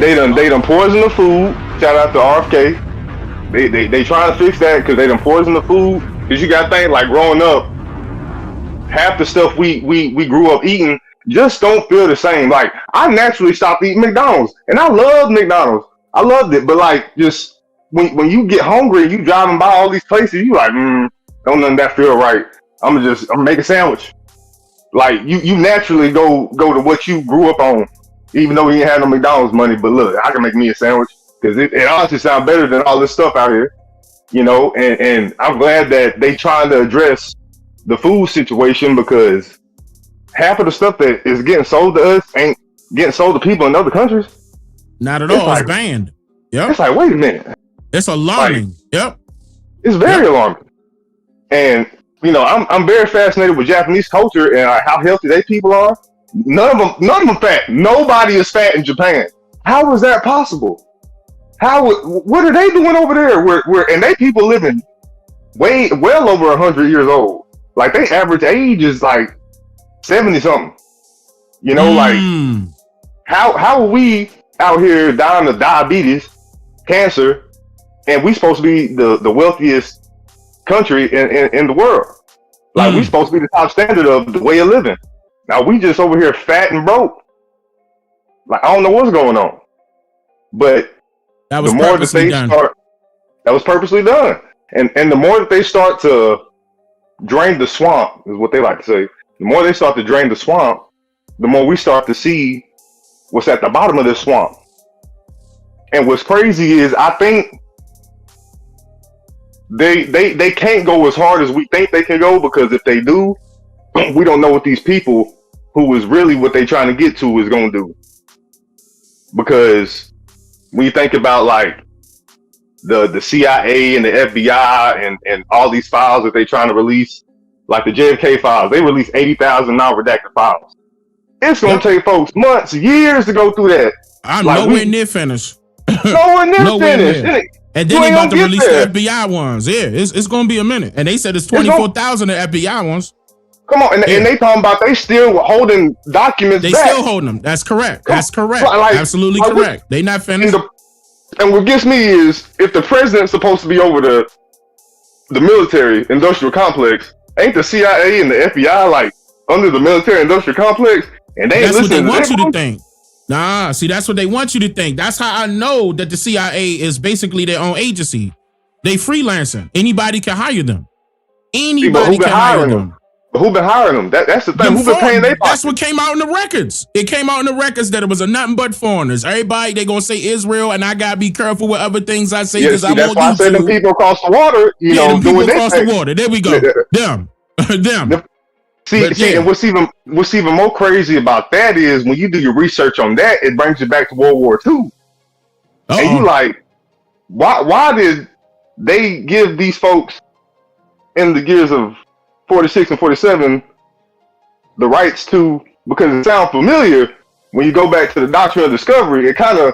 done poison the food. Shout out to RFK. They trying to fix that because they done poison the food. Because you got to think, like, growing up, half the stuff we grew up eating just don't feel the same. Like, I naturally stopped eating McDonald's, and I love McDonald's. I loved it, but like, just when you get hungry and you driving by all these places, you like, don't none of that feel right. I'm gonna make a sandwich. Like, you naturally go to what you grew up on, even though you ain't had no McDonald's money. But look, I can make me a sandwich, because it honestly sounds better than all this stuff out here, and I'm glad that they trying to address the food situation, because half of the stuff that is getting sold to us ain't getting sold to people in other countries. Not at all. It's banned. Yep. It's like, wait a minute. It's alarming. Yep. It's very alarming. And I'm very fascinated with Japanese culture and how healthy they people are. None of them fat. Nobody is fat in Japan. How is that possible? What are they doing over there? And they people living well over 100 years old. Like, they average age is like 70 something. Like, how are we out here dying of diabetes, cancer, and we supposed to be the wealthiest country in the world? Like, we supposed to be the top standard of the way of living. Now we just over here fat and broke. Like, I don't know what's going on. But that was the more that they done. That was purposely done. And the more that they start to drain the swamp, is what they like to say. The more they start to drain the swamp, the more we start to see what's at the bottom of this swamp. And what's crazy is, I think they can't go as hard as we think they can go, because if they do, we don't know what these people who is really what they trying to get to is going to do. Because when you think about, like, the CIA and the FBI and all these files that they trying to release, like the JFK files, they released 80,000 non-redacted files. It's going to take folks months, years to go through that. I'm nowhere near finished. Nowhere near finished. And then they about to release the FBI ones. Yeah, it's going to be a minute. And they said it's 24,000 of FBI ones. Come on, and they talking about they still holding documents They back. still holding them. That's correct. That's correct. Like, absolutely correct. They not finished. And what gets me is, if the president's supposed to be over the military industrial complex, ain't the CIA and the FBI like under the military industrial complex? And they ain't that's what they listening want to you them? to think. Nah, see, that's what they want you to think. That's how I know that the CIA is basically their own agency. They freelancing. Anybody can hire them. Anybody can hire them. But who been hiring them? That's the thing. Who been paying their That's what came out in the records. It came out in the records that it was a nothing but foreigners. Everybody, they gonna say Israel, and I gotta be careful with other things I say, because I'm on YouTube. That's why I said them people across the water, them people across the water. There we go. Them. And what's even more crazy about that is when you do your research on that, it brings you back to World War II. And you like, why did they give these folks in the years of 46 and 47 the rights to? Because it sounds familiar when you go back to the Doctrine of Discovery. It kind of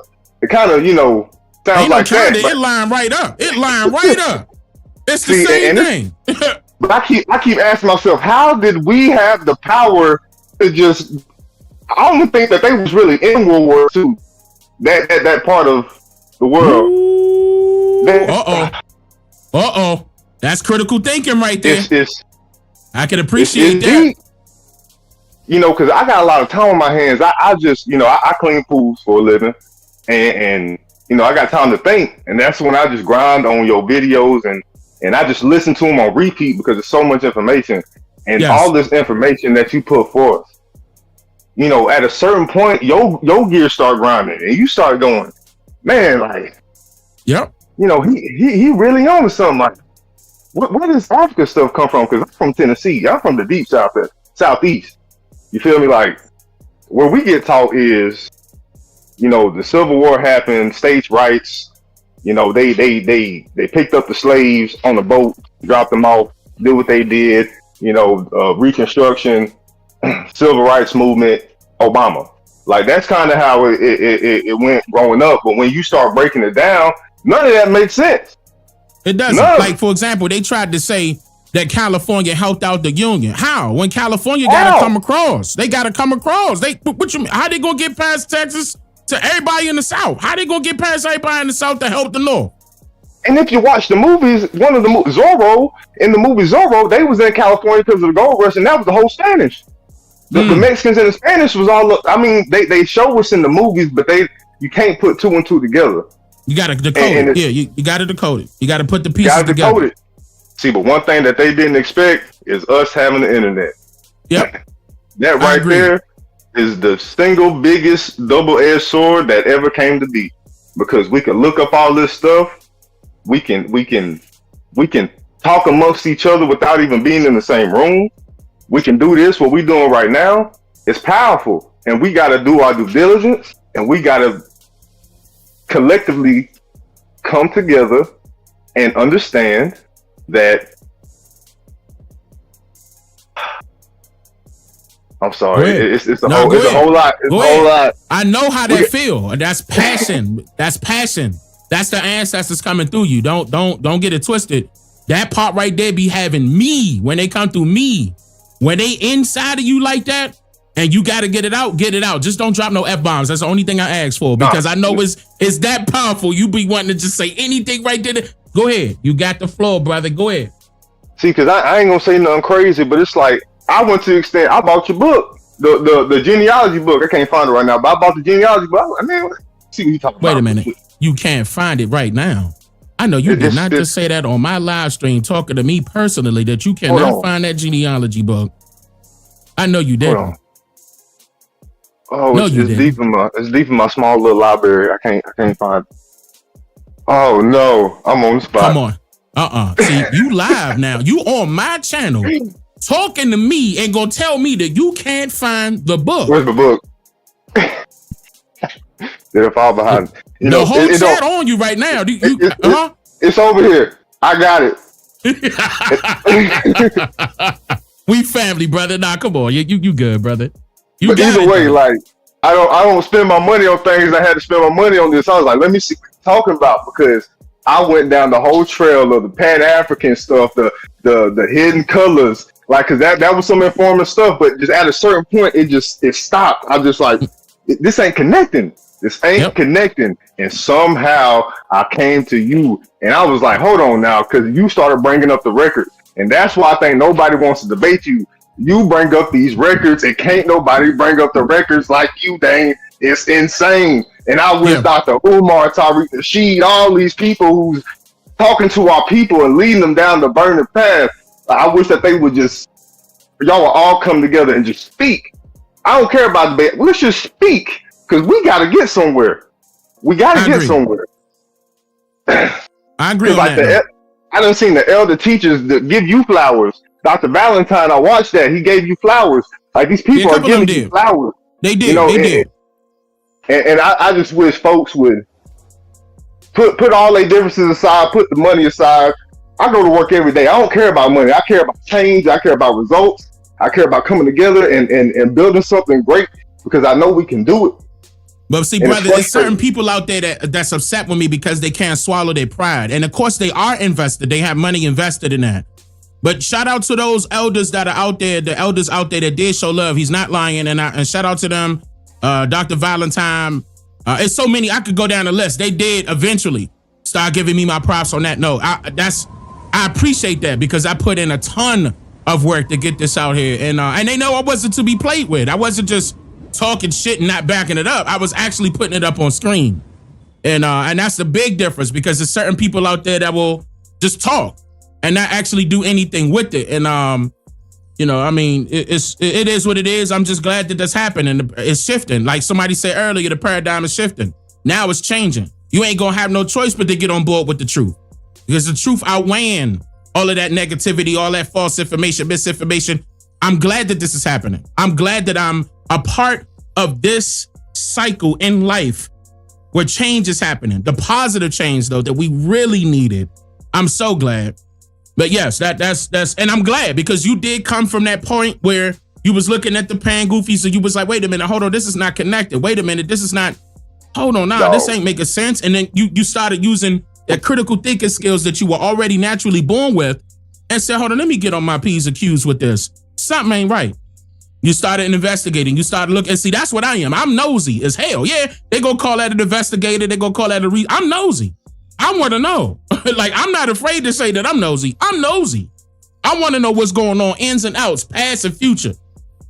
sounds like that. It lined right up. It's the same thing. But I keep asking myself, how did we have the power to just? I don't think that they was really in World War II. That part of the world. That's critical thinking right there. I can appreciate that. Deep. Because I got a lot of time on my hands. I just, I clean pools for a living, and I got time to think, and that's when I just grind on your videos and I just listen to them on repeat because there's so much information and all this information that you put forth. At a certain point, your gears start grinding and you start going, man, like, yep. He really on to something. Like, where does Africa stuff come from? Because I'm from Tennessee. I'm from the deep southeast. You feel me? Like, where we get taught is, the Civil War happened, states' rights. They picked up the slaves on the boat, dropped them off, did what they did. Reconstruction, civil rights movement, Obama. Like, that's kind of how it went growing up. But when you start breaking it down, none of that makes sense. It doesn't. Like, for example, they tried to say that California helped out the Union. How? When California got to come across. They got to come across. What you mean? How they going to get past Texas to everybody in the South? How they going to get past everybody in the South to help the North? And if you watch the movies, one of the Zorro, in the movie Zorro, they was in California because of the gold rush, and that was the whole Spanish. The Mexicans and the Spanish was all, they show us in the movies, but you can't put two and two together. You got to decode it. Yeah, you got to decode it. You got to put the pieces together. Decode it. See, but one thing that they didn't expect is us having the internet. Yep. That right there is the single biggest double-edged sword that ever came to be. Because we can look up all this stuff. We can talk amongst each other without even being in the same room. We can do this, what we're doing right now. It's powerful. And we got to do our due diligence. And we got to collectively come together and understand that. I'm sorry. It's a whole lot. It's a whole lot. I know how that feel. That's passion. That's passion. That's the ancestors coming through you. Don't get it twisted. That part right there be having me when they come through me. When they inside of you like that, and you got to get it out, get it out. Just don't drop no F-bombs. That's the only thing I ask for, because I know it's that powerful. You be wanting to just say anything right there. Go ahead. You got the floor, brother. Go ahead. See, because I ain't going to say nothing crazy, but it's like, I went to the extent, I bought your book, the genealogy book. I can't find it right now, but I bought the genealogy book. I mean, see what you talking about. Wait a minute. You can't find it right now. I know you did not just say that on my live stream talking to me personally that you cannot find that genealogy book. I know you didn't. Oh, no, it's deep in my small little library. I can't find it. Oh no, I'm on the spot. Come on. See, you live now. You on my channel talking to me and gonna tell me that you can't find the book. Where's the book? It'll fall behind. The whole chat on you right now. It's over here. I got it. We family, brother. Nah, come on. You good, brother. But either way, like, I don't spend my money on things I had to spend my money on this. I was like, let me see what you're talking about, because I went down the whole trail of the Pan-African stuff, the hidden colors, like, cause that was some informative stuff, but just at a certain point, it stopped. I'm just like, this ain't connecting. This ain't connecting. And somehow I came to you and I was like, hold on now, because you started bringing up the records. And that's why I think nobody wants to debate you. You bring up these records and can't nobody bring up the records like you, Dane. It's insane. And I wish Dr. Umar, Tariq Nasheed, all these people who's talking to our people and leading them down the burning path. I wish that they would y'all would all come together and just speak. I don't care about debate. Let's just speak, because we got to get somewhere. We got to get somewhere. I agree on like that. I done seen the elder teachers that give you flowers, Dr. Valentine, I watched that. He gave you flowers. Like these people are giving you flowers. They did. You know, they did. And I just wish folks would put all their differences aside, put the money aside. I go to work every day. I don't care about money. I care about change. I care about results. I care about coming together and building something great because I know we can do it. But see, brother, there's certain people out there that's upset with me because they can't swallow their pride. And of course, they are invested. They have money invested in that. But shout out to those elders that are out there, the elders out there that did show love. He's not lying. And shout out to them, Dr. Valentine. It's so many. I could go down the list. They did eventually start giving me my props on that note. I appreciate that because I put in a ton of work to get this out here. And they know I wasn't to be played with. I wasn't just talking shit and not backing it up. I was actually putting it up on screen. And that's the big difference because there's certain people out there that will just talk and not actually do anything with it. And, you know, I mean, it is what it is. I'm just glad that that's happening. It's shifting. Like somebody said earlier, the paradigm is shifting. Now it's changing. You ain't gonna have no choice but to get on board with the truth because the truth outweighing all of that negativity, all that false information, misinformation. I'm glad that this is happening. I'm glad that I'm a part of this cycle in life where change is happening. The positive change, though, that we really needed. I'm so glad. But yes, that's and I'm glad because you did come from that point where you was looking at the pan goofies and you was like, wait a minute, hold on, this is not connected. Wait a minute, this is not, hold on, this ain't making sense. And then you started using that critical thinking skills that you were already naturally born with and said, hold on, let me get on my P's and Q's with this. Something ain't right. You started investigating. You started looking. And see, that's what I am. I'm nosy as hell. Yeah, they gonna call that an investigator. They gonna call that a I'm nosy. I want to know. Like, I'm not afraid to say that I'm nosy. I'm nosy. I want to know what's going on, ins and outs, past and future,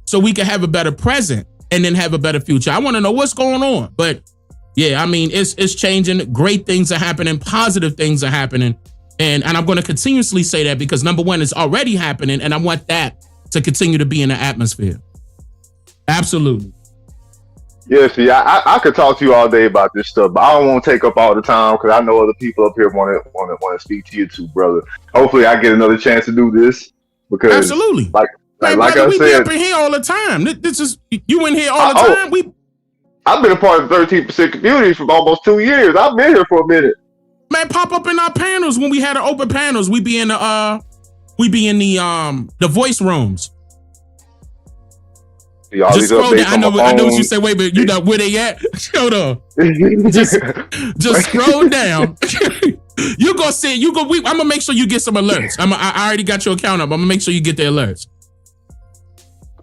so we can have a better present and then have a better future. I want to know what's going on. But yeah, I mean, it's changing. Great things are happening. Positive things are happening. And I'm going to continuously say that because number one, it's already happening. And I want that to continue to be in the atmosphere. Absolutely. Yeah, see, I could talk to you all day about this stuff, but I don't want to take up all the time because I know other people up here want to speak to you too, brother. Hopefully, I get another chance to do this because absolutely, like brother, I we said, be up in here all the time. This is you in here all the time. I've been a part of the 13% community for almost 2 years. I've been here for a minute. Man, pop up in our panels when we had our open panels. We be in the voice rooms. Just scroll down. I know what you say. Wait, but you know where they at? Hold on. just scroll down. You go see. You go. I'm gonna make sure you get some alerts. I already got your account up. I'm gonna make sure you get the alerts.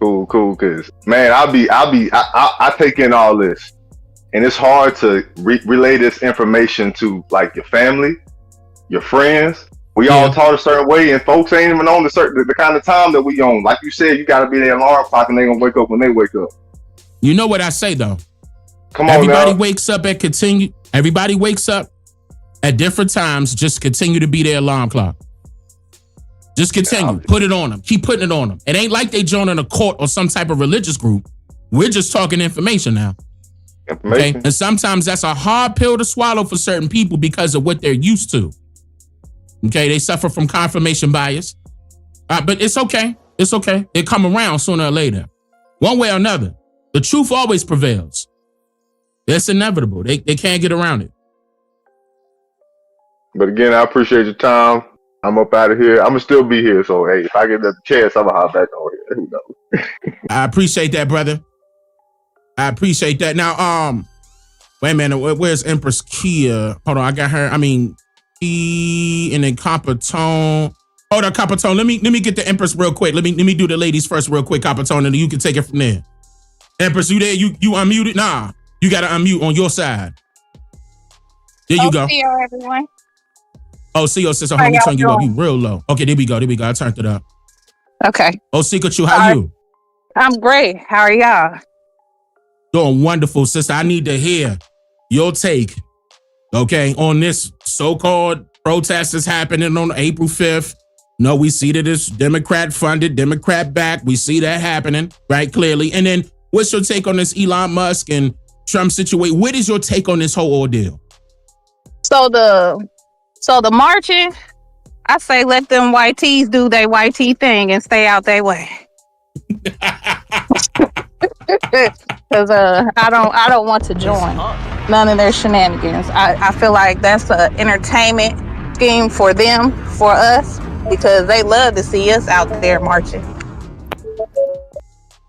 Cool. Cause man, I take in all this, and it's hard to relay this information to like your family, your friends. We all taught a certain way, and folks ain't even on the kind of time that we on. Like you said, you got to be their alarm clock, and they gonna wake up when they wake up. You know what I say though. Come on, everybody now. Everybody wakes up at different times. Just continue to be their alarm clock. Just continue. Put it on them. Keep putting it on them. It ain't like they joining a court or some type of religious group. We're just talking information now. Okay, and sometimes that's a hard pill to swallow for certain people because of what they're used to. Okay, they suffer from confirmation bias. But it's okay. It's okay. They come around sooner or later. One way or another. The truth always prevails. It's inevitable. They can't get around it. But again, I appreciate your time. I'm up out of here. I'm going to still be here. So, hey, if I get another chance, I'm going to hop back on here. Who knows? I appreciate that, brother. I appreciate that. Now, wait a minute. Where's Empress Kia? Hold on. I got her. And then Capitone. Hold on, Capitone. Let me get the Empress real quick. Let me do the ladies first real quick, Capitone, and you can take it from there. Empress, you there? You unmuted? Nah, you gotta unmute on your side. There you go. See you, everyone. Oh, see your sister. Hold on, turn you up. You real low. Okay, there we go. I turned it up. Okay. Oh, Sikachu, how you? I'm great. How are y'all? Doing wonderful, sister. I need to hear your take. Okay, on this so-called protest that's happening on April 5th. No, we see that it's Democrat funded, Democrat backed. We see that happening, right, clearly. And then what's your take on this Elon Musk and Trump situation? What is your take on this whole ordeal? So the marching I say let them YTs do their YT thing and stay out their way. Because I don't want to join none of their shenanigans. I feel like that's an entertainment scheme for them, for us, because they love to see us out there marching.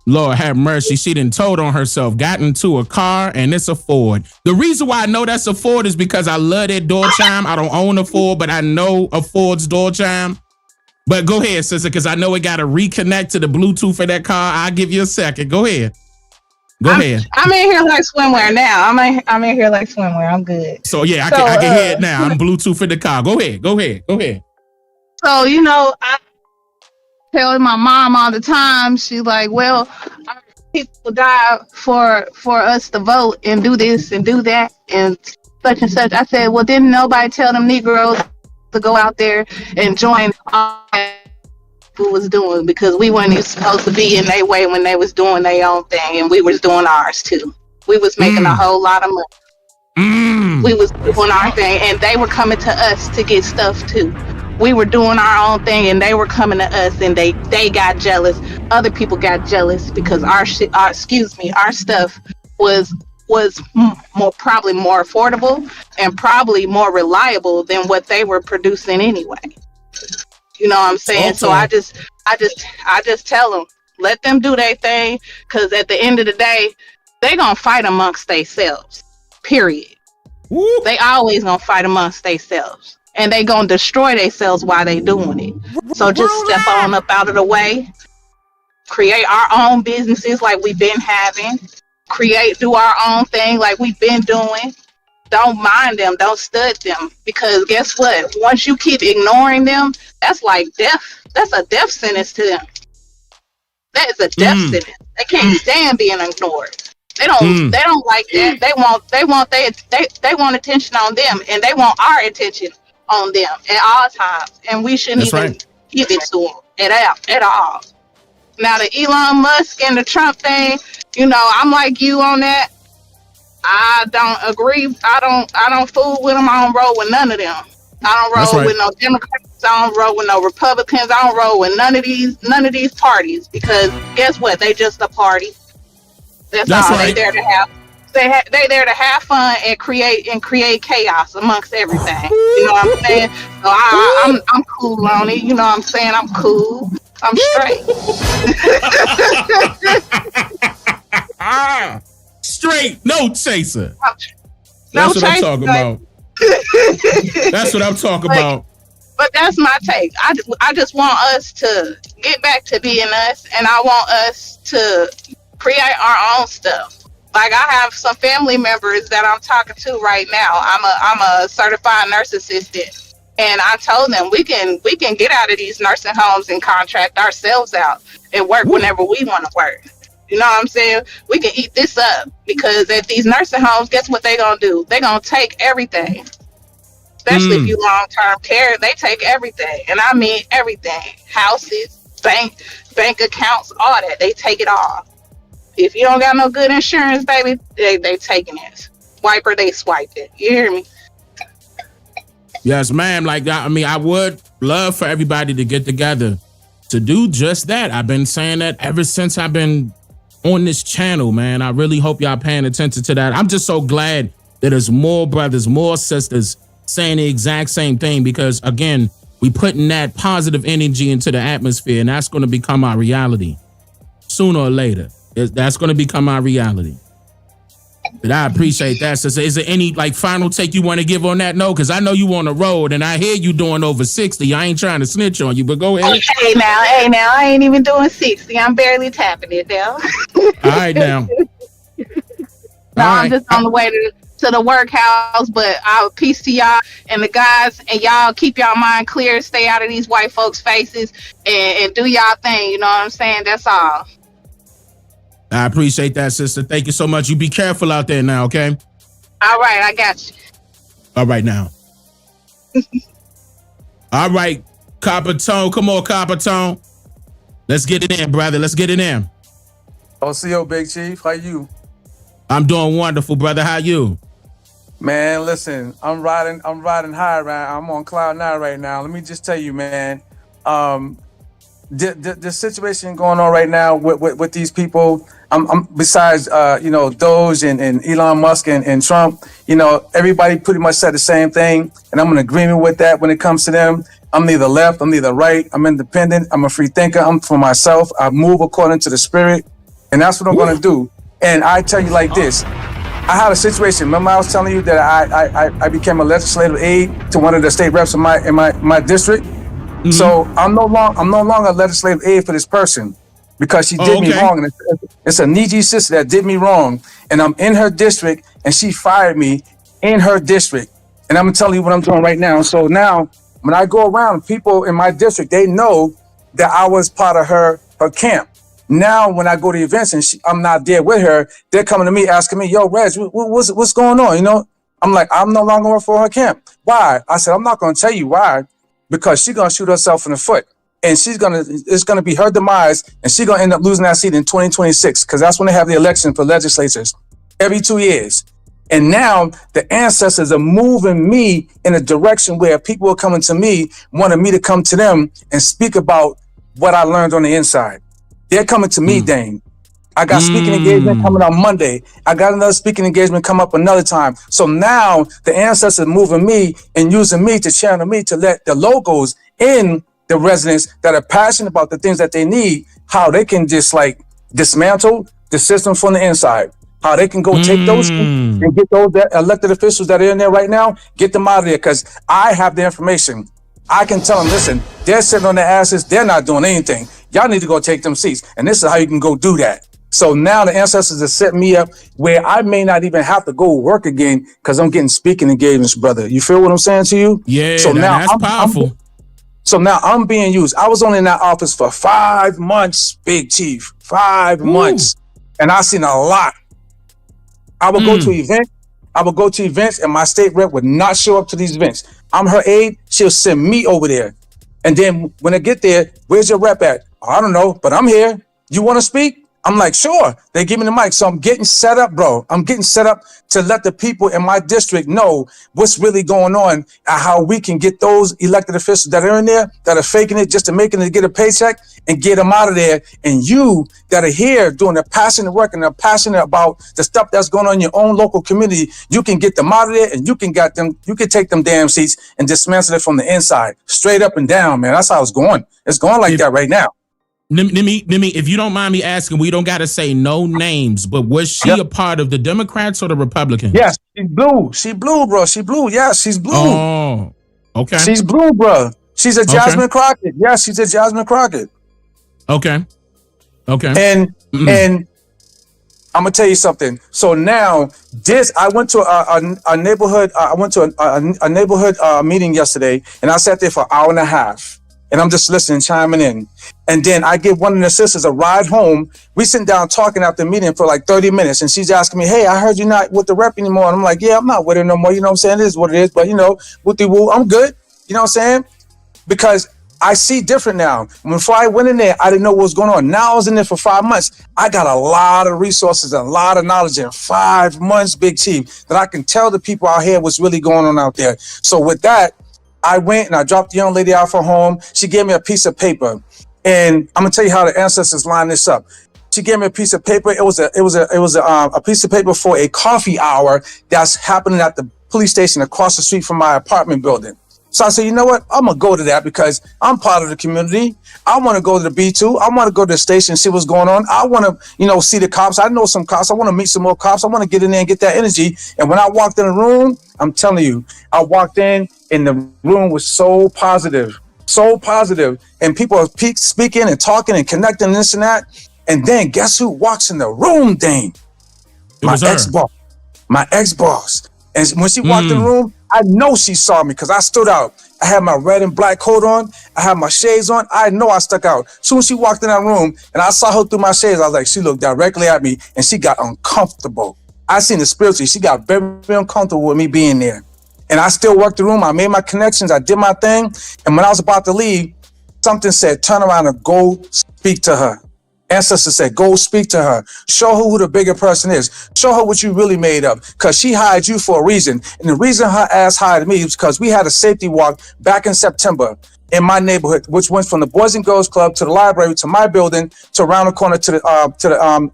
Lord have mercy. She done told on herself, got into a car, and it's a Ford. The reason why I know that's a Ford is because I love that door chime. I don't own a Ford, but I know a Ford's door chime. But go ahead, sister, because I know it got to reconnect to the Bluetooth for that car. I'll give you a second. Go ahead. Go ahead. I'm in here like swimwear now. I'm in here like swimwear. I'm good. So yeah, I can hear it now. I'm Bluetooth in the car. Go ahead. So, I tell my mom all the time, she's like, well, our people die for us to vote and do this and do that and such and such. I said, well, didn't nobody tell them Negroes to go out there and join all that people was doing, because we weren't even supposed to be in their way when they was doing their own thing, and we was doing ours too. We was making a whole lot of money. We was doing our thing, and they were coming to us to get stuff too. We were doing our own thing, and they were coming to us, and they got jealous. Other people got jealous because our stuff was probably more affordable and probably more reliable than what they were producing anyway. You know what I'm saying? Okay. So I just tell them, let them do their thing, because at the end of the day, they gonna fight amongst themselves. Period. Woo. They always gonna fight amongst themselves, and they gonna destroy themselves while they doing it. So just step on up out of the way, create our own businesses like we've been having, do our own thing like we've been doing. Don't mind them, don't stud them, because guess what? Once you keep ignoring them, that's like death. That's a death sentence to them. That is a death sentence. They can't stand being ignored. They don't like that. They want attention on them, and they want our attention on them at all times. And we shouldn't give it to them at all. Now the Elon Musk and the Trump thing, I'm like you on that. I don't agree. I don't fool with them. I don't roll with none of them. I don't roll with no Democrats. I don't roll with no Republicans. I don't roll with none of these parties, because guess what? They just a party. That's all. Right. They there to have fun and create chaos amongst everything. You know what I'm saying? So I'm cool on it. You know what I'm saying? I'm cool. I'm straight. Straight, no chaser. That's what I'm talking about. That's what I'm talking about. But that's my take. I just want us to get back to being us, and I want us to create our own stuff. Like, I have some family members that I'm talking to right now. I'm a certified nurse assistant, and I told them we can get out of these nursing homes and contract ourselves out and work whenever we want to work. You know what I'm saying? We can eat this up, because at these nursing homes, guess what they're going to do? They're going to take everything. Especially if you long-term care, they take everything. And I mean everything. Houses, bank accounts, all that. They take it all. If you don't got no good insurance, baby, they taking it. Swiper, they swiped it. You hear me? Yes, ma'am. I would love for everybody to get together to do just that. I've been saying that ever since I've been on this channel, man. I really hope y'all paying attention to that. I'm just so glad that there's more brothers, more sisters saying the exact same thing, because again, we putting that positive energy into the atmosphere, and that's going to become our reality sooner or later. That's going to become our reality. But I appreciate that. So is there any final take you want to give on that? No, because I know you on the road, and I hear you doing over 60. I ain't trying to snitch on you, but go ahead. Hey now, I ain't even doing 60. I'm barely tapping it now. All right now. I'm just on the way to the workhouse, but I'll peace to y'all and the guys, and y'all keep y'all mind clear, stay out of these white folks' faces, and do y'all thing. You know what I'm saying? That's all. I appreciate that, sister. Thank you so much. You be careful out there now, okay? All right, I got you. All right now. All right, Copper Tone. Come on, Copper Tone. Let's get it in, brother. Let's get it in. OCO, Big Chief. How you? I'm doing wonderful, brother. How you? Man, listen, I'm riding high right. I'm on cloud 9 right now. Let me just tell you, man. The situation going on right now with these people, I'm besides Doge and Elon Musk and Trump, everybody pretty much said the same thing, and I'm in agreement with that when it comes to them. I'm neither left, I'm neither right, I'm independent, I'm a free thinker, I'm for myself, I move according to the spirit, and that's what I'm gonna do. And I tell you like this, I had a situation. Remember I was telling you that I became a legislative aide to one of the state reps in my district. So I'm no longer a legislative aide for this person because she did me wrong. And it's a Niji sister that did me wrong. And I'm in her district and she fired me in her district. And I'm gonna tell you what I'm doing right now. So now when I go around, people in my district, they know that I was part of her camp. Now when I go to events and I'm not there with her, they're coming to me asking me, yo, Reg, what's going on? I'm like, I'm no longer for her camp. Why? I said, I'm not gonna tell you why. Because she's gonna shoot herself in the foot, and it's gonna be her demise, and she's gonna end up losing that seat in 2026, because that's when they have the election for legislatures every 2 years. And now the ancestors are moving me in a direction where people are coming to me, wanting me to come to them and speak about what I learned on the inside. They're coming to me, Dane. I got speaking engagement coming on Monday. I got another speaking engagement come up another time. So now the ancestors are moving me and using me to channel me to let the locals in the residents that are passionate about the things that they need, how they can just like dismantle the system from the inside. How they can go take those and get those elected officials that are in there right now, get them out of there, because I have the information. I can tell them, listen, they're sitting on their asses, they're not doing anything. Y'all need to go take them seats. And this is how you can go do that. So now the ancestors are setting me up where I may not even have to go work again because I'm getting speaking engagements, brother. You feel what I'm saying to you? Yeah, so now that's powerful. So now I'm being used. I was only in that office for 5 months, Big Chief. 5 months. And I've seen a lot. I would go to events. I would go to events and my state rep would not show up to these events. I'm her aide. She'll send me over there. And then when I get there, where's your rep at? I don't know, but I'm here. You want to speak? I'm like, sure. They give me the mic. So I'm getting set up, bro. I'm getting set up to let the people in my district know what's really going on and how we can get those elected officials that are in there, that are faking it just to make it to get a paycheck, and get them out of there. And you that are here doing the passionate work and are passionate about the stuff that's going on in your own local community, you can get them out of there and you can take them damn seats and dismantle it from the inside, straight up and down, man. That's how it's going. It's going like that right now. Nimi, if you don't mind me asking, we don't got to say no names, but was she a part of the Democrats or the Republicans? Yes, she's blue. She blue, bro. She blue. Yes, she's blue. Oh, okay. She's blue, bro. She's a Jasmine Crockett. Yes, she's a Jasmine Crockett. Okay. And I'm gonna tell you something. So now I went to a neighborhood. I went to a neighborhood meeting yesterday, and I sat there for an hour and a half. And I'm just listening, chiming in. And then I give one of the sisters a ride home. We sit down talking after the meeting for like 30 minutes. And she's asking me, hey, I heard you're not with the rep anymore. And I'm like, yeah, I'm not with her no more. You know what I'm saying? It is what it is. But, woo, I'm good. You know what I'm saying? Because I see different now. Before I went in there, I didn't know what was going on. Now I was in there for 5 months. I got a lot of resources and a lot of knowledge in 5 months, Big Chief, that I can tell the people out here what's really going on out there. So with that, I went and I dropped the young lady off her home. She gave me a piece of paper, and I'm gonna tell you how the ancestors line this up. She gave me a piece of paper. It was a piece of paper for a coffee hour that's happening at the police station across the street from my apartment building. So I said, you know what? I'm gonna go to that because I'm part of the community. I want to go to the B2. I want to go to the station, see what's going on. I want to, see the cops. I know some cops. I want to meet some more cops. I want to get in there and get that energy. And when I walked in the room, I'm telling you, I walked in and the room was so positive, and people are speaking and talking and connecting and this and that. And then guess who walks in the room, Dane? My ex-boss. And when she walked in the room, I know she saw me because I stood out. I had my red and black coat on. I had my shades on. I know I stuck out. Soon as she walked in that room and I saw her through my shades, I was like, she looked directly at me and she got uncomfortable. I seen the spiritually. She got very, very uncomfortable with me being there. And I still worked the room. I made my connections. I did my thing. And when I was about to leave, something said, turn around and go speak to her. Ancestors said, go speak to her. Show her who the bigger person is. Show her what you really made of. Because she hired you for a reason. And the reason her ass hired me is because we had a safety walk back in September in my neighborhood, which went from the Boys and Girls Club to the library to my building to around the corner to the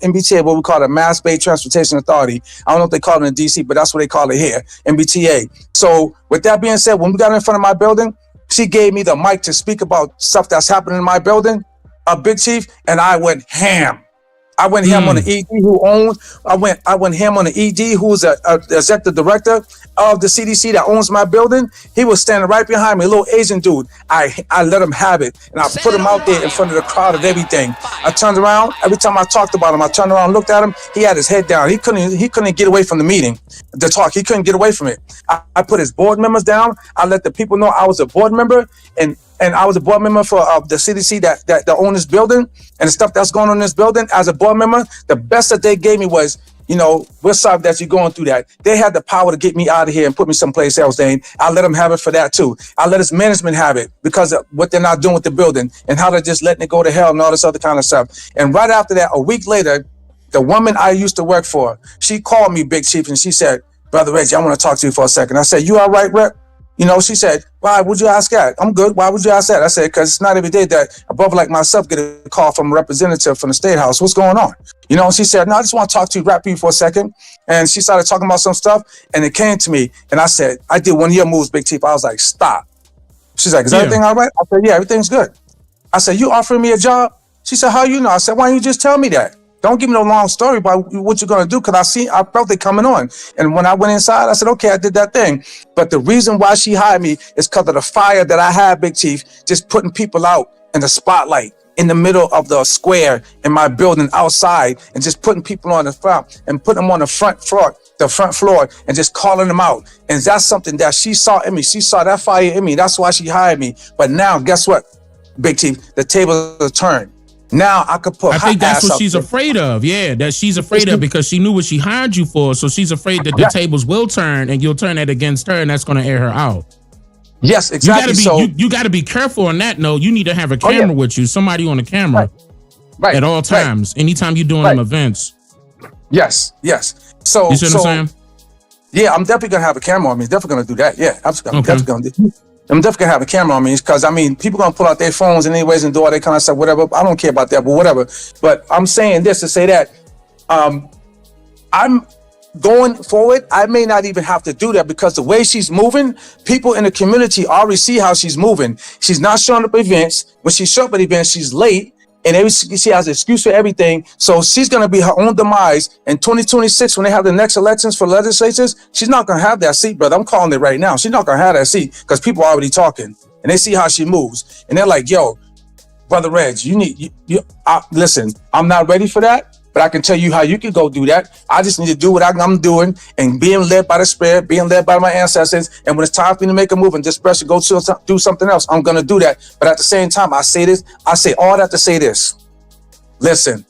MBTA, what we call the Mass Bay Transportation Authority. I don't know if they call it in DC, but that's what they call it here, MBTA. So with that being said, when we got in front of my building, she gave me the mic to speak about stuff that's happening in my building, Big Chief, and I went ham. I went ham on the ED who owns. I went ham on the ED who's a executive director of the CDC that owns my building. He was standing right behind me, a little Asian dude. I let him have it, and I put him out there in front of the crowd of everything. I turned around every time I talked about him. I turned around, and looked at him. He had his head down. He couldn't get away from the meeting, the talk. He couldn't get away from it. I put his board members down. I let the people know I was a board member, and I was a board member for the CDC that own this building and the stuff that's going on in this building. As a board member, the best that they gave me was, we're sorry that you're going through that. They had the power to get me out of here and put me someplace else, Dane. I let them have it for that too. I let his management have it because of what they're not doing with the building and how they're just letting it go to hell and all this other kind of stuff. And right after that, a week later, the woman I used to work for, she called me, Big Chief, and she said, Brother Reggie, I want to talk to you for a second. I said, you all right, Rep? She said, why would you ask that? I'm good. Why would you ask that? I said, because it's not every day that a brother like myself get a call from a representative from the State House. What's going on? She said, no, I just want to talk to you, rap you for a second. And she started talking about some stuff, and it came to me. And I said, I did one of your moves, Big Chief. I was like, stop. She's like, is everything all right? I said, yeah, everything's good. I said, you offering me a job? She said, how you know? I said, why don't you just tell me that? Don't give me no long story about what you're going to do, because I felt it coming on. And when I went inside, I said, okay, I did that thing. But the reason why she hired me is because of the fire that I had, Big Chief, just putting people out in the spotlight, in the middle of the square in my building outside, and just putting people on the front and putting them on the front floor and just calling them out. And that's something that she saw in me. She saw that fire in me. That's why she hired me. But now, guess what, Big Chief? The tables are turned. Now I could put. I think that's what she's afraid of. Yeah, that she's afraid of because she knew what she hired you for. So she's afraid that the tables will turn and you'll turn that against her, and that's going to air her out. Yes, exactly. You got to be careful on that note. You need to have a camera with you, somebody on the camera, right, at all times. Anytime you're doing them events. Yes. So you see what I'm saying? Yeah, I'm definitely gonna have a camera on me. Definitely gonna do that. Yeah, I'm definitely gonna do. I'm definitely gonna have a camera on me because people gonna pull out their phones anyways and do all that kind of stuff, whatever. I don't care about that, but whatever. But I'm saying this to say that I'm going forward. I may not even have to do that because the way she's moving, people in the community already see how she's moving. She's not showing up at events. When she shows up at events, she's late. And she has an excuse for everything. So she's going to be her own demise in 2026 when they have the next elections for legislatures. She's not going to have that seat, brother. I'm calling it right now. She's not going to have that seat because people are already talking and they see how she moves. And they're like, yo, Brother Reg, listen, I'm not ready for that, but I can tell you how you can go do that. I just need to do what I'm doing and being led by the Spirit, being led by my ancestors. And when it's time for me to make a move and just press to go do something else, I'm going to do that. But at the same time, I say all that to say this. Listen,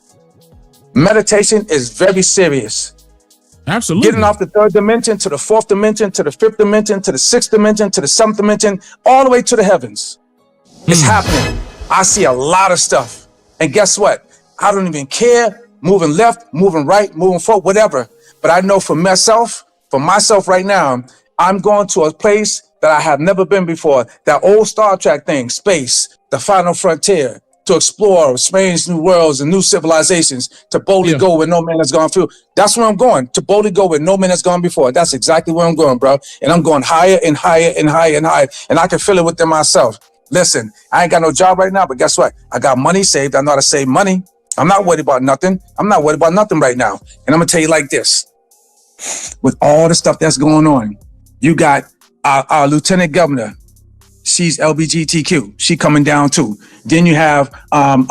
meditation is very serious. Absolutely. Getting off the third dimension to the fourth dimension, to the fifth dimension, to the sixth dimension, to the seventh dimension, all the way to the heavens. It's happening. I see a lot of stuff. And guess what? I don't even care. Moving left, moving right, moving forward, whatever. But I know for myself right now, I'm going to a place that I have never been before. That old Star Trek thing, space, the final frontier, to explore strange new worlds and new civilizations, to boldly go where no man has gone through. That's where I'm going, to boldly go where no man has gone before. That's exactly where I'm going, bro. And I'm going higher and higher and higher and higher. And I can feel it within myself. Listen, I ain't got no job right now, but guess what? I got money saved. I know how to save money. I'm not worried about nothing. I'm not worried about nothing right now. And I'm going to tell you like this. With all the stuff that's going on, you got our lieutenant governor. She's LGBTQ. She coming down too. Then you have, the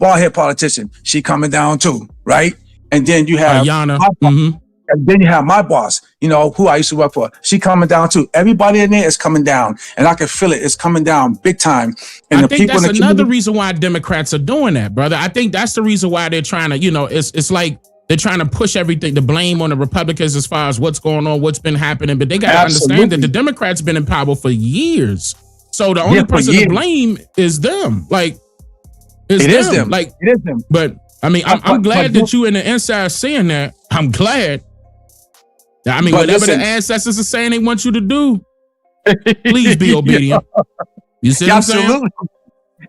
bald-head politician. She coming down too, right? And then you have Yana. And then you have my boss, who I used to work for. She coming down too. Everybody in there is coming down, and I can feel it. It's coming down big time. And I think that's another reason why Democrats are doing that, brother. I think that's the reason why they're trying to, it's like they're trying to push everything, the blame on the Republicans as far as what's going on, what's been happening. But they got to understand that the Democrats been in power for years. So the only person to blame is them. Like, It's It is them. Like, it is them. but I mean, I'm glad that you in the inside saying that. I'm glad. I mean, But whatever listen. the ancestors are saying they want you to do, please be obedient. You see what I'm saying? Absolutely.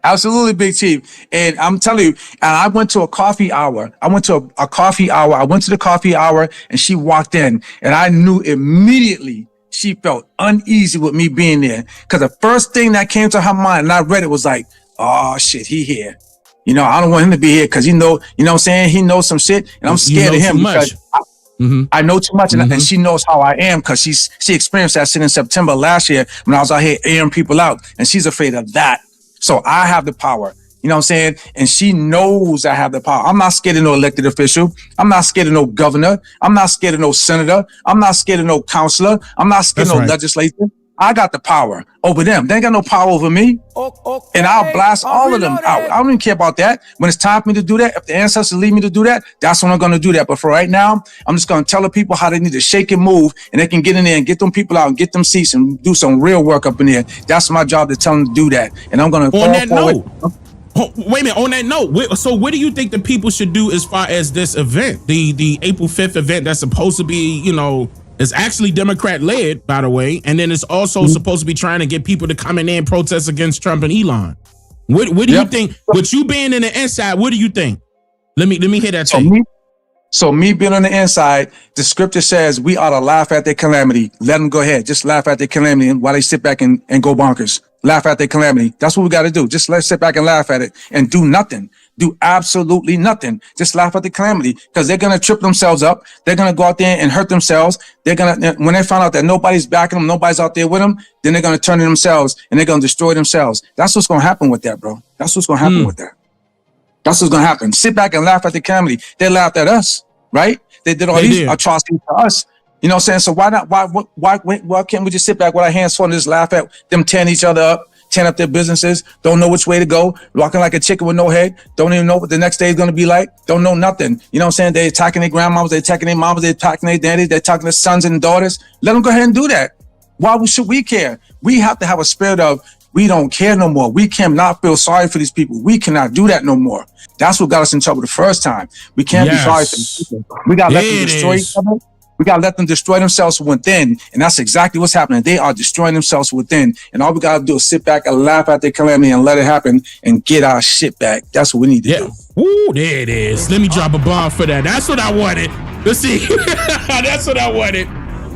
Absolutely, Big Chief. And I'm telling you, and I went to a coffee hour. I went to a coffee hour. I went to the coffee hour and she walked in and I knew immediately she felt uneasy with me being there. Because the first thing that came to her mind, and I read it, was like, oh shit, he here. You know, I don't want him to be here because you know what I'm saying? He knows some shit and I'm scared of him because I know too much, and she knows how I am because she experienced that shit in September last year when I was out here airing people out, and she's afraid of that. So I have the power, you know what I'm saying? And she knows I have the power. I'm not scared of no elected official. I'm not scared of no governor. I'm not scared of no senator. I'm not scared of no counselor. I'm not scared of no legislator. I got the power over them. They ain't got no power over me. And I'll blast all of them out. I don't even care about that. When it's time for me to do that, if the ancestors lead me to do that, that's when I'm going to do that. But for right now, I'm just going to tell the people how they need to shake and move, and they can get in there and get them people out and get them seats and do some real work up in there. That's my job, to tell them to do that. And I'm going to on that note. Wait a minute. On that note, so what do you think the people should do as far as this event, the April 5th event that's supposed to be, you know, it's actually Democrat led, by the way, and then it's also supposed to be trying to get people to come in there and protest against Trump and Elon. What do you think? With you being in the inside, what do you think? Let me hear that. So me being on the inside, the scripture says we ought to laugh at their calamity. Let them go ahead. Just laugh at their calamity while they sit back and go bonkers. Laugh at their calamity. That's what we got to do. Just let's sit back and laugh at it and do nothing. Do absolutely nothing. Just laugh at the calamity, because they're going to trip themselves up. They're going to go out there and hurt themselves. They're going to, when they find out that nobody's backing them, nobody's out there with them, then they're going to turn to themselves and they're going to destroy themselves. That's what's going to happen with that, bro. That's what's going to happen with that. That's what's going to happen. Sit back and laugh at the calamity. They laughed at us, right? They did all these atrocities to us. You know what I'm saying? So why not? Why can't we just sit back with our hands full and just laugh at them tearing each other up, tearing up their businesses, don't know which way to go, walking like a chicken with no head, don't even know what the next day is going to be like, don't know nothing. You know what I'm saying? They're attacking their grandmamas, they're attacking their mamas, they're attacking their daddies, they're attacking their sons and daughters. Let them go ahead and do that. Why should we care? We have to have a spirit of, we don't care no more. We cannot feel sorry for these people. We cannot do that no more. That's what got us in trouble the first time. We can't be sorry for these people. We got to let them destroy each other. We got to let them destroy themselves within. And that's exactly what's happening. They are destroying themselves within. And all we got to do is sit back and laugh at their calamity and let it happen and get our shit back. That's what we need to do. Ooh, there it is. Let me drop a bomb for that. That's what I wanted. Let's see. That's what I wanted.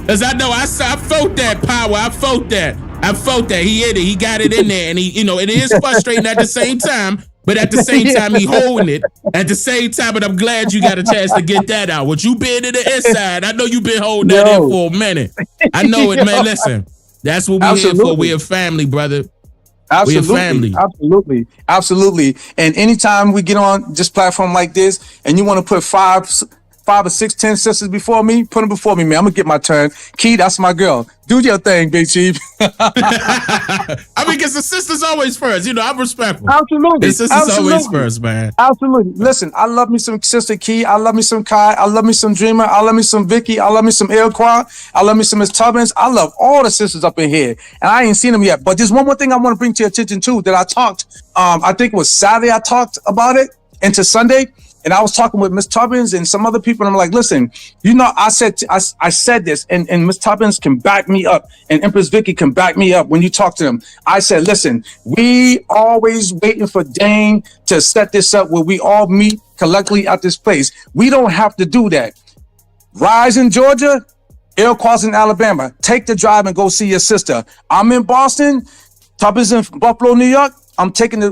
Because I know I felt that power. I felt that. He hit it. He got it in there. And he, you know, it is frustrating at the same time. But at the same time, he holding it. At the same time, but I'm glad you got a chance to get that out. What you been in the inside, I know you've been holding that in for a minute. I know it, man. Listen, that's what we're here for. We're a family, brother. Absolutely. We're a family. Absolutely. And anytime we get on this platform like this, and you want to put five or 6, 10 sisters before me, put them before me, man. I'm gonna get my turn. Key, that's my girl. Do your thing, Big Chief. I mean, because the sister's always first. You know, I'm respectful. Absolutely. The sister's always first, man. Absolutely. Listen, I love me some Sister Key. I love me some Kai. I love me some Dreamer. I love me some Vicky. I love me some Iroquois. I love me some Miss Tubbins. I love all the sisters up in here. And I ain't seen them yet. But there's one more thing I want to bring to your attention, too, that I talked. I think it was Saturday I talked about it into Sunday. And I was talking with Miss Tubbins and some other people, and I'm like, listen, you know, I said this, and Miss Tubbins can back me up, and Empress Vicky can back me up when you talk to them. I said, listen, we always waiting for Dane to set this up where we all meet collectively at this place. We don't have to do that. Rise in Georgia, Iroquois in Alabama. Take the drive and go see your sister. I'm in Boston, Tubbins in Buffalo, New York. I'm taking a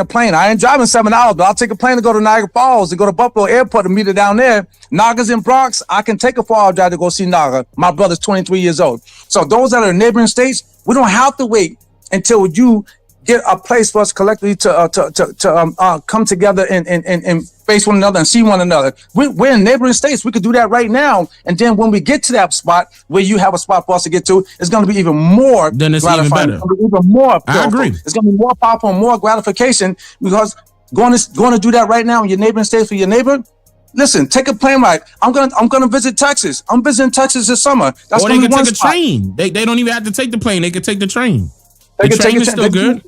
plane. I ain't driving 7 hours, but I'll take a plane to go to Niagara Falls, to go to Buffalo Airport and meet her down there. Naga's in Bronx. I can take a 4-hour drive to go see Naga. My brother's 23 years old. So those that are in neighboring states, we don't have to wait until you get a place for us collectively to come together and face one another and see one another. We're in neighboring states. We could do that right now. And then when we get to that spot where you have a spot for us to get to, it's going to be even more then it's gratifying. even better. It's even more powerful. I agree. It's going to be more powerful and more gratification, because going to do that right now in your neighboring states with your neighbor. Listen, take a plane ride. I'm gonna visit Texas. I'm visiting Texas this summer. That's or they can take a train. They don't even have to take the plane. They can take the train. The train is still good.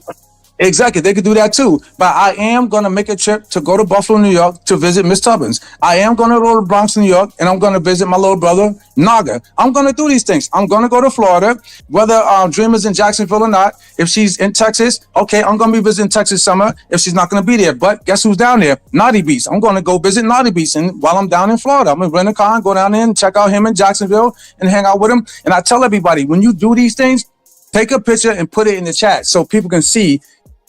Exactly, they could do that too. But I am going to make a trip to go to Buffalo, New York to visit Miss Tubbins. I am going to go to Bronx, New York, and I'm going to visit my little brother, Naga. I'm going to do these things. I'm going to go to Florida, whether Dreamer's in Jacksonville or not. If she's in Texas, okay, I'm going to be visiting Texas summer if she's not going to be there. But guess who's down there? Naughty Beast. I'm going to go visit Naughty Beast and while I'm down in Florida. I'm going to rent a car and go down there and check out him in Jacksonville and hang out with him. And I tell everybody, when you do these things, take a picture and put it in the chat so people can see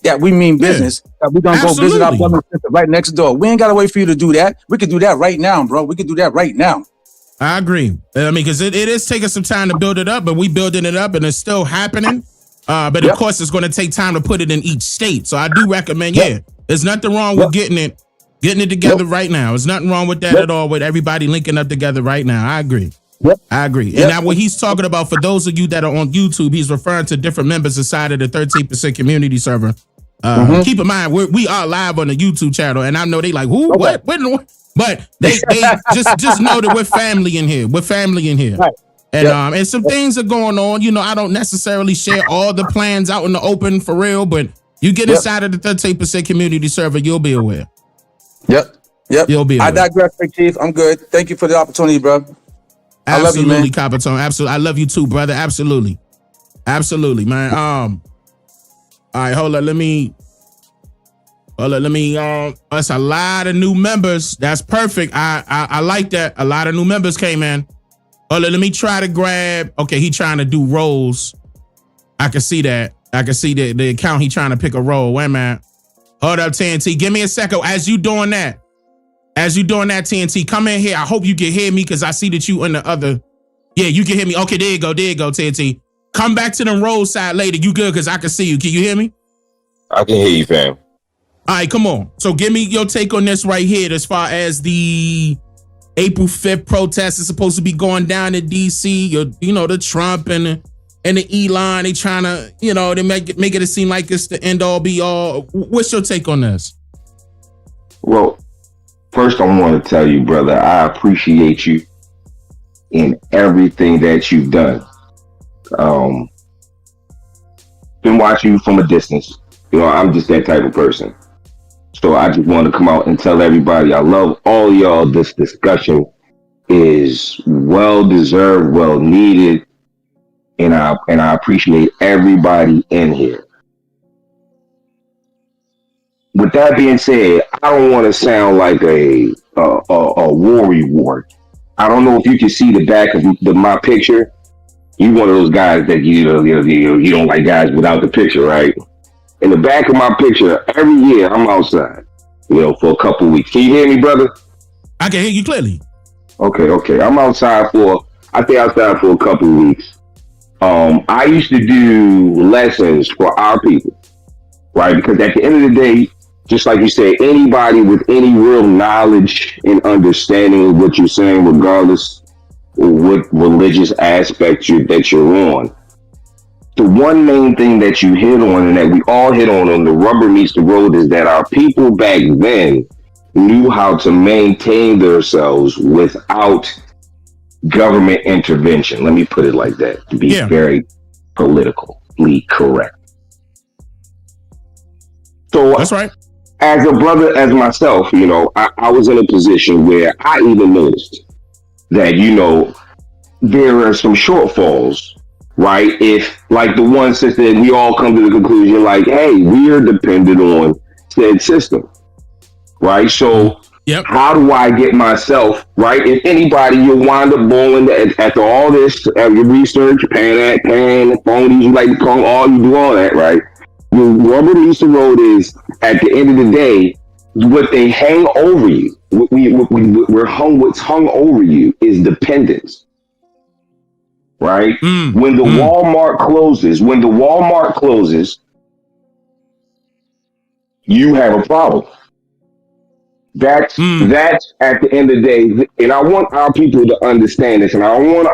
that we mean business. That we're gonna go visit our brother right next door. We ain't gotta wait for you to do that. We could do that right now, bro. We could do that right now. I agree. I mean, because it is taking some time to build it up, but we building it up and it's still happening. But of course, it's going to take time to put it in each state. So I do recommend, there's nothing wrong with getting it together right now. There's nothing wrong with that at all. With everybody linking up together right now. I agree. I agree. And now what he's talking about, for those of you that are on YouTube, he's referring to different members inside of the 13% community server. Keep in mind, we are live on the YouTube channel, and I know they like, who, what, but they just know that we're family in here. We're family in here. Right. And some things are going on. You know, I don't necessarily share all the plans out in the open for real, but you get inside of the 13% community server, you'll be aware. Yep. You'll be aware. I digress, Big Chief. I'm good. Thank you for the opportunity, bro. I love you, man. Capitone. Absolutely. I love you too, brother. Absolutely, man. All right, hold on. Let me. That's a lot of new members. That's perfect. I like that. A lot of new members came in. Hold on. Let me try to grab. Okay, he trying to do roles. I can see that. I can see the account. He trying to pick a role. Wait a minute. Hold up, TNT. Give me a second. As you doing that, TNT, come in here. I hope you can hear me because I see that you in the other. Yeah, you can hear me. Okay, there you go, TNT. Come back to the road side later. You good? Because I can see you. Can you hear me? I can hear you, fam. All right, come on. So give me your take on this right here as far as the April 5th protest is supposed to be going down in D.C. You know, the Trump and the Elon, they trying to, you know, they make it seem like it's the end all be all. What's your take on this? Well, first I want to tell you, brother, I appreciate you in everything that you've done. Been watching you from a distance. You know, I'm just that type of person. So I just want to come out and tell everybody I love all y'all. This discussion is well deserved, well needed, and I appreciate everybody in here. With that being said, I don't want to sound like a war reward. I don't know if you can see the back of my picture. You one of those guys that you don't like guys without the picture, right? In the back of my picture, every year I'm outside, for a couple weeks. Can you hear me, brother? I can hear you clearly. Okay. I'm outside for a couple weeks. I used to do lessons for our people, right? Because at the end of the day, just like you said, anybody with any real knowledge and understanding of what you're saying, regardless of what religious aspect that you're on, the one main thing that you hit on and that we all hit on the rubber meets the road is that our people back then knew how to maintain themselves without government intervention. Let me put it like that, to be very politically correct. So that's right. As a brother, as myself, I was in a position where I even noticed that, there are some shortfalls, right? If, like the one system, we all come to the conclusion, like, hey, we are dependent on said system, right? So how do I get myself, right? If anybody, you'll wind up bowling after all this, your research, paying the phone, you like to call, you do all that, right? The rubber meets the road is, at the end of the day, what they hang over you, what's hung over you is dependence, right? When the Walmart closes, you have a problem. That's at the end of the day, and I want our people to understand this, and I don't want to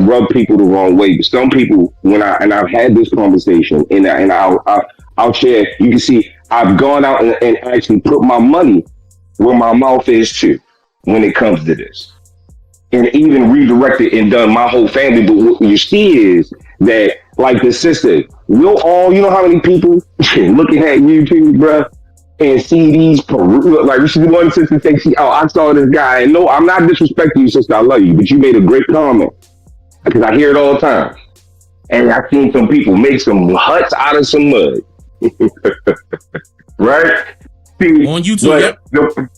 rub people the wrong way, but some people, I've had this conversation, and I'll share. You can see I've gone out and actually put my money where my mouth is too when it comes to this, and even redirected and done my whole family. But what you see is that, like the sister, we'll all, you know how many people looking at YouTube, bro, and see these, like, this is one sister say, I saw this guy, and no, I'm not disrespecting you, sister, I love you, but you made a great comment, because I hear it all the time. And I've seen some people make some huts out of some mud. Right? See, on YouTube,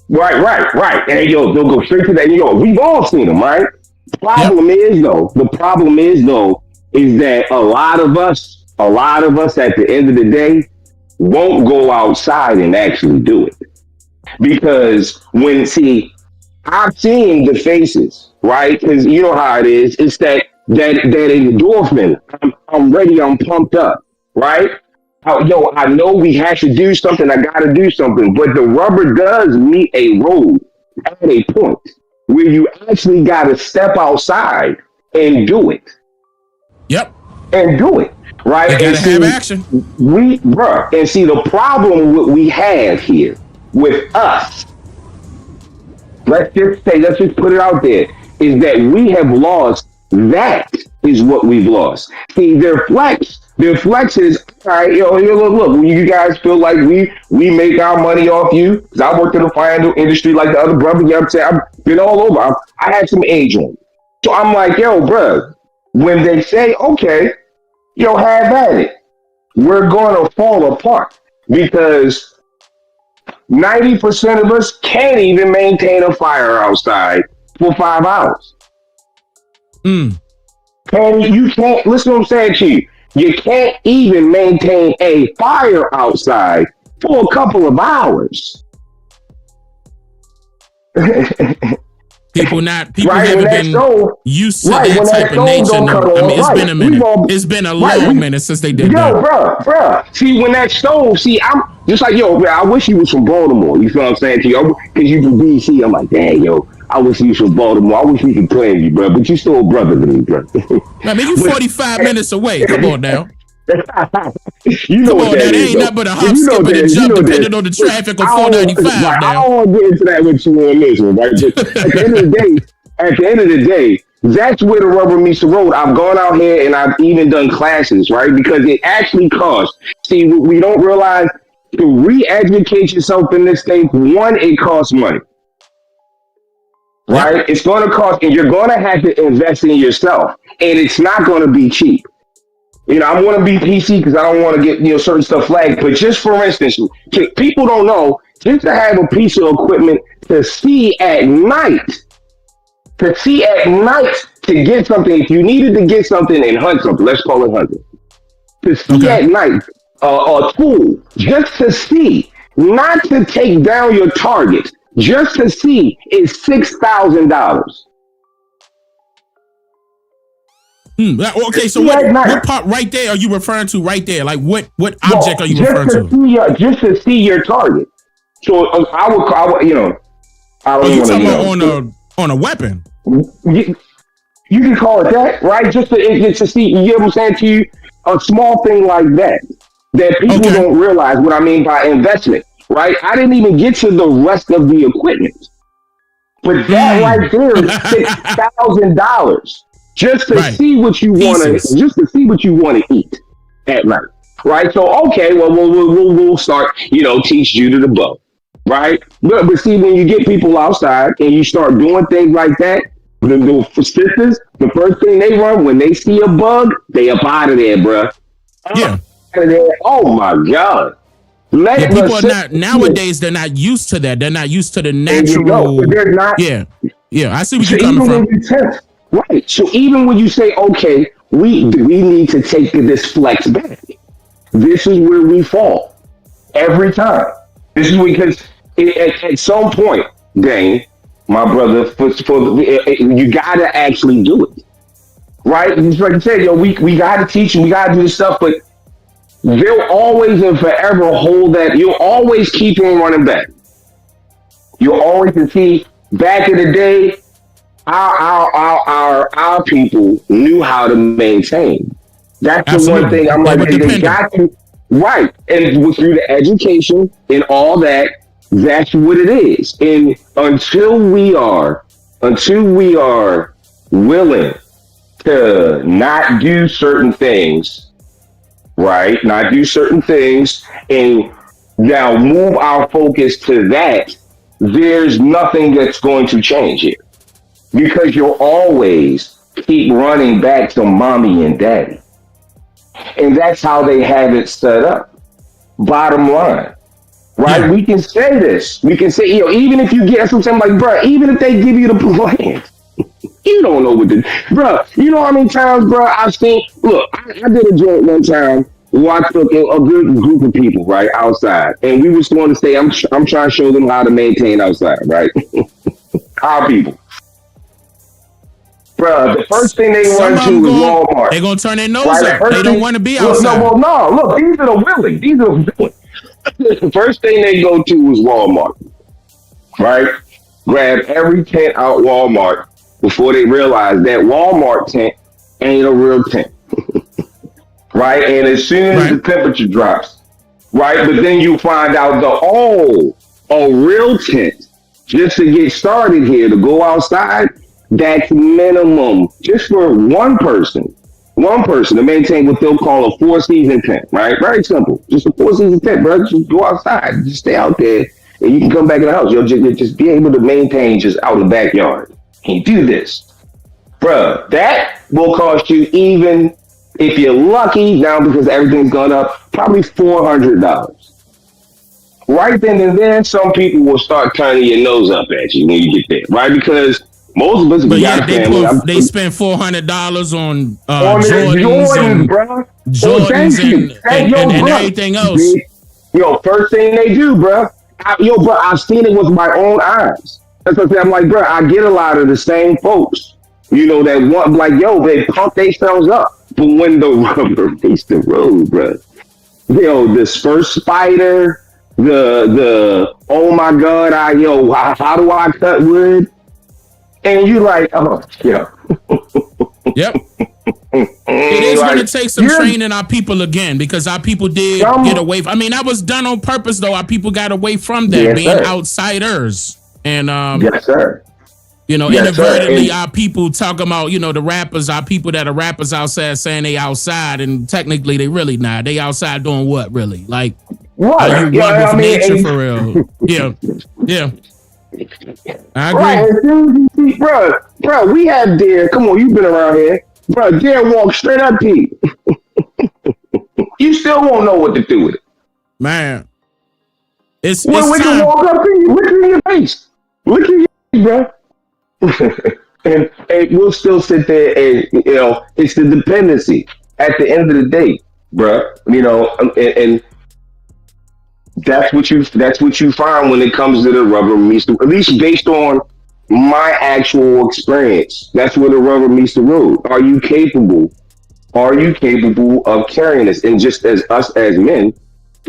right. And they'll go straight to that. We've all seen them, right? The problem is that a lot of us at the end of the day won't go outside and actually do it. Because I've seen the faces, right? Because you know how it is. It's that endorphin. I'm ready. I'm pumped up, right? I know we have to do something. I got to do something. But the rubber does meet a road at a point where you actually got to step outside and do it. Yep. And do it, right? You got to have action. And see, the problem what we have here with us, let's just put it out there, is that we have lost. That is what we've lost. See, their flex is, all right, look, when you guys feel like we make our money off you, because I worked in the financial industry like the other brother, you know what I'm saying? I've been all over. I had some age on. So I'm like, bro, when they say, okay, have at it, we're going to fall apart because 90% of us can't even maintain a fire outside for 5 hours. And you can't, listen to what I'm saying to you. You can't even maintain a fire outside for a couple of hours. People haven't been used to that type of nature. I mean, it's been a minute. It's been a long minute since they did that. Bro. See, when that stove, I'm just like, bro, I wish you was from Baltimore. You feel what I'm saying to you? Because you from DC. I'm like, dang, I wish you was from Baltimore. I wish we could claim you, bro. But you still a brother to me, bro. I mean, you 45 minutes away. Come on now. Come on, that ain't nothing but a hop, skip, and a jump, depending on the traffic on 495 now. I don't want to get into that with you on this one, right? But at the end of the day, that's where the rubber meets the road. I've gone out here and I've even done classes, right? Because it actually costs. See, we don't realize to re-educate yourself in this thing, one, it costs money. Right? It's going to cost, and you're going to have to invest in yourself, and it's not going to be cheap. I want to be PC because I don't want to get, certain stuff flagged. But just for instance, people don't know, just to have a piece of equipment to see at night, to get something, if you needed to get something and hunt something, let's call it hunting. To see at night, a tool, just to see, not to take down your target, just to see is $6,000. Okay, so what part right there are you referring to right there? Like what object are you referring to? Just to see your target. So I would I don't you talking about on a weapon? You can call it that, right? Just to see, you know what I'm saying to you? A small thing like that people don't realize what I mean by investment, right? I didn't even get to the rest of the equipment. But that right there is $6,000. Just to see what you want to eat at night, right? So we'll start, teach you to the bow, right? But see, when you get people outside and you start doing things like that, the sisters, the first thing they run when they see a bug, they up out of there, bro. Yeah. Out of there. Oh my God. People are not nowadays. They're not used to that. They're not used to the natural. They're not. Yeah. I see what you're coming from. Right. So even when you say, okay, we need to take this flex back, this is where we fall every time. This is because at some point, Dane, my brother, you got to actually do it. Right? Just like you said, we got to teach and we got to do this stuff, but they'll always and forever hold that. You'll always keep on running back. You'll always see back in the day, our people knew how to maintain. That's Absolutely. The one thing I'm like, they got to, right. And through the education and all that, that's what it is. And until we are willing to not do certain things, right? Not do certain things and now move our focus to that, there's nothing that's going to change it because you'll always keep running back to mommy and daddy. And that's how they have it set up. Bottom line, right? Yeah. We can say this. We can say, even if you get something like, bro, even if they give you the plan, you don't know what to do. Bro, you know how many times, bro, I've seen, look, I did a joint one time where I took a good group of people, right, outside. And we was going to say, I'm trying to show them how to maintain outside, right? Our people. Bro, the first thing they Some run of to them is Walmart. they're gonna turn their nose Right, the up. first They don't thing- want to be Look, outside. look, these are the willing. These are the willing. The first thing they go to is Walmart, right? Grab every tent out Walmart before they realize that Walmart tent ain't a real tent, right? And as soon as the temperature drops, right? But then you find out a real tent just to get started here to go outside. That's minimum just for one person to maintain what they'll call a 4-season tent, right? Very simple. Just a 4-season tent, bro. Just go outside. Just stay out there and you can come back in the house. You'll just be able to maintain just out in the backyard. And do this. Bro, that will cost you, even if you're lucky now because everything's gone up, probably $400. Right then and there, some people will start turning your nose up at you when you get there, right? Because most of us, But we yeah, got a family. they spend $400 on On their Jordans, bro. Jordans and bro. everything else. First thing they do, bro. Bro, I've seen it with my own eyes. That's what I'm like, bro. I get a lot of the same folks, that want, like, they pump themselves up. But when the rubber meets the road, bro, this first spider, the oh my god, how do I cut wood? And you like, oh, Yep. It is going to take some training our people again because our people did get away. That was done on purpose, though. Our people got away from that, being outsiders. And, yes, sir. Inadvertently, our people talking about, the rappers, our people that are rappers outside saying they outside, and technically they really not. They outside doing what, really? Like, are you one with nature for real? Yeah. I agree. Right, as soon as you see, bro, we have deer. Come on, you've been around here. Bro, deer walk straight up to you. You still won't know what to do with it. Man. We can walk up to you, look in your face. Look in your face, bro. and we'll still sit there and, it's the dependency at the end of the day, bro. And that's what you find when it comes to the rubber meets the, at least based on my actual experience. That's where the rubber meets the road. Are you capable of carrying this? And just as us as men,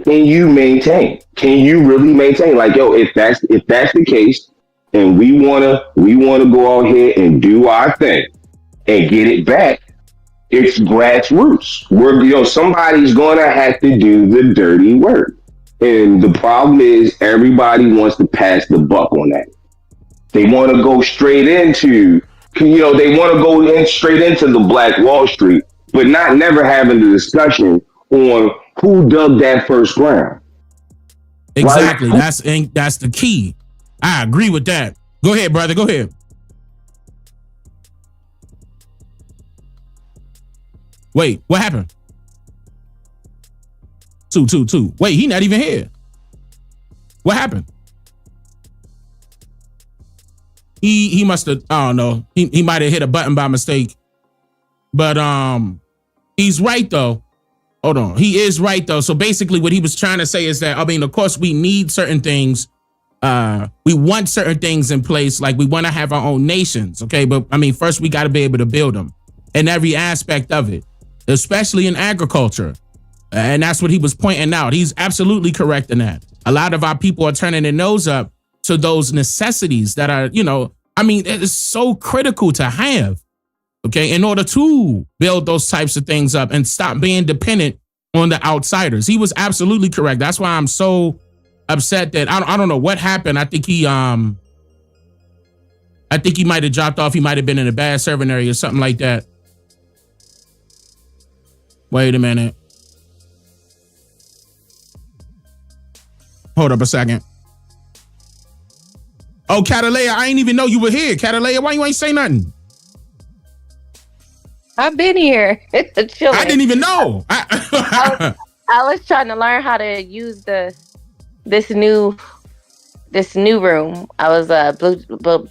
can you maintain? Can you really maintain? Like, if that's the case, and we wanna go out here and do our thing and get it back, it's grassroots. Somebody's gonna have to do the dirty work. And the problem is everybody wants to pass the buck on that. They want to go straight into, they want to go in straight into the Black Wall Street, but never having the discussion on who dug that first ground. Exactly. Right? That's the key. I agree with that. Go ahead, brother. Go ahead. Wait, what happened? Two. Wait, he not even here. What happened? He must have, I don't know. He might have hit a button by mistake. But he's right though. Hold on. He is right though. So basically what he was trying to say is that, of course we need certain things. We want certain things in place. Like we want to have our own nations. Okay. But first we got to be able to build them in every aspect of it, especially in agriculture. And that's what he was pointing out. He's absolutely correct in that. A lot of our people are turning their nose up to those necessities that are, it is so critical to have, okay, in order to build those types of things up and stop being dependent on the outsiders. He was absolutely correct. That's why I'm so upset that I don't know what happened. I think he might have dropped off. He might have been in a bad serving area or something like that. Wait a minute. Hold up a second. Oh, Catalea, I ain't even know you were here. Catalea, why you ain't say nothing? I've been here. Chilling. I didn't even know. I was trying to learn how to use this new room. I was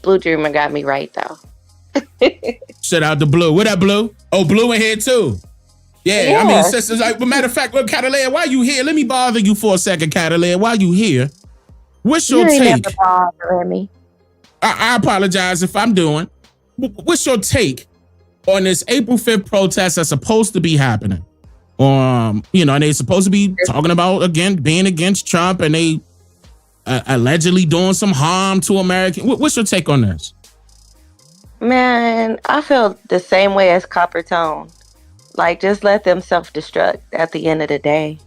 Blue Dreamer got me right though. Shout out to Blue. What up, Blue? Oh, Blue in here too. Yeah. I mean, sisters. Like, but matter of fact, look, Catalea, why you here? Let me bother you for a second, Catalea. Why you here? What's your You ain't take? never bothering me. I apologize if I'm doing. What's your take on this April 5th protest that's supposed to be happening? And they're supposed to be talking about being against Trump, and they allegedly doing some harm to Americans. What's your take on this? Man, I feel the same way as Copper Tone. Like, just let them self-destruct at the end of the day.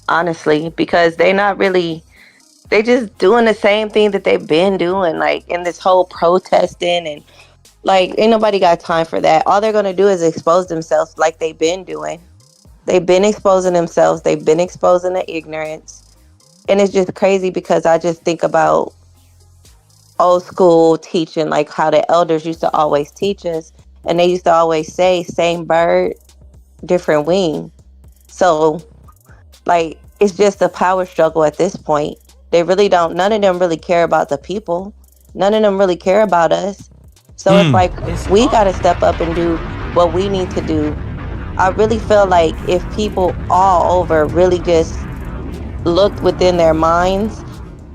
Honestly, because they just doing the same thing that they've been doing, like in this whole protesting, and like ain't nobody got time for that. All they're gonna do is expose themselves like they've been doing. They've been exposing themselves, they've been exposing the ignorance. And it's just crazy because I just think about old school teaching, like how the elders used to always teach us, and they used to always say, same bird, different wing. So like it's just a power struggle at this point. They really don't, none of them really care about the people. None of them really care about us. So it's like, we got to step up and do what we need to do. I really feel like if people all over really just looked within their minds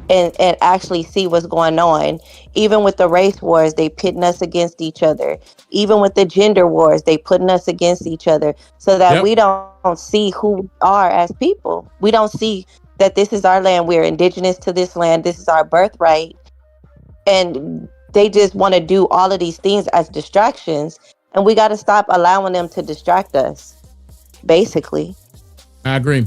and actually see what's going on, even with the race wars, they pitting us against each other. Even with the gender wars, they putting us against each other so that we don't see who we are as people. We don't see that this is our land. We're indigenous to this land. This is our birthright. And they just want to do all of these things as distractions. And we got to stop allowing them to distract us, basically. I agree.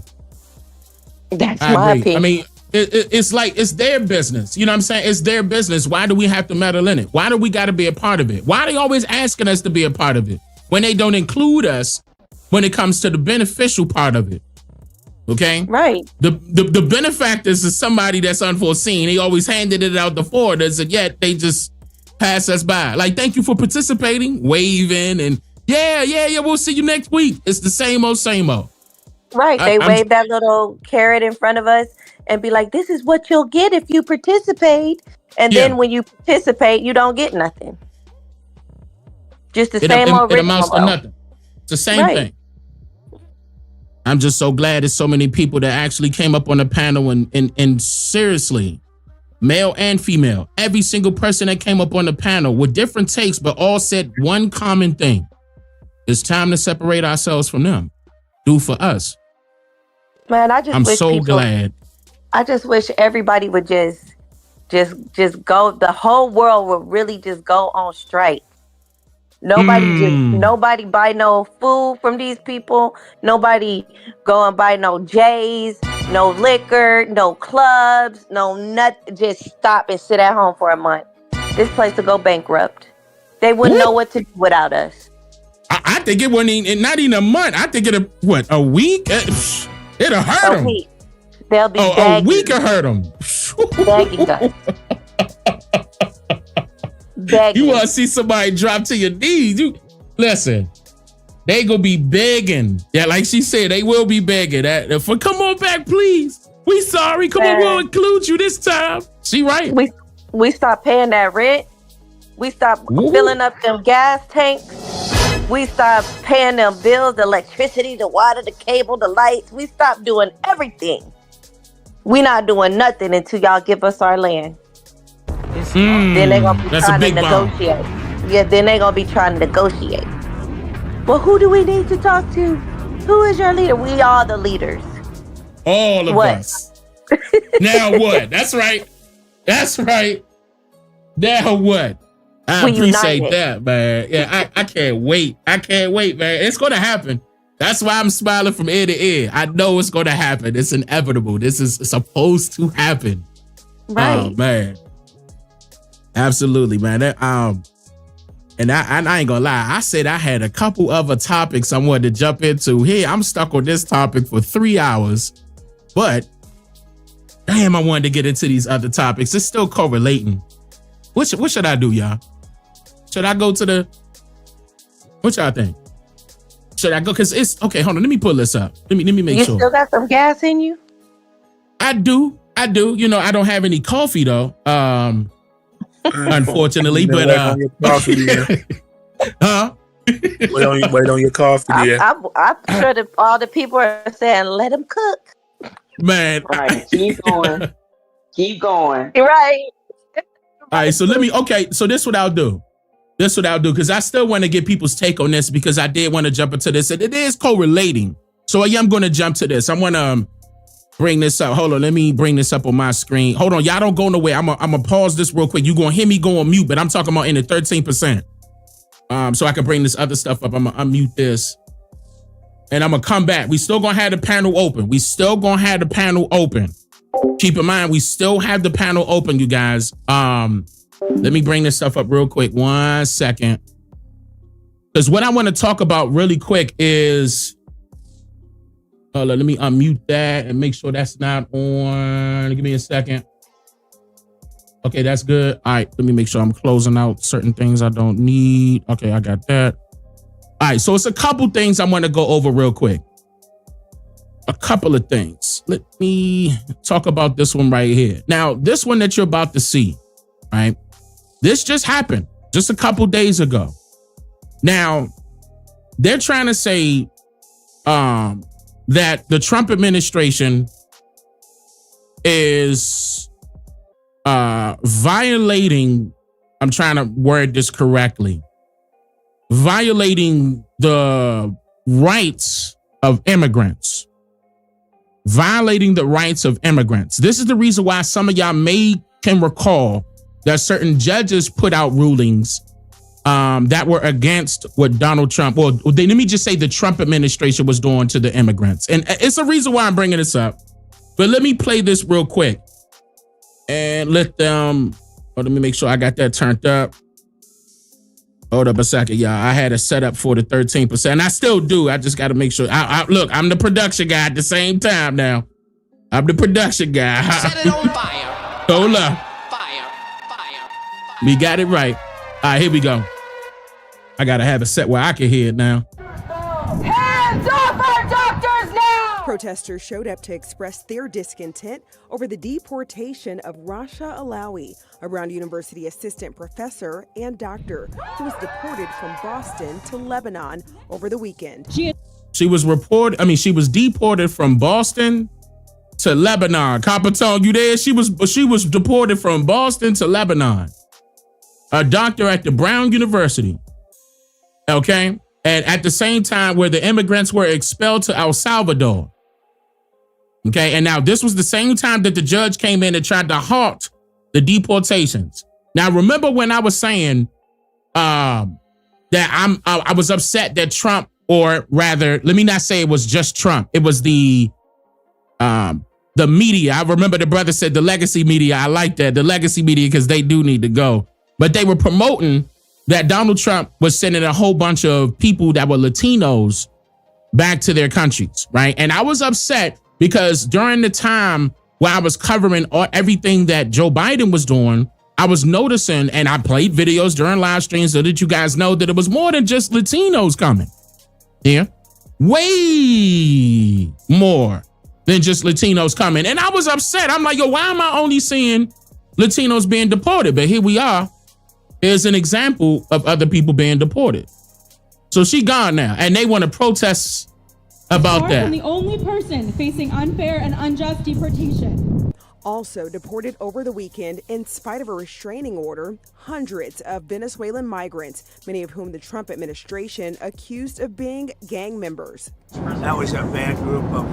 That's my opinion. I mean, it's like, it's their business. You know what I'm saying? It's their business. Why do we have to meddle in it? Why do we got to be a part of it? Why are they always asking us to be a part of it when they don't include us when it comes to the beneficial part of it? Okay? Right. The benefactors is somebody that's unforeseen. They always handed it out the foreigners, and yet they just pass us by. Like, thank you for participating, waving, and yeah, we'll see you next week. It's the same old, same old. Right. They wave that little carrot in front of us and be like, this is what you'll get if you participate. And then when you participate, you don't get nothing. Just the same old it amounts to nothing. It's the same thing. I'm just so glad there's so many people that actually came up on the panel and seriously, male and female, every single person that came up on the panel with different takes, but all said one common thing. It's time to separate ourselves from them. Do for us. Man, I'm so glad. I just wish everybody would just go. The whole world would really just go on strike. Nobody buy no food from these people. Nobody go and buy no J's, no liquor, no clubs, no nothing. Just stop and sit at home for a month. This place will go bankrupt. They wouldn't know what to do without us. I think it wouldn't even, not even a month. I think a week? It'll hurt them. They'll be a week will hurt them. Begging us. You want to see somebody drop to your knees? Listen, they gonna be begging. Yeah, like she said, they will be begging. For come on back, please. We sorry. Come on, we'll include you this time. She right. We stopped paying that rent. We stopped filling up them gas tanks. We stopped paying them bills, the electricity, the water, the cable, the lights. We stopped doing everything. We not doing nothing until y'all give us our land. Then they're gonna be trying to negotiate. Yeah, then they're gonna be trying to negotiate. Well, who do we need to talk to? Who is your leader? We are the leaders. All of us. Now what? That's right. That's right. Now what? I appreciate that, man. Yeah, I can't wait. I can't wait, man. It's gonna happen. That's why I'm smiling from ear to ear. I know it's gonna happen. It's inevitable. This is supposed to happen. Right. Oh man. Absolutely, man. And I ain't gonna lie. I said I had a couple other topics I wanted to jump into. Here, I'm stuck on this topic for 3 hours. But Damn, I wanted to get into these other topics. It's still correlating. What should I do, y'all? Should I go to the... What y'all think? Should I go? Because it's... Okay, hold on. Let me pull this up. Let me make sure. You still got some gas in you? I do. You know, I don't have any coffee, though. Unfortunately, but... Wait on your coffee, huh? Wait on your coffee, I'm sure that all the people are saying, let him cook. Man. Right, keep going. Keep going. You're right. All right, so so this is what I'll do. Because I still want to get people's take on this because I did want to jump into this, and it is correlating. So yeah, I'm going to jump to this. I want to bring this up. Hold on, let me bring this up on my screen. Hold on, y'all don't go nowhere. I'm gonna pause this real quick. You're going to hear me go on mute, but I'm talking about in the 13%. So I can bring this other stuff up. I'm going to unmute this. And I'm going to come back. We still going to have the panel open. Keep in mind, we still have the panel open, you guys. Let me bring this stuff up real quick. 1 second. Because what I want to talk about really quick is... let me unmute that and make sure that's not on. Give me a second. Okay, that's good. All right, let me make sure I'm closing out certain things I don't need. Okay, I got that. All right, so it's a couple things I want to go over real quick. A couple of things. Let me talk about this one right here. Now, this one that you're about to see, right? This just happened just a couple days ago. Now, they're trying to say that the Trump administration is violating, I'm trying to word this correctly, violating the rights of immigrants. Violating the rights of immigrants. This is the reason why some of y'all can recall that certain judges put out rulings that were against what Donald Trump, or let me just say the Trump administration was doing to the immigrants. And it's a reason why I'm bringing this up. But let me play this real quick and let me make sure I got that turned up. Hold up a second, y'all. I had it set up for the 13%. And I still do. I just got to make sure. Look, I'm the production guy at the same time now. I'm the production guy. Set it on fire. Hold up. Fire. We got it right. All right, here we go. I got to have it set where I can hear it now. Hands off our doctors now! Protesters showed up to express their discontent over the deportation of Rasha Alawi, a Brown University assistant professor and doctor who was deported from Boston to Lebanon over the weekend. She was deported from Boston to Lebanon. Coppertone, you there? She was deported from Boston to Lebanon. A doctor at the Brown University. Okay? And at the same time where the immigrants were expelled to El Salvador. Okay? And now this was the same time that the judge came in and tried to halt the deportations. Now, remember when I was saying that I was upset that Trump, or rather, let me not say it was just Trump. It was the media. I remember the brother said the legacy media. I like that. The legacy media, because they do need to go. But they were promoting that Donald Trump was sending a whole bunch of people that were Latinos back to their countries, right? And I was upset because during the time where I was covering everything that Joe Biden was doing, I was noticing, and I played videos during live streams so that you guys know that it was more than just Latinos coming. Yeah. Way more than just Latinos coming. And I was upset. I'm like, yo, why am I only seeing Latinos being deported? But here we are. Here's an example of other people being deported. So she gone now, and they want to protest about that. I'm the only person facing unfair and unjust deportation. Also deported over the weekend in spite of a restraining order, hundreds of Venezuelan migrants, many of whom the Trump administration accused of being gang members. That was a bad group of,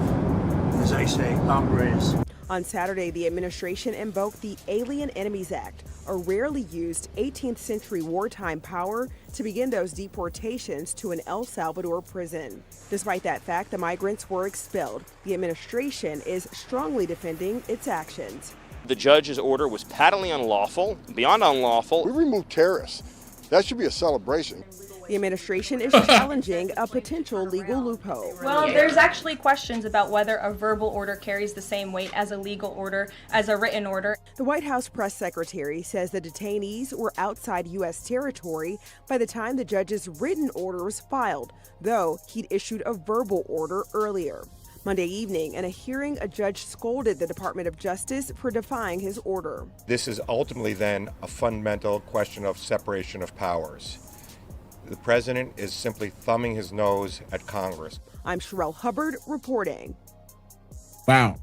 as I say, hombres. On Saturday, the administration invoked the Alien Enemies Act, a rarely used 18th century wartime power to begin those deportations to an El Salvador prison. Despite that fact, the migrants were expelled. The administration is strongly defending its actions. The judge's order was patently unlawful, beyond unlawful. We removed terrorists. That should be a celebration. The administration is challenging a potential legal loophole. Well, there's actually questions about whether a verbal order carries the same weight as a legal order as a written order. The White House press secretary says the detainees were outside U.S. territory by the time the judge's written order was filed, though he'd issued a verbal order earlier. Monday evening, in a hearing, a judge scolded the Department of Justice for defying his order. This is ultimately then a fundamental question of separation of powers. The president is simply thumbing his nose at Congress. I'm Sherelle Hubbard reporting. Wow.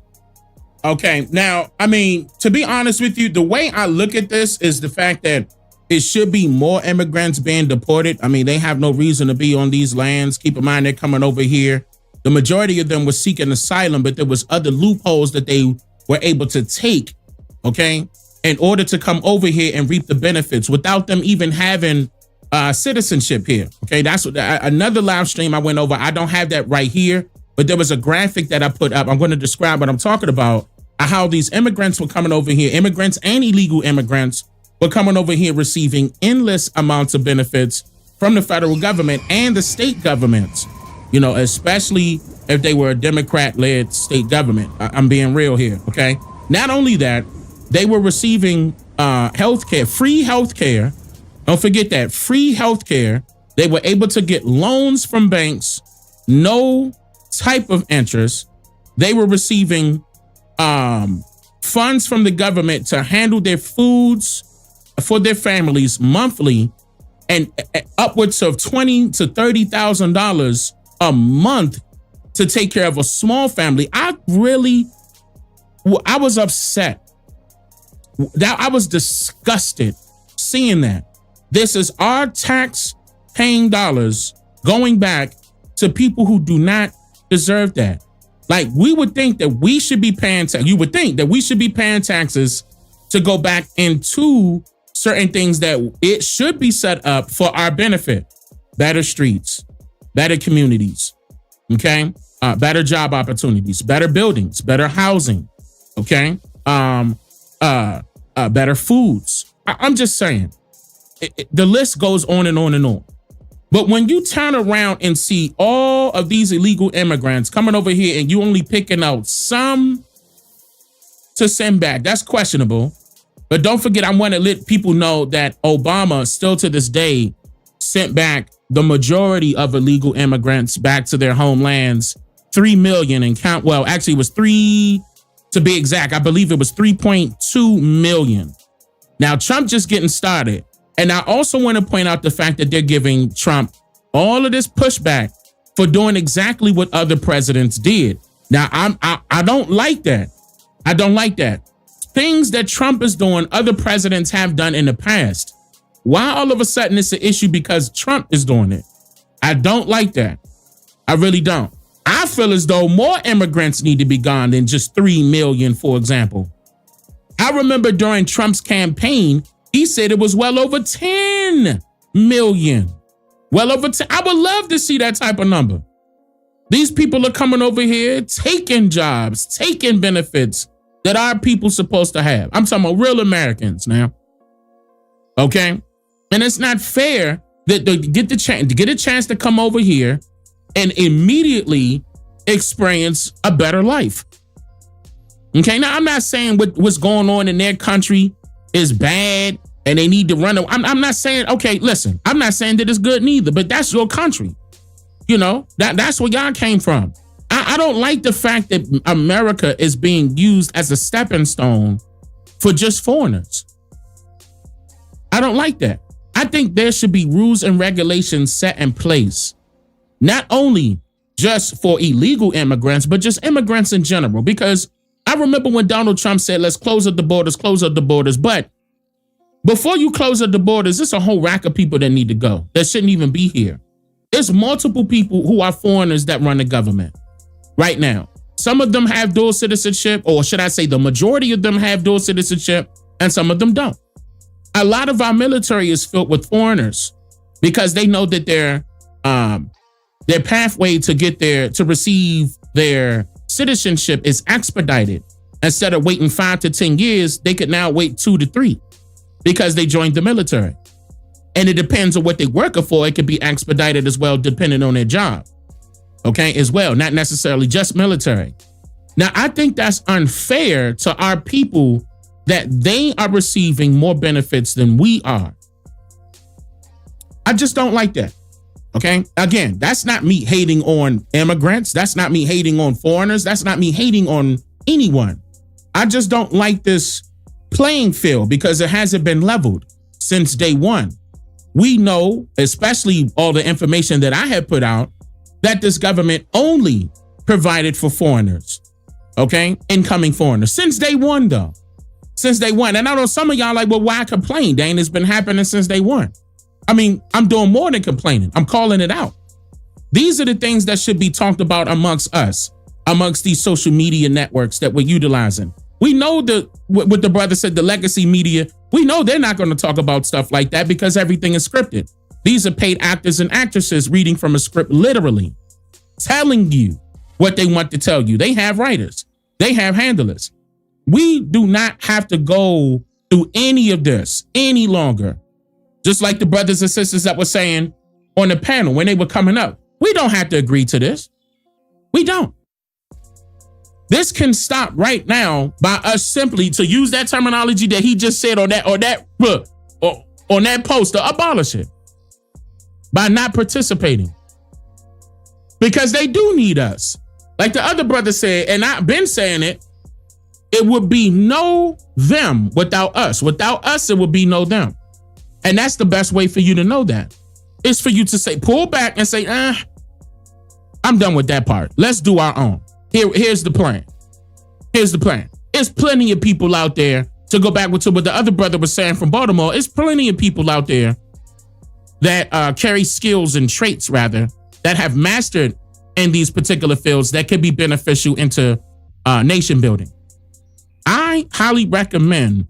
Okay, now, I mean, to be honest with you, the way I look at this is the fact that it should be more immigrants being deported. I mean, they have no reason to be on these lands. Keep in mind, they're coming over here. The majority of them were seeking asylum, but there was other loopholes that they were able to take, okay, in order to come over here and reap the benefits without them even having citizenship here. Okay, that's what, another live stream I went over. I don't have that right here, but there was a graphic that I put up. I'm going to describe what I'm talking about, how these immigrants were coming over here, immigrants and illegal immigrants were coming over here receiving endless amounts of benefits from the federal government and the state governments, you know, especially if they were a Democrat-led state government. I'm being real here, okay? Not only that, they were receiving healthcare, free healthcare. Don't forget that, free healthcare. They were able to get loans from banks, no type of interest. They were receiving funds from the government to handle their foods for their families monthly, and upwards of $20,000 to $30,000 a month to take care of a small family. I was upset. I was disgusted seeing that. This is our tax-paying dollars going back to people who do not deserve that. Like, we would think that we should be paying you would think that we should be paying taxes to go back into certain things that it should be set up for our benefit. Better streets, better communities, okay? Better job opportunities, better buildings, better housing, okay? Better foods. I'm just saying. The list goes on and on and on. But when you turn around and see all of these illegal immigrants coming over here and you only picking out some to send back, that's questionable. But don't forget, I want to let people know that Obama still to this day sent back the majority of illegal immigrants back to their homelands, 3 million and count. Well, actually it was 3 to be exact. I believe it was 3.2 million. Now Trump just getting started. And I also want to point out the fact that they're giving Trump all of this pushback for doing exactly what other presidents did. Now, I don't like that. I don't like that. Things that Trump is doing, other presidents have done in the past. Why all of a sudden it's an issue because Trump is doing it? I don't like that. I really don't. I feel as though more immigrants need to be gone than just 3 million, for example. I remember during Trump's campaign, he said it was well over 10 million. Well over 10. I would love to see that type of number. These people are coming over here, taking jobs, taking benefits that our people supposed to have. I'm talking about real Americans now. Okay? And it's not fair that they get a chance to come over here and immediately experience a better life. Okay? Now, I'm not saying what's going on in their country is bad and they need to run away. I'm not saying, okay, listen, I'm not saying that it's good neither, but that's your country. You know, that's where y'all came from. I don't like the fact that America is being used as a stepping stone for just foreigners. I don't like that. I think there should be rules and regulations set in place, not only just for illegal immigrants, but just immigrants in general. Because I remember when Donald Trump said, let's close up the borders, close up the borders. But before you close up the borders, there's a whole rack of people that need to go that shouldn't even be here. There's multiple people who are foreigners that run the government right now. Some of them have dual citizenship, or should I say the majority of them have dual citizenship, and some of them don't. A lot of our military is filled with foreigners because they know that their pathway to receive their citizenship is expedited. Instead of waiting 5 to 10 years, they could now wait 2 to 3 because they joined the military. And it depends on what they're working for. It could be expedited as well, depending on their job. Okay, as well, not necessarily just military. Now, I think that's unfair to our people that they are receiving more benefits than we are. I just don't like that. Okay, again, that's not me hating on immigrants. That's not me hating on foreigners. That's not me hating on anyone. I just don't like this playing field because it hasn't been leveled since day one. We know, especially all the information that I have put out, that this government only provided for foreigners, okay? Incoming foreigners. Since day one, though. Since day one. And I know some of y'all like, well, why complain, Dane? It's been happening since day one. I mean, I'm doing more than complaining. I'm calling it out. These are the things that should be talked about amongst us, amongst these social media networks that we're utilizing. We know what the brother said, the legacy media, we know they're not going to talk about stuff like that because everything is scripted. These are paid actors and actresses reading from a script, literally telling you what they want to tell you. They have writers. They have handlers. We do not have to go through any of this any longer. Just like the brothers and sisters that were saying on the panel when they were coming up. We don't have to agree to this. We don't. This can stop right now by us simply, to use that terminology that he just said on that poster, abolish it by not participating. Because they do need us. Like the other brother said, and I've been saying it, it would be no them without us. Without us, it would be no them. And that's the best way for you to know that. It's for you to say, pull back and say, I'm done with that part. Let's do our own. Here's the plan. Here's the plan. There's plenty of people out there, to go back to what the other brother was saying from Baltimore, there's plenty of people out there that carry skills and traits, rather, that have mastered in these particular fields that could be beneficial into nation building. I highly recommend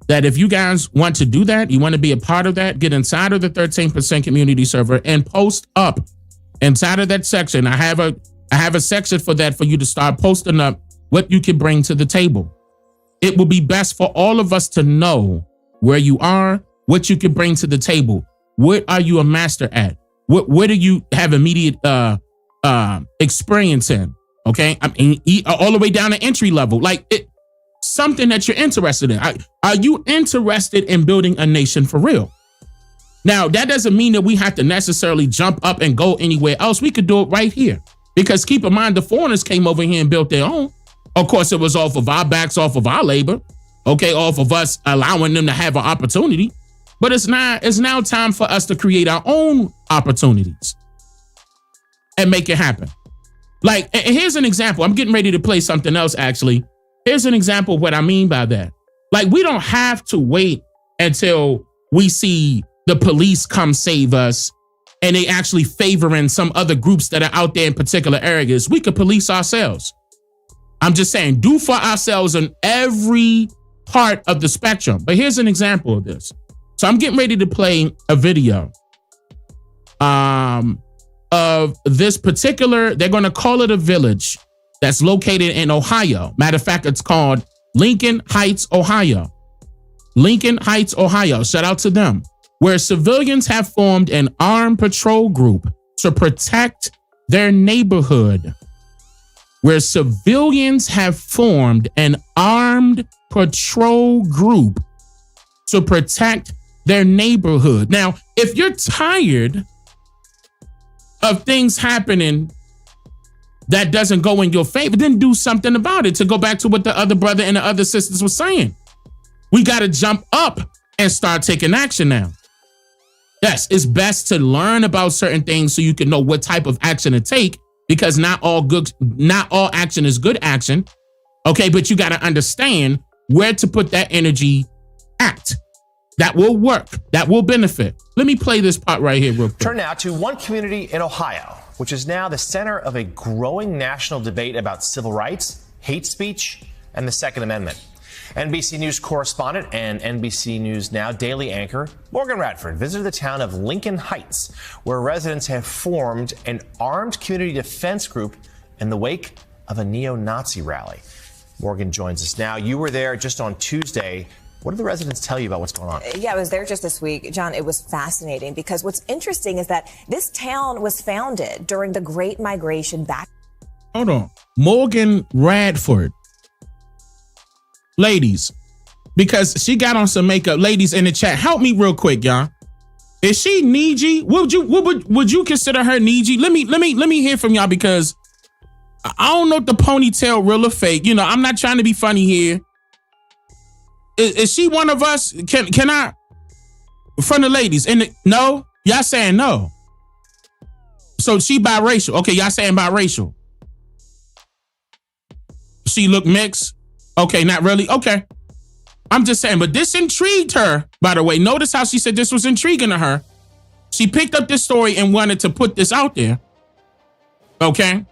that if you guys want to do that, you want to be a part of that, get inside of the 13% community server and post up inside of that section. I have a section for that for you to start posting up what you can bring to the table. It will be best for all of us to know where you are, what you can bring to the table. What are you a master at? What do you have immediate experience in? Okay, I mean, all the way down to entry level, like it. Something that you're interested in. Are you interested in building a nation for real? Now, that doesn't mean that we have to necessarily jump up and go anywhere else. We could do it right here. Because keep in mind, the foreigners came over here and built their own. Of course, it was off of our backs, off of our labor. Okay, off of us allowing them to have an opportunity. But it's now time for us to create our own opportunities and make it happen. Like, and here's an example. I'm getting ready to play something else, actually. Here's an example of what I mean by that. Like, we don't have to wait until we see the police come save us and they actually favoring some other groups that are out there in particular areas. We could police ourselves. I'm just saying, do for ourselves in every part of the spectrum. But here's an example of this. So I'm getting ready to play a video of this particular, they're going to call it a village that's located in Ohio. Matter of fact, it's called Lincoln Heights, Ohio. Lincoln Heights, Ohio. Shout out to them. Where civilians have formed an armed patrol group to protect their neighborhood. Where civilians have formed an armed patrol group to protect their neighborhood. Now, if you're tired of things happening that doesn't go in your favor, then do something about it. To go back to what the other brother and the other sisters were saying. We got to jump up and start taking action now. Yes, it's best to learn about certain things so you can know what type of action to take, because not all action is good action. Okay, but you got to understand where to put that energy at. That will work. That will benefit. Let me play this part right here real quick. Turn now to one community in Ohio, which is now the center of a growing national debate about civil rights, hate speech, and the Second Amendment. NBC News correspondent and NBC News Now daily anchor Morgan Radford visited the town of Lincoln Heights, where residents have formed an armed community defense group in the wake of a neo-Nazi rally. Morgan joins us now. You were there just on Tuesday. What did the residents tell you about what's going on? Yeah, I was there just this week. John, it was fascinating because what's interesting is that this town was founded during the Great Migration back. Hold on. Morgan Radford. Ladies, because she got on some makeup. Ladies in the chat, help me real quick, y'all. Is she Niji? Would you consider her Niji? Let me hear from y'all, because I don't know if the ponytail real or fake. You know, I'm not trying to be funny here. Is she one of us? Can I? From the ladies, no? Y'all saying no. So she biracial. Okay, y'all saying biracial. She look mixed. Okay, not really. Okay. I'm just saying, but this intrigued her, by the way. Notice how she said this was intriguing to her. She picked up this story and wanted to put this out there. Okay.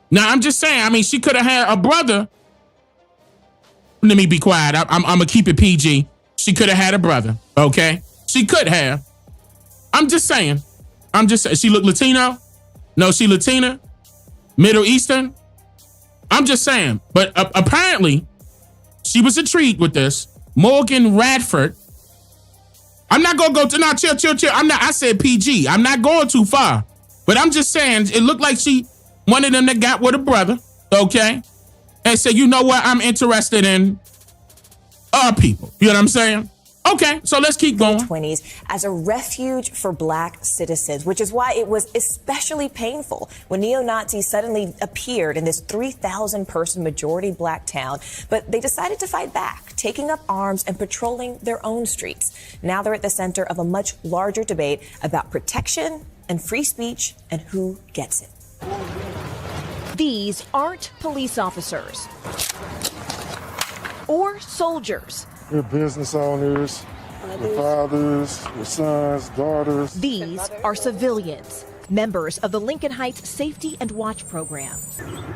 Now, I'm just saying, I mean, she could have had a brother. Let me be quiet. I'm going to keep it PG. She could have had a brother. Okay. She could have. I'm just saying. She look Latino? No, she Latina? Middle Eastern? I'm just saying. But apparently, she was intrigued with this. Morgan Radford. I'm not going to go to, no, chill. I said PG. I'm not going too far. But I'm just saying, it looked like she, one of them that got with a brother, okay? And said, you know what, I'm interested in people. You know what I'm saying? Okay, so let's keep going. 20s as a refuge for Black citizens, which is why it was especially painful when neo-Nazis suddenly appeared in this 3,000-person majority Black town. But they decided to fight back, taking up arms and patrolling their own streets. Now they're at the center of a much larger debate about protection and free speech and who gets it. These aren't police officers or soldiers. They're business owners, their fathers, their sons, daughters. These are civilians, members of the Lincoln Heights Safety and Watch program.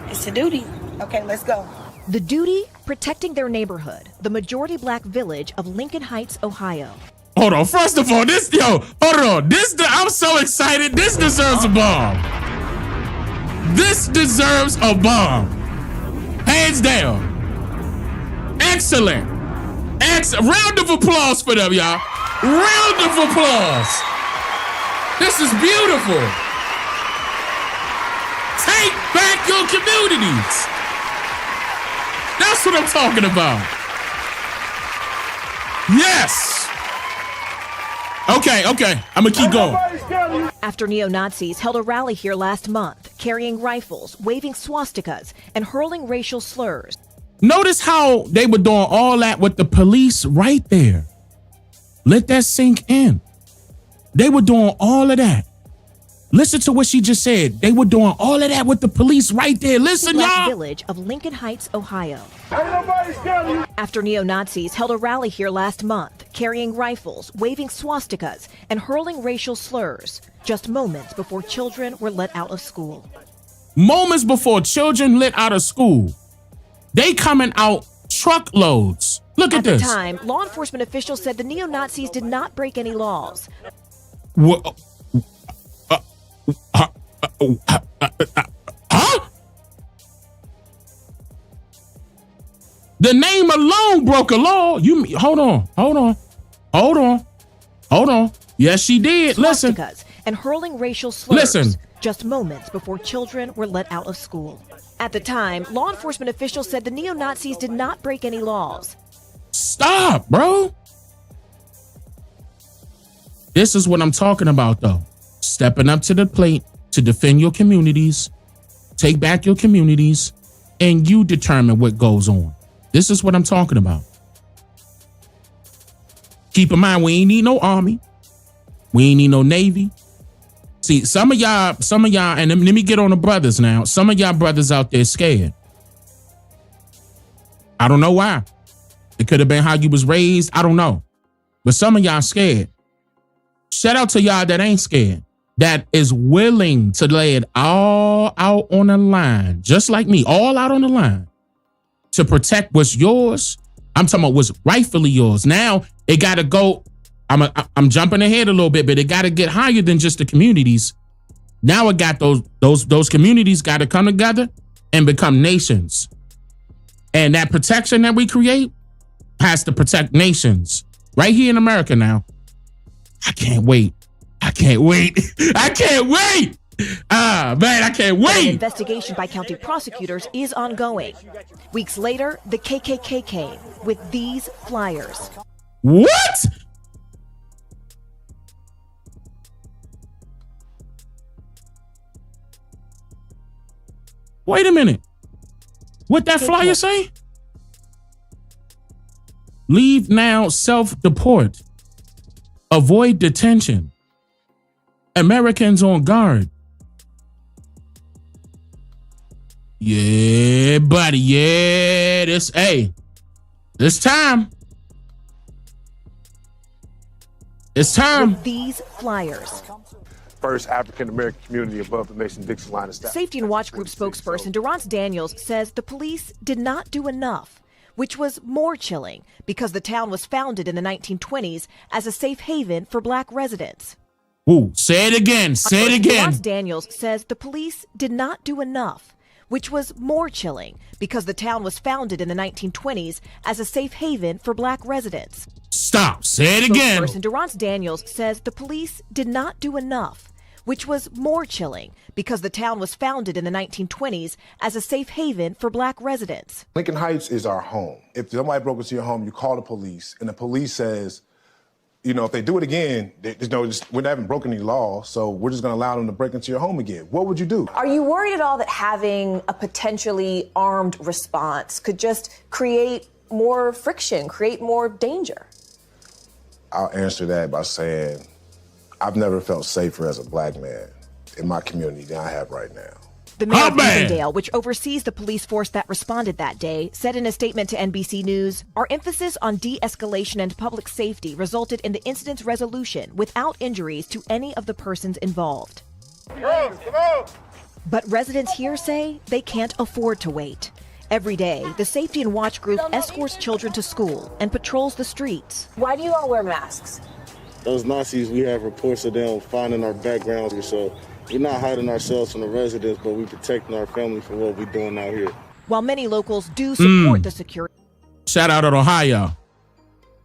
It's a duty. Okay, let's go. The duty, protecting their neighborhood, the majority Black village of Lincoln Heights, Ohio. Hold on. First of all, I'm so excited. This deserves a bomb. This deserves a bomb. Hands down. Excellent. Round of applause for them, y'all. Round of applause. This is beautiful. Take back your communities. That's what I'm talking about. Yes. Okay. I'm going to keep going. After neo-Nazis held a rally here last month, carrying rifles, waving swastikas, and hurling racial slurs. Notice how they were doing all that with the police right there. Let that sink in. They were doing all of that. Listen to what she just said. They were doing all of that with the police right there. Listen, y'all. Village of Lincoln Heights, Ohio. After neo-Nazis held a rally here last month, carrying rifles, waving swastikas, and hurling racial slurs, just moments before children were let out of school. Moments before children let out of school. They coming out truckloads. Look at this. At the time, law enforcement officials said the neo-Nazis did not break any laws. Huh? The name alone broke a law. Hold on. Yes, she did. Listen. And hurling racial slurs. Listen. Just moments before children were let out of school. At the time, law enforcement officials said the neo-Nazis did not break any laws. Stop, bro. This is what I'm talking about, though. Stepping up to the plate to defend your communities, take back your communities, and you determine what goes on. This is what I'm talking about. Keep in mind, we ain't need no army. We ain't need no navy. See, some of y'all, and let me get on the brothers now. Some of y'all brothers out there scared. I don't know why. It could have been how you was raised. I don't know. But some of y'all scared. Shout out to y'all that ain't scared. That is willing to lay it all out on the line. Just like me, all out on the line. To protect what's yours. I'm talking about what's rightfully yours. Now, it got to go. I'm jumping ahead a little bit, but it got to get higher than just the communities. Now it got those communities got to come together and become nations. And that protection that we create, has to protect nations right here in America now. I can't wait. I can't wait. I can't wait. Ah, man, I can't An wait. investigation by county prosecutors is ongoing. Weeks later, the KKK came with these flyers. What? Wait a minute. What that flyer say? Leave now, self-deport. Avoid detention. Americans on guard. Yeah, buddy. Yeah, this time. It's time. With these flyers. First African American community above the Mason-Dixon line of staff. Safety and Watch Group spokesperson Durrance Daniels says the police did not do enough, which was more chilling because the town was founded in the 1920s as a safe haven for black residents. Ooh, say it again. Say it again. Durrance Daniels says the police did not do enough, which was more chilling because the town was founded in the 1920s as a safe haven for black residents. Stop. Say it again. Spokesperson Durrance Daniels says the police did not do enough, which was more chilling because the town was founded in the 1920s as a safe haven for black residents. Lincoln Heights is our home. If somebody broke into your home, you call the police, and the police says, you know, if they do it again, we haven't broken any law, so we're just going to allow them to break into your home again. What would you do? Are you worried at all that having a potentially armed response could just create more friction, create more danger? I'll answer that by saying I've never felt safer as a black man in my community than I have right now. The mayor of Avondale, which oversees the police force that responded that day, said in a statement to NBC News, "Our emphasis on de-escalation and public safety resulted in the incident's resolution without injuries to any of the persons involved." But residents here say they can't afford to wait. Every day, the Safety and Watch Group escorts children to school and patrols the streets. Why do you all wear masks? Those Nazis, we have reports of them finding our backgrounds, so we're not hiding ourselves from the residents, but we're protecting our family from what we're doing out here. While many locals do support the security. Shout out to Ohio.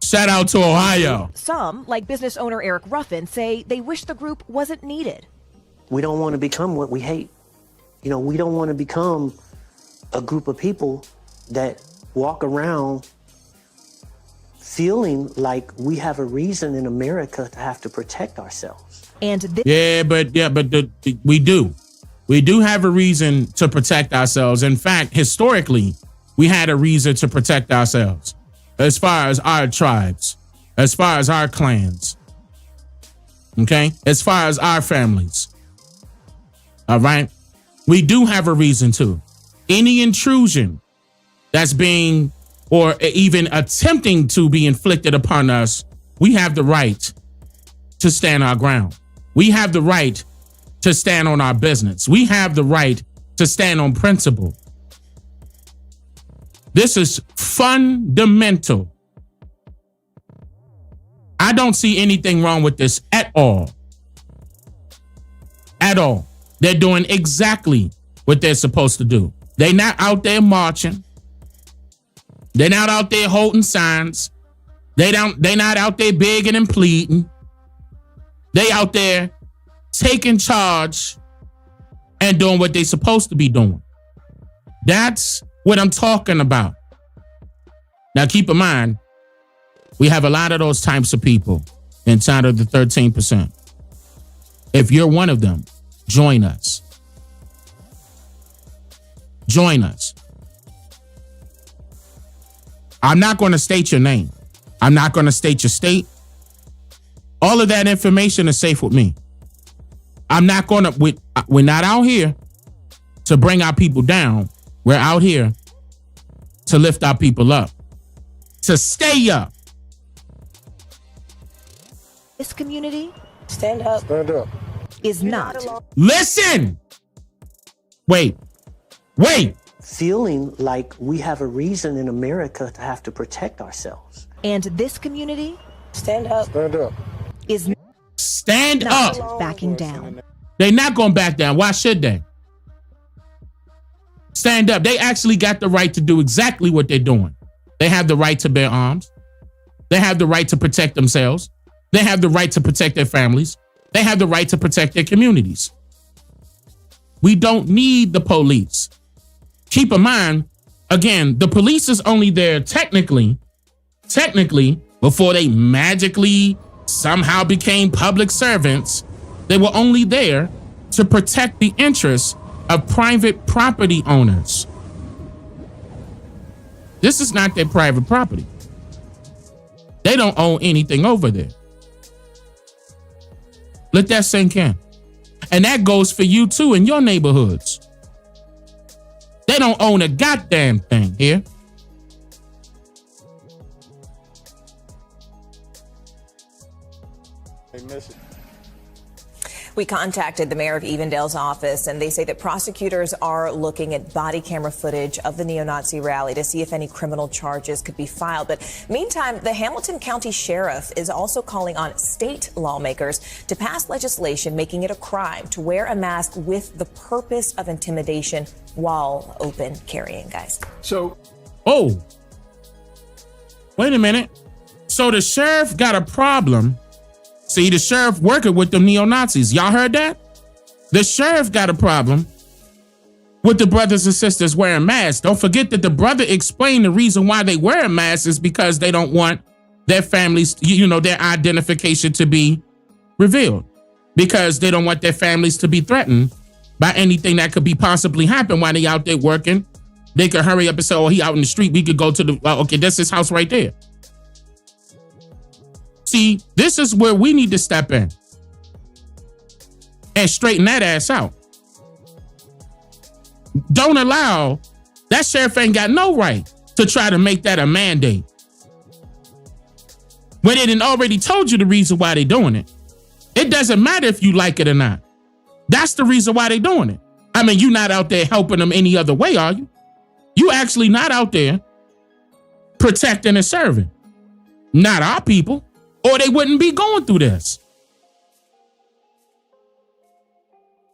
Shout out to Ohio. Some, like business owner Eric Ruffin, say they wish the group wasn't needed. We don't want to become what we hate. You know, we don't want to become a group of people that walk around feeling like we have a reason in America to have to protect ourselves. And we do. We do have a reason to protect ourselves. In fact, historically, we had a reason to protect ourselves as far as our tribes, as far as our clans, okay? As far as our families, all right? We do have a reason to. Any intrusion that's being or even attempting to be inflicted upon us, we have the right to stand our ground. We have the right to stand on our business. We have the right to stand on principle. This is fundamental. I don't see anything wrong with this at all. At all. They're doing exactly what they're supposed to do. They're not out there marching. They're not out there holding signs. They're not out there begging and pleading. They out there taking charge and doing what they're supposed to be doing. That's what I'm talking about. Now, keep in mind, we have a lot of those types of people inside of the 13%. If you're one of them, join us. Join us. I'm not going to state your name. I'm not going to state your state. All of that information is safe with me. I'm not going to, we're not out here to bring our people down. We're out here to lift our people up, to stay up. This community Stand up. is not. Listen. Wait. Feeling like we have a reason in America to have to protect ourselves. And this community Stand up. is Stand not up. backing down. They're not going to back down. Why should they? Stand up. They actually got the right to do exactly what they're doing. They have the right to bear arms. They have the right to protect themselves. They have the right to protect their families. They have the right to protect their communities. We don't need the police. Keep in mind, again, the police is only there technically, before they magically somehow became public servants. They were only there to protect the interests of private property owners. This is not their private property. They don't own anything over there. Let that sink in. And that goes for you too in your neighborhoods. They don't own a goddamn thing here. We contacted the mayor of Evendale's office, and they say that prosecutors are looking at body camera footage of the neo-Nazi rally to see if any criminal charges could be filed. But meantime, the Hamilton County Sheriff is also calling on state lawmakers to pass legislation making it a crime to wear a mask with the purpose of intimidation while open carrying, guys. Oh, wait a minute. So the sheriff got a problem. See, the sheriff working with them neo-Nazis. Y'all heard that? The sheriff got a problem with the brothers and sisters wearing masks. Don't forget that the brother explained the reason why they wear masks is because they don't want their families, their identification to be revealed. Because they don't want their families to be threatened by anything that could be possibly happen while they out there working. They could hurry up and say, oh, he out in the street. We could go to the, okay, that's his house right there. See, this is where we need to step in and straighten that ass out. Don't allow, that sheriff ain't got no right to try to make that a mandate when they done already told you the reason why they doing it. It doesn't matter if you like it or not. That's the reason why they doing it. I mean, you're not out there helping them any other way, are you? You actually not out there protecting and serving. Not our people. Or they wouldn't be going through this.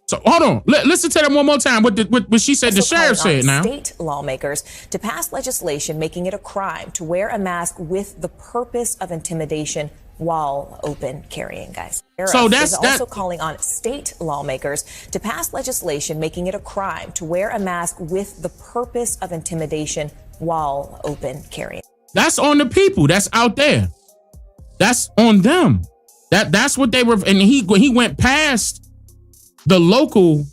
So hold on. Listen to them one more time. What she said, the sheriff said now. State lawmakers to pass legislation making it a crime to wear a mask with the purpose of intimidation while open carrying, guys. So that's also calling on state lawmakers to pass legislation making it a crime to wear a mask with the purpose of intimidation while open carrying. That's on the people that's out there. That's on them. That's what they were. And he went past the local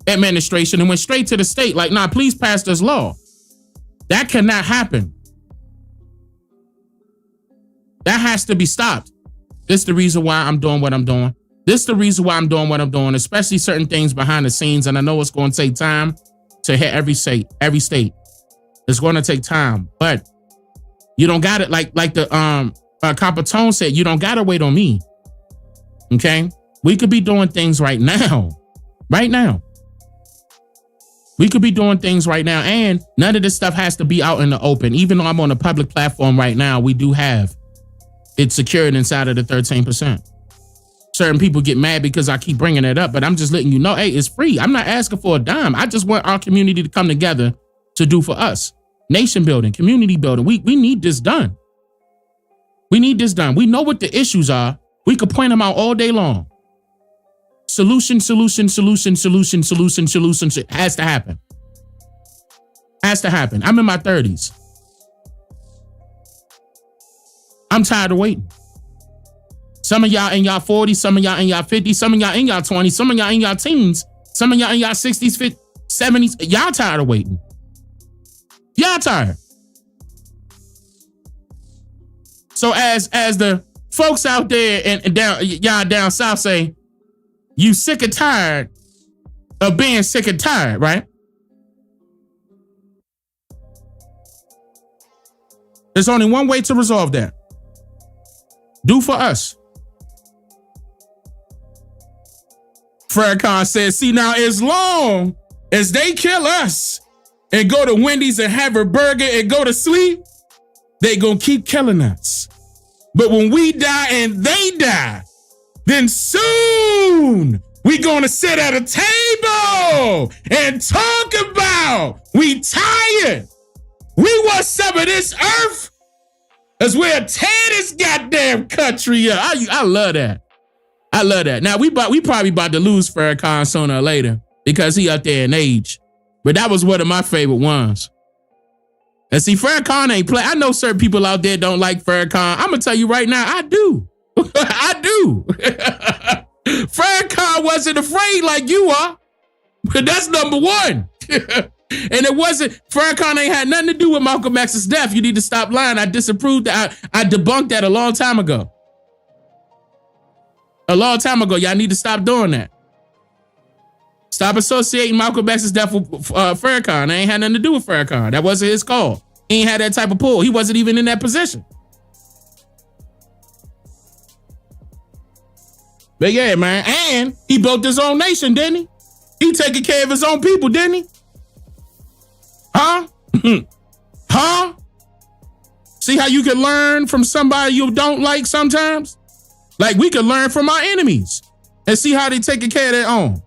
administration and went straight to the state. Like, nah, please pass this law. That cannot happen. That has to be stopped. This is the reason why I'm doing what I'm doing. This is the reason why I'm doing what I'm doing, especially certain things behind the scenes. And I know it's going to take time to hit every state. It's going to take time, but you don't got it. Like the Capitone said, you don't gotta wait on me. Okay, we could be doing things right now. We could be doing things right now, and none of this stuff has to be out in the open. Even though I'm on a public platform right now, we do have it secured inside of the 13%. Certain people get mad because I keep bringing it up, but I'm just letting you know, hey, it's free. I'm not asking for a dime. I just want our community to come together to do for us. Nation building, community building. We need this done. We need this done. We know what the issues are. We could point them out all day long. Solution. It has to happen. I'm in my 30s. I'm tired of waiting. Some of y'all in y'all 40s, some of y'all in y'all 50s, some of y'all in y'all 20s, some of y'all in y'all teens, some of y'all in y'all 60s, 50s, 70s. Y'all tired of waiting. Y'all tired. So as the folks out there and down y'all down south say, you sick and tired of being sick and tired, right? There's only one way to resolve that. Do for us. Farrakhan says, see now, as long as they kill us and go to Wendy's and have a burger and go to sleep, they gonna keep killing us. But when we die and they die, then soon we gonna sit at a table and talk about we tired We want some of this earth as we'll tear this goddamn country up. I love that. I love that. Now, we probably about to lose Farrakhan sooner or later because he up there in age. But that was one of my favorite ones. And see, Farrakhan ain't play. I know certain people out there don't like Farrakhan. I'm going to tell you right now, I do. I do. Farrakhan wasn't afraid like you are. But that's number one. And it wasn't, Farrakhan ain't had nothing to do with Malcolm X's death. You need to stop lying. I disapproved that. I debunked that a long time ago. A long time ago. Y'all need to stop doing that. Stop associating Malcolm X's death with Farrakhan. It ain't had nothing to do with Farrakhan. That wasn't his call. He ain't had that type of pull. He wasn't even in that position. But yeah, man. And he built his own nation, didn't he? He taking care of his own people, didn't he? Huh? Huh? See how you can learn from somebody you don't like sometimes? Like we can learn from our enemies and see how they taking care of their own.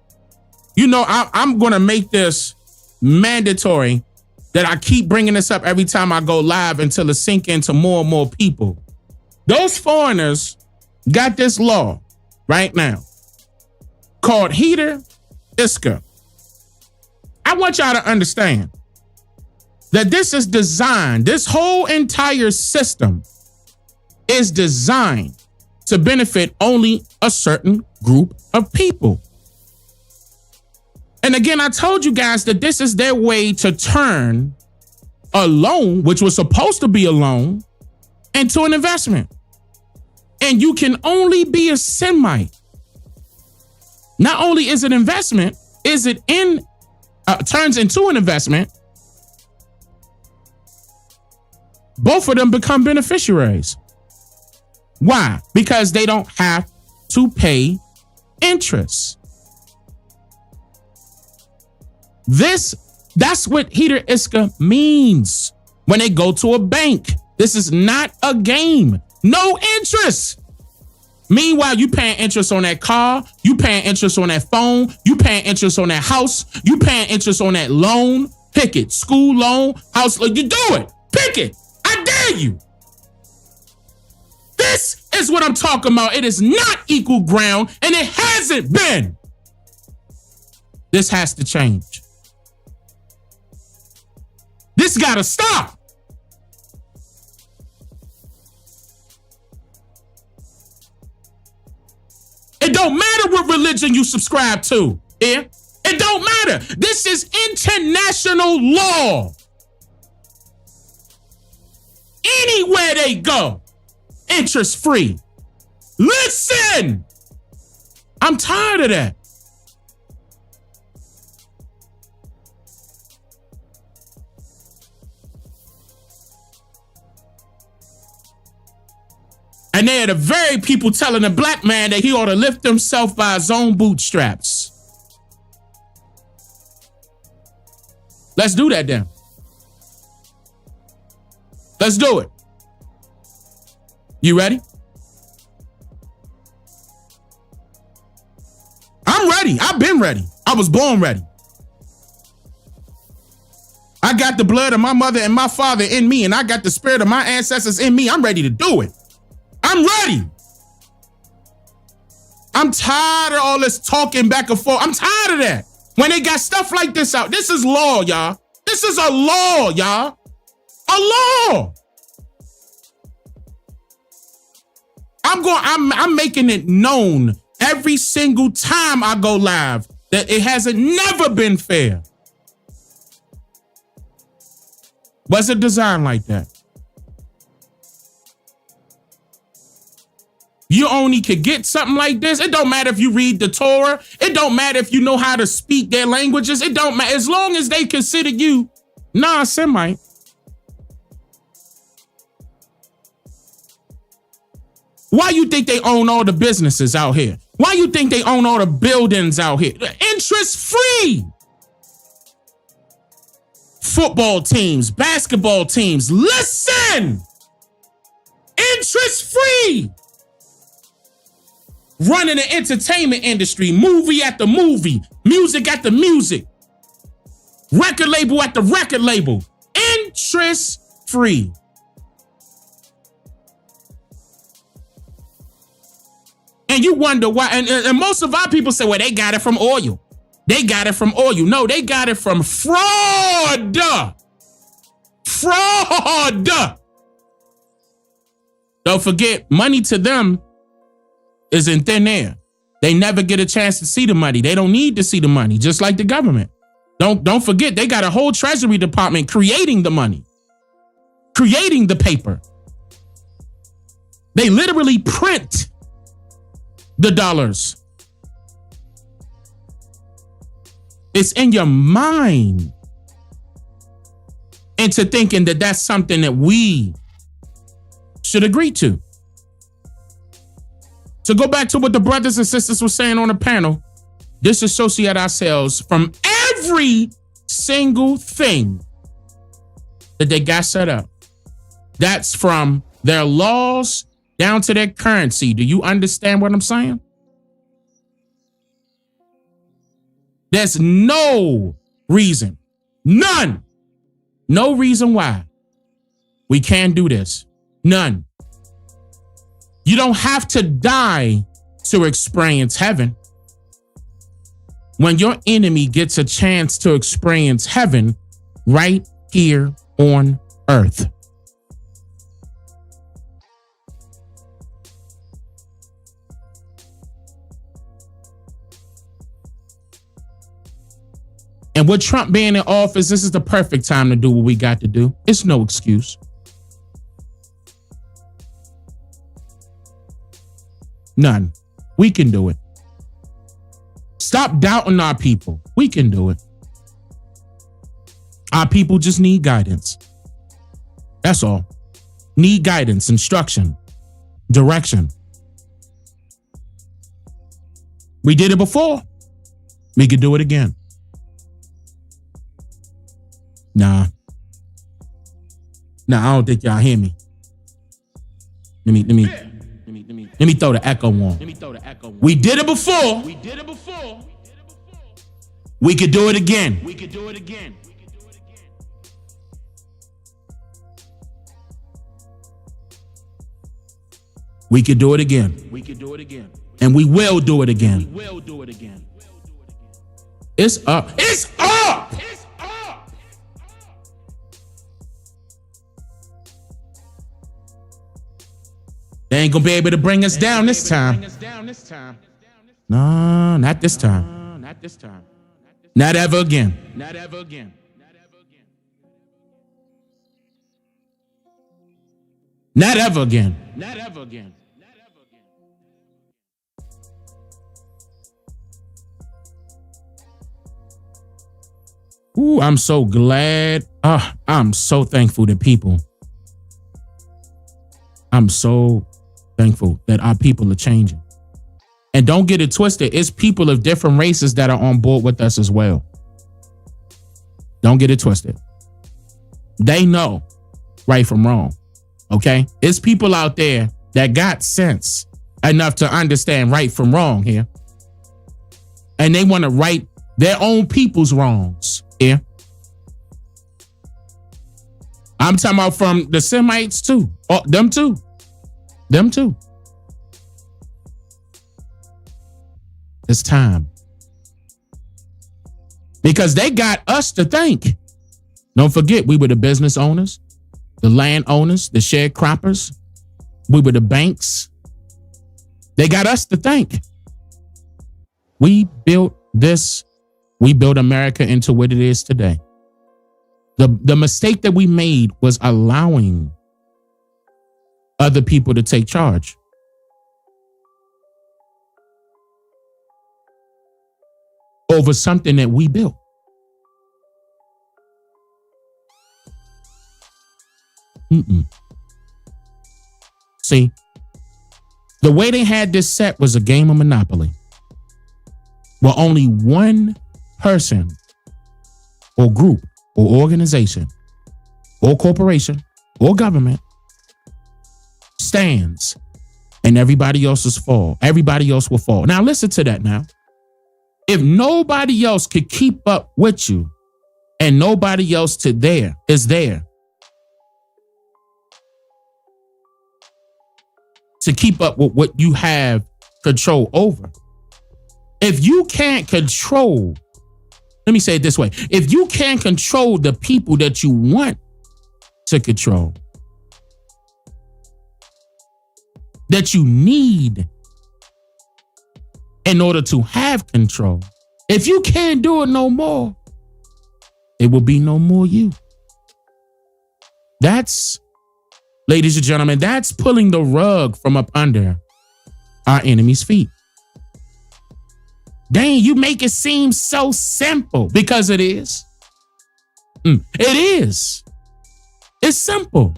You know, I'm going to make this mandatory that I keep bringing this up every time I go live until it sink into more and more people. Those foreigners got this law right now called Heater Iska. I want y'all to understand that this is designed, this whole entire system is designed to benefit only a certain group of people. And again, I told you guys that this is their way to turn a loan, which was supposed to be a loan, into an investment. And you can only be a Semite. Not only is it investment, is it turns into an investment, both of them become beneficiaries. Why? Because they don't have to pay interest. That's what Heater Iska means when they go to a bank. This is not a game. No interest. Meanwhile, you paying interest on that car, you paying interest on that phone, you paying interest on that house, you paying interest on that loan. Pick it. School loan, house loan. You do it. Pick it. I dare you. This is what I'm talking about. It is not equal ground, and it hasn't been. This has to change. This gotta stop. It don't matter what religion you subscribe to. Yeah? It don't matter. This is international law. Anywhere they go, interest free. Listen, I'm tired of that. And they're the very people telling a black man that he ought to lift himself by his own bootstraps. Let's do that then. Let's do it. You ready? I'm ready. I've been ready. I was born ready. I got the blood of my mother and my father in me, and I got the spirit of my ancestors in me. I'm ready to do it. I'm ready. I'm tired of all this talking back and forth. I'm tired of that. When they got stuff like this out, this is law, y'all. This is a law, y'all. A law. I'm making it known every single time I go live that it hasn't never been fair. Was it designed like that? You only could get something like this. It don't matter if you read the Torah. It don't matter if you know how to speak their languages. It don't matter. As long as they consider you non-Semite. Why you think they own all the businesses out here? Why you think they own all the buildings out here? Interest-free. Football teams, basketball teams. Listen. Interest-free. Running the entertainment industry, movie at the movie, music at the music, record label at the record label. Interest-free. And you wonder why. And most of our people say, well, they got it from oil. They got it from oil. No, they got it from fraud. Fraud. Don't forget, money to them is in thin air. They never get a chance to see the money. They don't need to see the money, just like the government. Don't forget, they got a whole Treasury Department creating the money, creating the paper. They literally print the dollars. It's in your mind into thinking that that's something that we should agree to. So go back to what the brothers and sisters were saying on the panel. Disassociate ourselves from every single thing that they got set up. That's from their laws down to their currency. Do you understand what I'm saying? There's no reason, none, no reason why we can't do this. None. You don't have to die to experience heaven. When your enemy gets a chance to experience heaven right here on earth. And with Trump being in office, this is the perfect time to do what we got to do. It's no excuse. None. We can do it. Stop doubting our people. We can do it. Our people just need guidance. That's all. Need guidance, instruction, direction. We did it before. We could do it again. Nah, I don't think y'all hear me. Let me throw the echo on. We did it before. We could do it again. We could do it again. And we will do it again. It's up. It's up. They ain't gonna be able to bring us down this time. No, not this time. Not ever again. Not ever again. Not ever again. Not ever again. Ooh, I'm so glad. I'm so thankful that people. I'm so thankful that our people are changing. And don't get it twisted. It's people of different races that are on board with us as well. Don't get it twisted. They know right from wrong. Okay? It's people out there that got sense enough to understand right from wrong here. And they want to right their own people's wrongs here. I'm talking about from the Semites too. Oh, them too. Them too. It's time. Because they got us to think. Don't forget, we were the business owners, the land owners, the sharecroppers. We were the banks. They got us to think. We built this. We built America into what it is today. The mistake that we made was allowing other people to take charge. Over something that we built. See, the way they had this set was a game of Monopoly, where only one person or group or organization or corporation or government stands and everybody else will fall. Now listen to that now. If nobody else could keep up with you and nobody else is there, to keep up with what you have control over. If you can't control, let me say it this way. If you can't control the people that you want to control, that you need in order to have control, if you can't do it no more, it will be no more you. That's, ladies and gentlemen, that's pulling the rug from up under our enemy's feet. Dane, you make it seem so simple, because it is. It is. It's simple.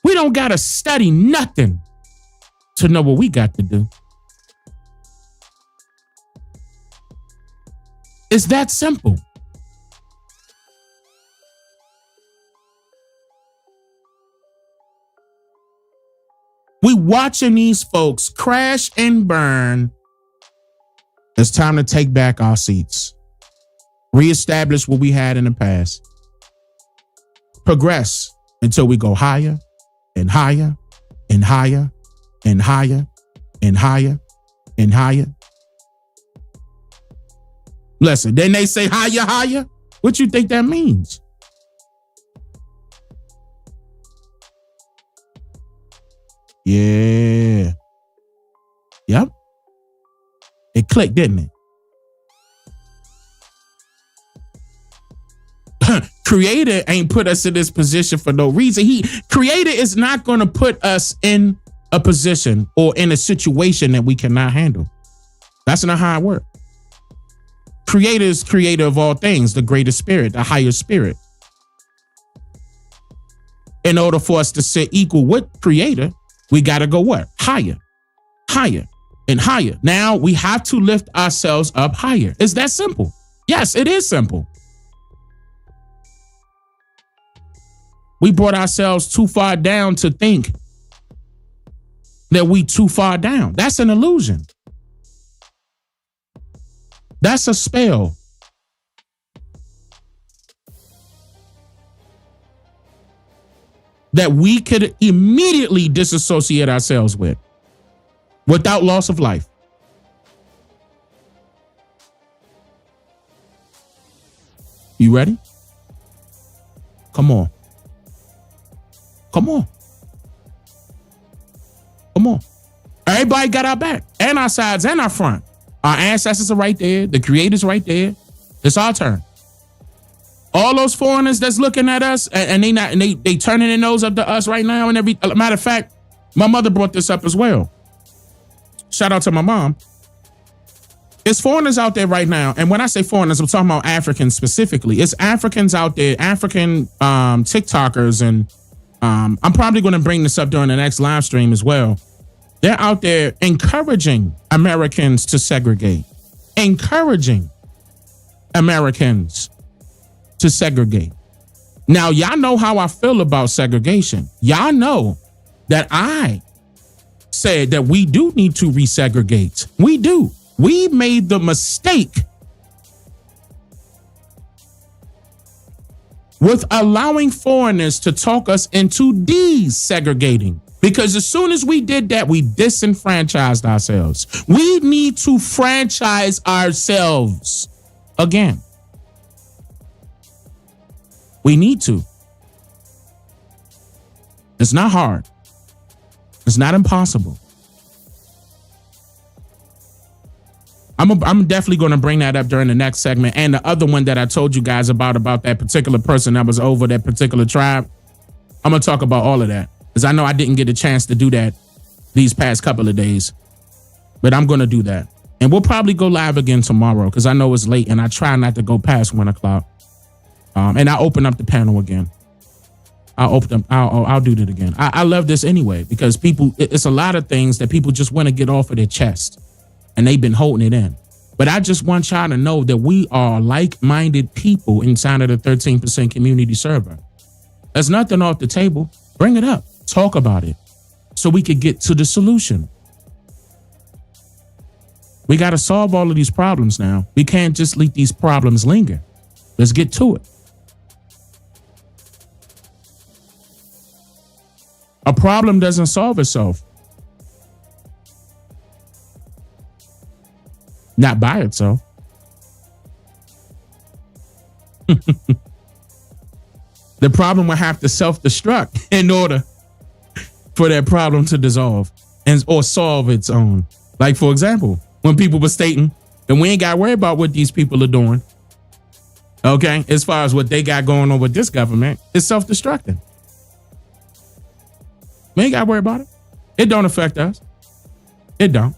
We don't got to study nothing to know what we got to do. It's that simple. We watching these folks crash and burn. It's time to take back our seats. Reestablish what we had in the past. Progress until we go higher and higher and higher and higher and higher and higher. Listen, then they say higher, higher. What you think that means? Yeah. Yep. It clicked, didn't it? Creator ain't put us in this position for no reason. Creator is not going to put us in a position or in a situation that we cannot handle. That's not how it works. Creator is creator of all things, the greater spirit, the higher spirit. In order for us to sit equal with creator, we got to go what? Higher, higher, and higher. Now we have to lift ourselves up higher. It's that simple. Yes, it is simple. We brought ourselves too far down to think that we too far down. That's an illusion. That's a spell. That we could immediately disassociate ourselves with without loss of life. You ready? Come on. Come on. Come on. Everybody got our back and our sides and our front. Our ancestors are right there. The creator's right there. It's our turn. All those foreigners that's looking at us and they turning their nose up to us right now. And every matter of fact, my mother brought this up as well. Shout out to my mom. There's foreigners out there right now. And when I say foreigners, I'm talking about Africans specifically. It's Africans out there, African TikTokers. And I'm probably going to bring this up during the next live stream as well. They're out there encouraging Americans to segregate, encouraging Americans to segregate. Now, y'all know how I feel about segregation. Y'all know that I said that we do need to resegregate. We do. We made the mistake with allowing foreigners to talk us into desegregating. Because as soon as we did that, we disenfranchised ourselves. We need to franchise ourselves again. We need to. It's not hard. It's not impossible. I'm definitely going to bring that up during the next segment. And the other one that I told you guys about that particular person that was over that particular tribe. I'm going to talk about all of that. Because I know I didn't get a chance to do that these past couple of days. But I'm going to do that. And we'll probably go live again tomorrow because I know it's late and I try not to go past 1 o'clock. And I'll open up the panel again. I'll do that again. I love this anyway because people, it's a lot of things that people just want to get off of their chest and they've been holding it in. But I just want y'all to know that we are like-minded people inside of the 13% community server. There's nothing off the table. Bring it up. Talk about it so we could get to the solution. We got to solve all of these problems now. We can't just let these problems linger. Let's get to it. A problem doesn't solve itself. Not by itself. The problem will have to self-destruct in order for that problem to dissolve and or solve its own. Like, for example, when people were stating that we ain't got to worry about what these people are doing, okay, as far as what they got going on with this government, it's self-destructing. We ain't got to worry about it. It don't affect us. It don't.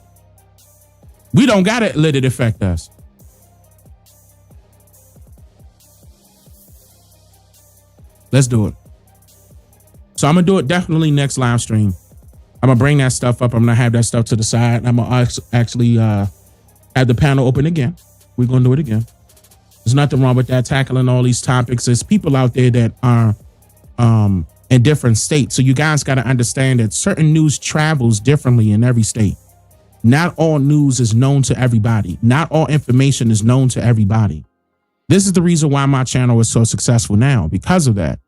We don't got to let it affect us. Let's do it. So I'm going to do it definitely next live stream. I'm going to bring that stuff up. I'm going to have that stuff to the side. I'm going to actually have the panel open again. We're going to do it again. There's nothing wrong with that, tackling all these topics. There's people out there that are in different states. So you guys got to understand that certain news travels differently in every state. Not all news is known to everybody. Not all information is known to everybody. This is the reason why my channel is so successful now, because of that.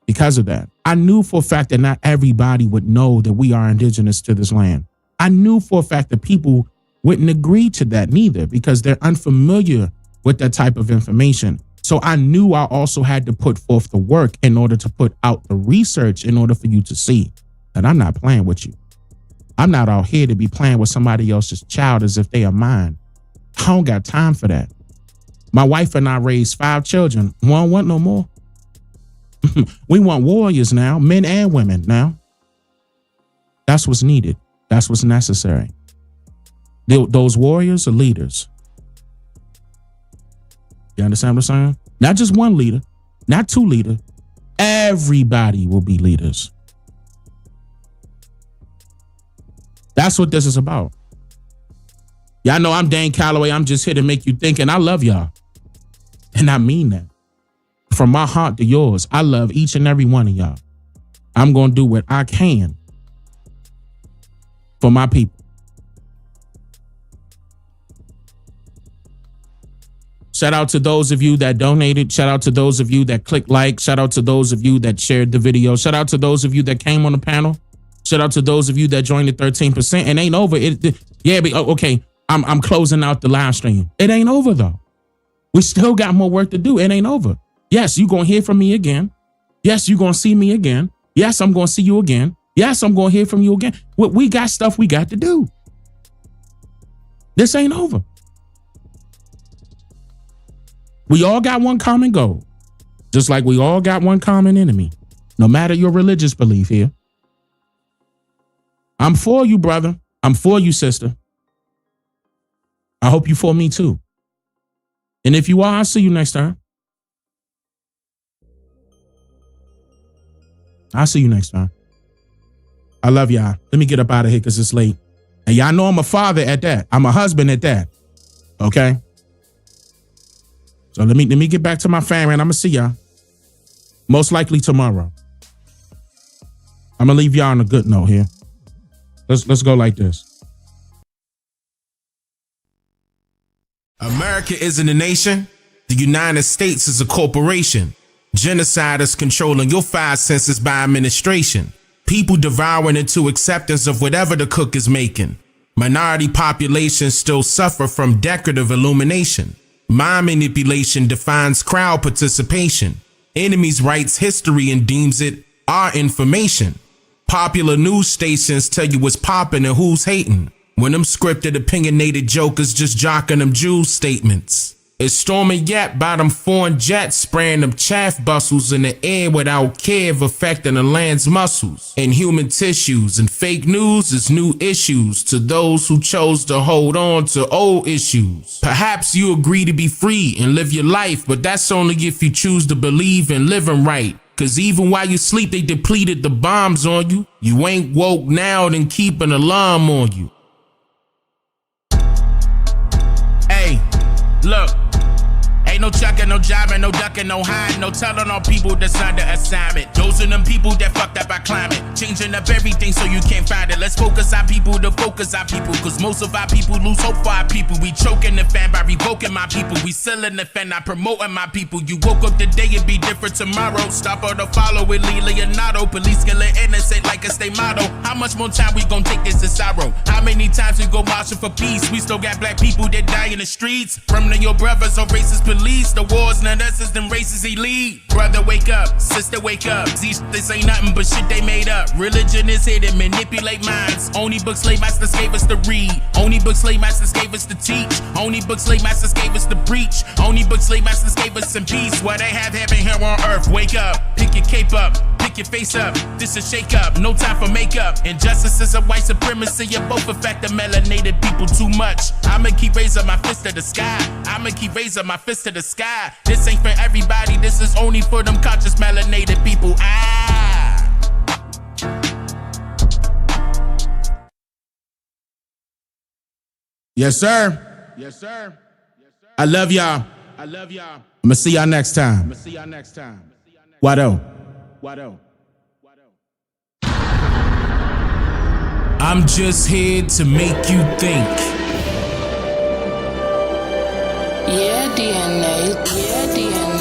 Because of that. I knew for a fact that not everybody would know that we are indigenous to this land. I knew for a fact that people wouldn't agree to that neither, because they're unfamiliar with that type of information. So I knew I also had to put forth the work in order to put out the research in order for you to see that I'm not playing with you. I'm not out here to be playing with somebody else's child as if they are mine. I don't got time for that. My wife and I raised 5 children. We don't want no more. We want warriors now, men and women now. That's what's needed. That's what's necessary. Those warriors are leaders. You understand what I'm saying? Not just one leader, not 2 leaders. Everybody will be leaders. That's what this is about. Y'all know I'm Dane Calloway. I'm just here to make you think, and I love y'all. And I mean that. From my heart to yours, I love each and every one of y'all. I'm going to do what I can for my people. Shout out to those of you that donated. Shout out to those of you that clicked like. Shout out to those of you that shared the video. Shout out to those of you that came on the panel. Shout out to those of you that joined the 13%. And ain't over. Okay, I'm closing out the live stream. It ain't over though. We still got more work to do. It ain't over. Yes, you're going to hear from me again. Yes, you're going to see me again. Yes, I'm going to see you again. Yes, I'm going to hear from you again. We got stuff we got to do. This ain't over. We all got one common goal, just like we all got one common enemy, no matter your religious belief here. I'm for you, brother. I'm for you, sister. I hope you for me too. And if you are, I'll see you next time. I'll see you next time. I love y'all. Let me get up out of here because it's late. And y'all know I'm a father at that. I'm a husband at that. Okay? So let me get back to my family and I'm going to see y'all. Most likely tomorrow. I'm going to leave y'all on a good note here. Let's go like this. America isn't a nation. The United States is a corporation. Genociders controlling your 5 senses by administration. People devouring into acceptance of whatever the cook is making. Minority populations still suffer from decorative illumination. Mind manipulation defines crowd participation. Enemies writes history and deems it our information. Popular news stations tell you what's popping and who's hating, when them scripted opinionated jokers just jocking them Jews statements. It's storming yet by them foreign jets spraying them chaff bustles in the air without care of affecting the land's muscles and human tissues. And fake news is new issues to those who chose to hold on to old issues. Perhaps you agree to be free and live your life, but that's only if you choose to believe in living right. Cause even while you sleep, they depleted the bombs on you. You ain't woke now, then keep an alarm on you. Hey, look. Ain't no chucking, no jiving, no ducking, no hiding, no telling on people that's under assignment. Those are them people that fucked up our climate, changing up everything so you can't find it. Let's focus our people to focus our people, cause most of our people lose hope for our people. We choking the fan by revoking my people. We selling the fan, not promoting my people. You woke up today and be different tomorrow. Stop or to follow with Lee Leonardo. Police killing innocent like a state motto. How much more time we gon' take this to sorrow? How many times we go marching for peace? We still got black people that die in the streets. From your brothers or racist police. The war's not us, it's them races elite. Brother, wake up. Sister, wake up. This ain't nothing but shit they made up. Religion is here to manipulate minds. Only books slave masters gave us to read. Only books slave masters gave us to teach. Only books slave masters gave us to preach. Only books slave masters gave us some peace. What they have heaven here on earth. Wake up. Pick your cape up. Pick your face up. This is shake up. No time for makeup. Injustice is a white supremacy. You both affect the melanated people too much. I'ma keep raising my fist to the sky. I'ma keep raising my fist to the sky. This ain't for everybody. This is only for them conscious melanated people. Yes, sir. Yes, sir. I love y'all. I love y'all. I'ma see y'all next time. I'ma see y'all next time. Wado. Wado. I'm just here to make you think. Yeah, DNA. Yeah, DNA.